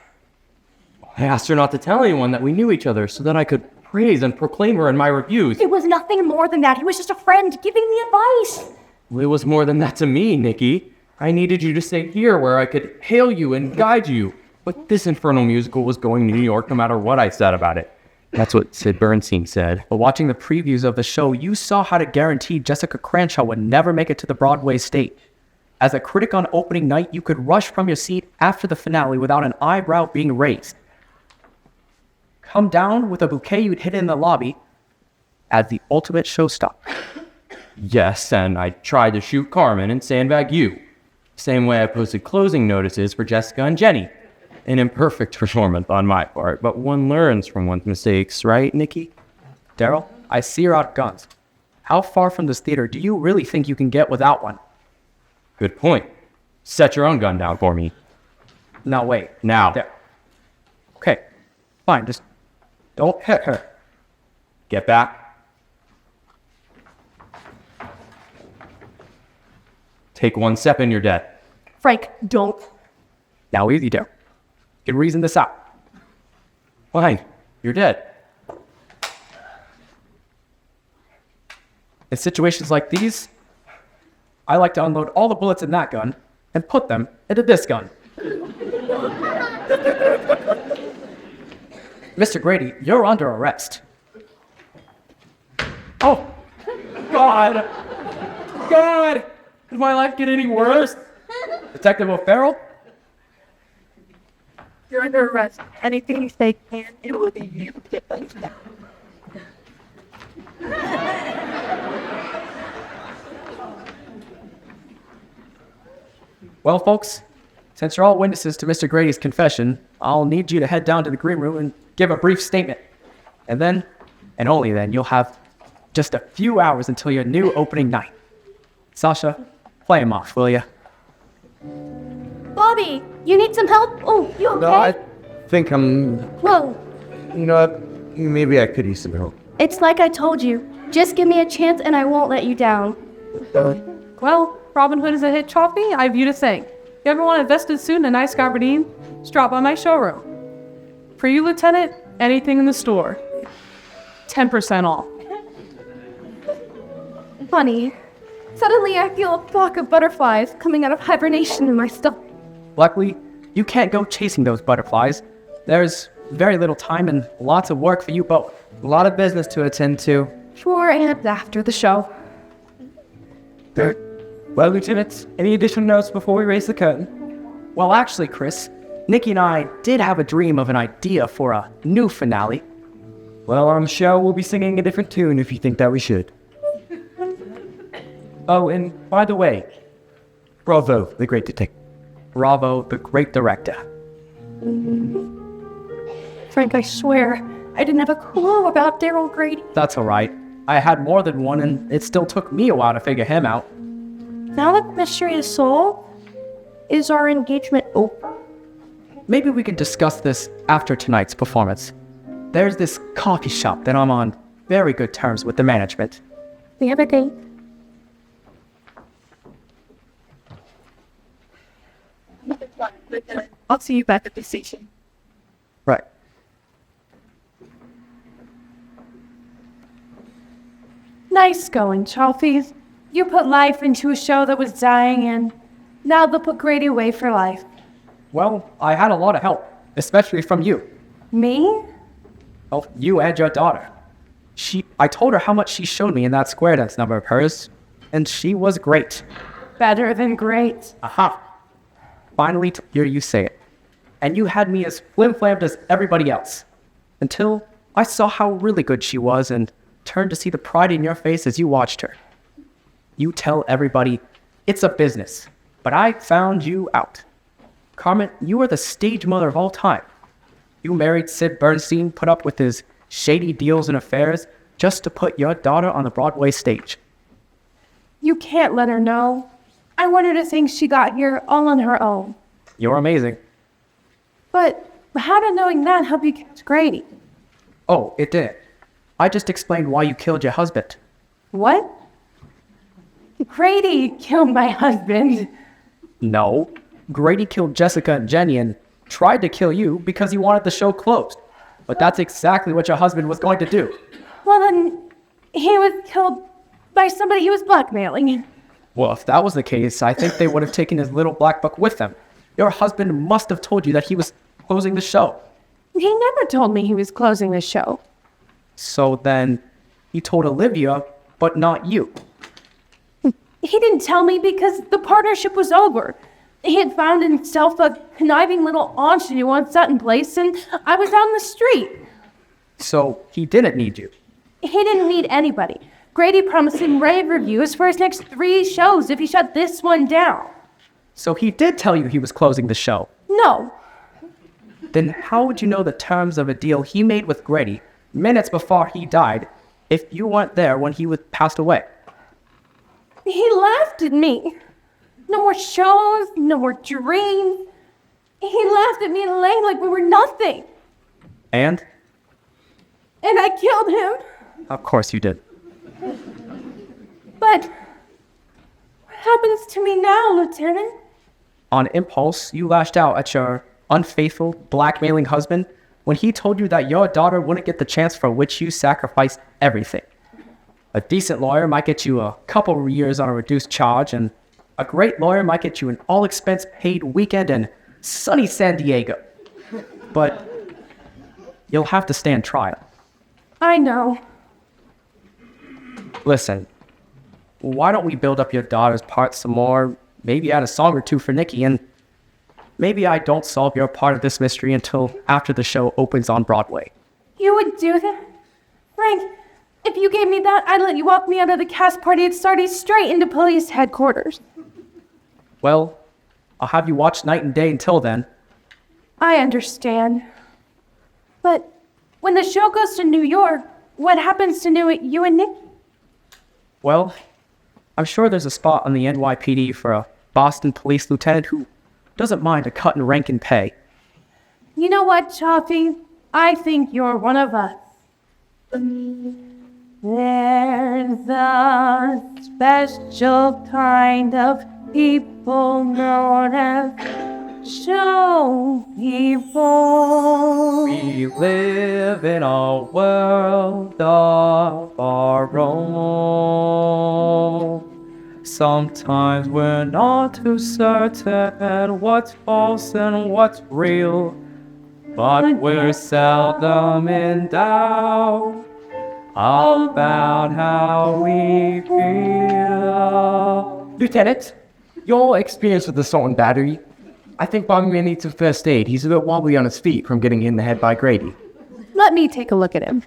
I asked her not to tell anyone that we knew each other so that I could praise and proclaim her in my reviews. It was nothing more than that. He was just a friend giving me advice. It was more than that to me, Nikki. I needed you to stay here where I could hail you and guide you. But this infernal musical was going to New York no matter what I said about it. That's what Sid Bernstein said. But watching the previews of the show, you saw how to guarantee Jessica Cranshaw would never make it to the Broadway stage. As a critic on opening night, you could rush from your seat after the finale without an eyebrow being raised. Come down with a bouquet you'd hidden in the lobby as the ultimate showstopper. Yes, and I tried to shoot Carmen and sandbag you. Same way I posted closing notices for Jessica and Jenny. An imperfect performance on my part, but one learns from one's mistakes, right, Nikki? Daryl, I see you're out of guns. How far from this theater do you really think you can get without one? Good point. Set your own gun down for me. Now wait. Now. There. Okay, fine, just don't hit her. Get back. Take one step and you're dead. Frank, don't. Now easy, Daryl. You can reason this out. Fine. You're dead. In situations like these, I like to unload all the bullets in that gun and put them into this gun. Mr. Grady, you're under arrest. Oh, God. God. Does my life get any worse? Detective O'Farrell? You're under arrest. Anything you say can and will be used. Well, folks, since you're all witnesses to Mr. Grady's confession, I'll need you to head down to the green room and give a brief statement. And then, and only then, you'll have just a few hours until your new opening night. Sasha, play him off, will you? Bobby, you need some help? Oh, you okay? No, I think I'm. Whoa, You know what? Maybe I could use some help. it's like I told you. Just give me a chance and I won't let you down. Well, Robin Hood is a hit trophy. I have you to thank. You ever want to invest in suit and a nice gabardine? Just drop by my showroom. For you, Lieutenant, anything in the store. 10% off. Funny. Suddenly I feel a flock of butterflies coming out of hibernation in my stomach. Luckily, you can't go chasing those butterflies. There's very little time and lots of work for you both. A lot of business to attend to. Before and after the show. Well, Lieutenant, any additional notes before we raise the curtain? Well, actually, Chris, Nikki and I did have a dream of an idea for a new finale. Well, I'm sure we'll be singing a different tune if you think that we should. Oh, and by the way, bravo, the great detective. Bravo, the great director. Frank, I swear, I didn't have a clue about Daryl Grady. That's all right. I had more than one, and it still took me a while to figure him out. Now that the mystery is solved, is our engagement over? Maybe we can discuss this after tonight's performance. There's this coffee shop that I'm on very good terms with the management. We have a date. I'll see you back at the station. Right. Nice going, Chalfies. You put life into a show that was dying, and now they'll put Grady away for life. Well, I had a lot of help, especially from you. Me? Oh, you and your daughter. I told her how much she showed me in that square dance number of hers, and she was great. Better than great. Aha. Finally to hear you say it. And you had me as flim-flammed as everybody else. Until I saw how really good she was, and turned to see the pride in your face as you watched her. You tell everybody, it's a business, but I found you out. Carmen, you are the stage mother of all time. You married Sid Bernstein, put up with his shady deals and affairs just to put your daughter on the Broadway stage. You can't let her know. I want her to think she got here all on her own. You're amazing. But how did knowing that help you catch Grady? Oh, it did. I just explained why you killed your husband. What? Grady killed my husband. No. Grady killed Jessica and Jenny and tried to kill you because he wanted the show closed. But that's exactly what your husband was going to do. Well, then he was killed by somebody he was blackmailing. Well, if that was the case, I think they would have taken his little black book with them. Your husband must have told you that he was closing the show. He never told me he was closing the show. So then, he told Olivia, but not you. He didn't tell me because the partnership was over. He had found himself a conniving little ingenue on Sutton Place, and I was out in the street. So he didn't need you. He didn't need anybody. Grady promised him rave reviews for his next 3 shows if he shut this one down. So he did tell you he was closing the show. No. Then how would you know the terms of a deal he made with Grady minutes before he died if you weren't there when he was passed away? He laughed at me. No more shows, no more dreams. He laughed at me and Elaine like we were nothing. And? And I killed him. Of course you did. But what happens to me now, Lieutenant? On impulse, you lashed out at your unfaithful, blackmailing husband when he told you that your daughter wouldn't get the chance for which you sacrificed everything. A decent lawyer might get you a couple of years on a reduced charge, and a great lawyer might get you an all-expense-paid weekend in sunny San Diego. But you'll have to stand trial. I know. Listen, why don't we build up your daughter's part some more, maybe add a song or two for Nikki, and maybe I don't solve your part of this mystery until after the show opens on Broadway. You would do that? Frank, if you gave me that, I'd let you walk me out of the cast party at Sardi straight into police headquarters. Well, I'll have you watch night and day until then. I understand. But when the show goes to New York, what happens to you and Nikki? Well, I'm sure there's a spot on the NYPD for a Boston police lieutenant who doesn't mind a cut in rank and pay. You know what, Chaffee? I think you're one of us. There's a special kind of people known as show people. We live in a world of our own. Sometimes we're not too certain what's false and what's real, but we're seldom in doubt about how we feel. Lieutenant, your experience with assault and battery, I think Bobby may need some first aid. He's a bit wobbly on his feet from getting hit in the head by Grady. Let me take a look at him.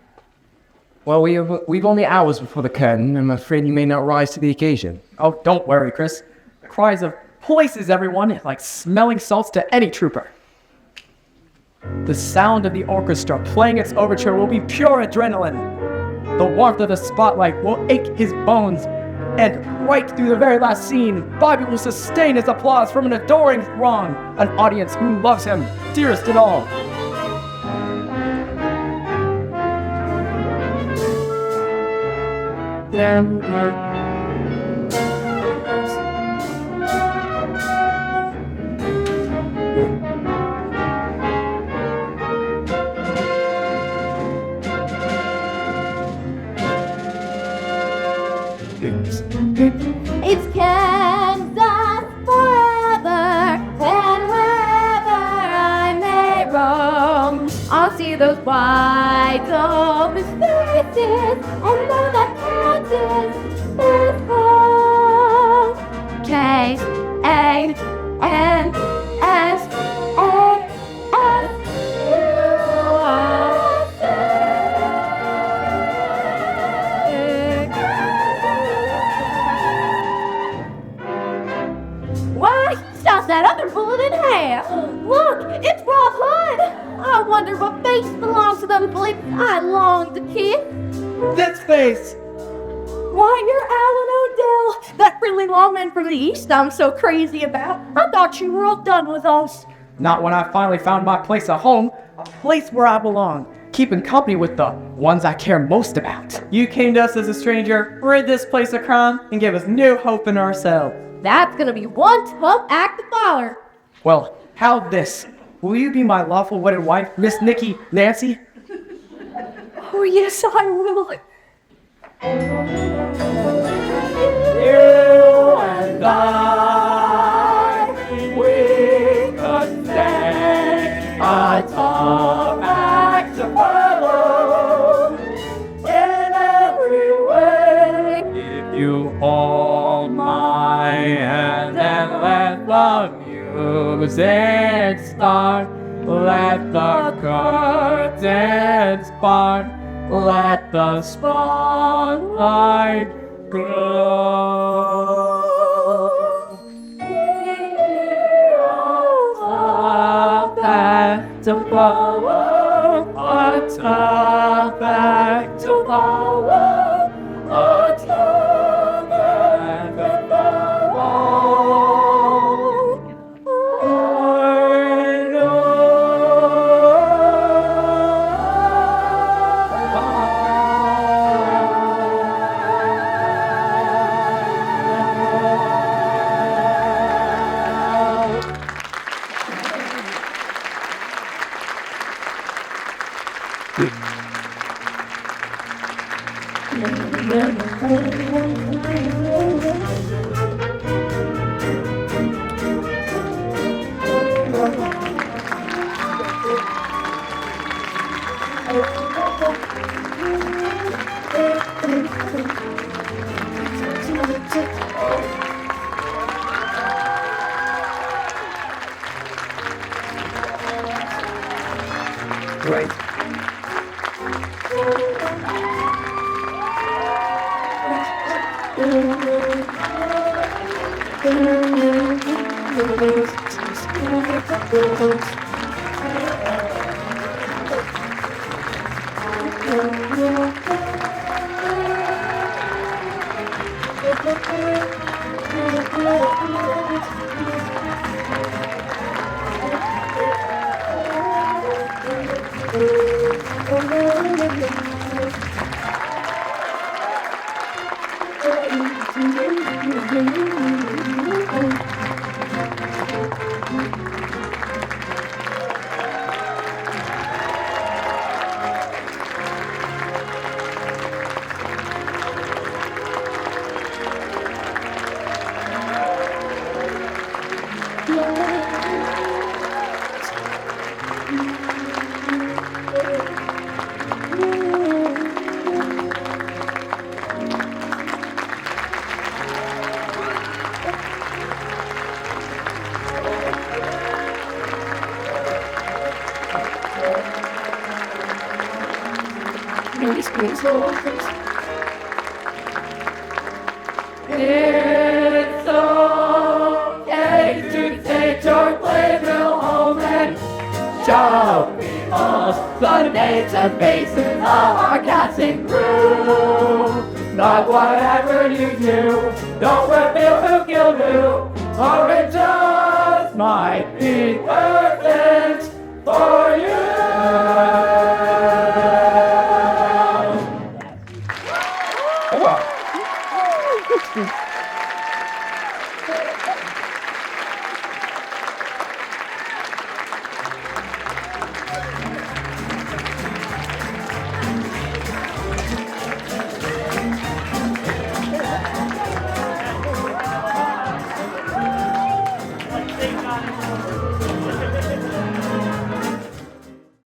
Well, we've only hours before the curtain. I'm afraid you may not rise to the occasion. Oh, don't worry, Chris. The cries of "Places, everyone!" like smelling salts to any trooper. The sound of the orchestra playing its overture will be pure adrenaline. The warmth of the spotlight will ache his bones. And right through the very last scene, Bobby will sustain his applause from an adoring throng, an audience who loves him dearest in all. It's Kansas forever, and wherever I may roam, I'll see those white open faces, and know that Kansas is home. K-A-N-S-A-S-U-S-A. wonder what face belongs to them lips I long to kiss. This face! Why, you're Alan Odell, that friendly lawman from the East I'm so crazy about. I thought you were all done with us. Not when I finally found my place at home, a place where I belong, keeping company with the ones I care most about. You came to us as a stranger, rid this place of crime, and gave us new hope in ourselves. That's gonna be one tough act to follow. Well, how this? Will you be my lawful wedded wife, Miss Nikki Nancy? Oh, yes, I will. You and I, we could take a tough act to follow in every way. If you hold my hand and let the music start, let the curtains part, let the spotlight glow. A path to follow, a tough act to follow, a tough act to follow. I Great. It's okay to take your playbill home and show people the names and faces of our passing through. Not whatever you do, don't reveal who killed who, or it just might be worth it for you.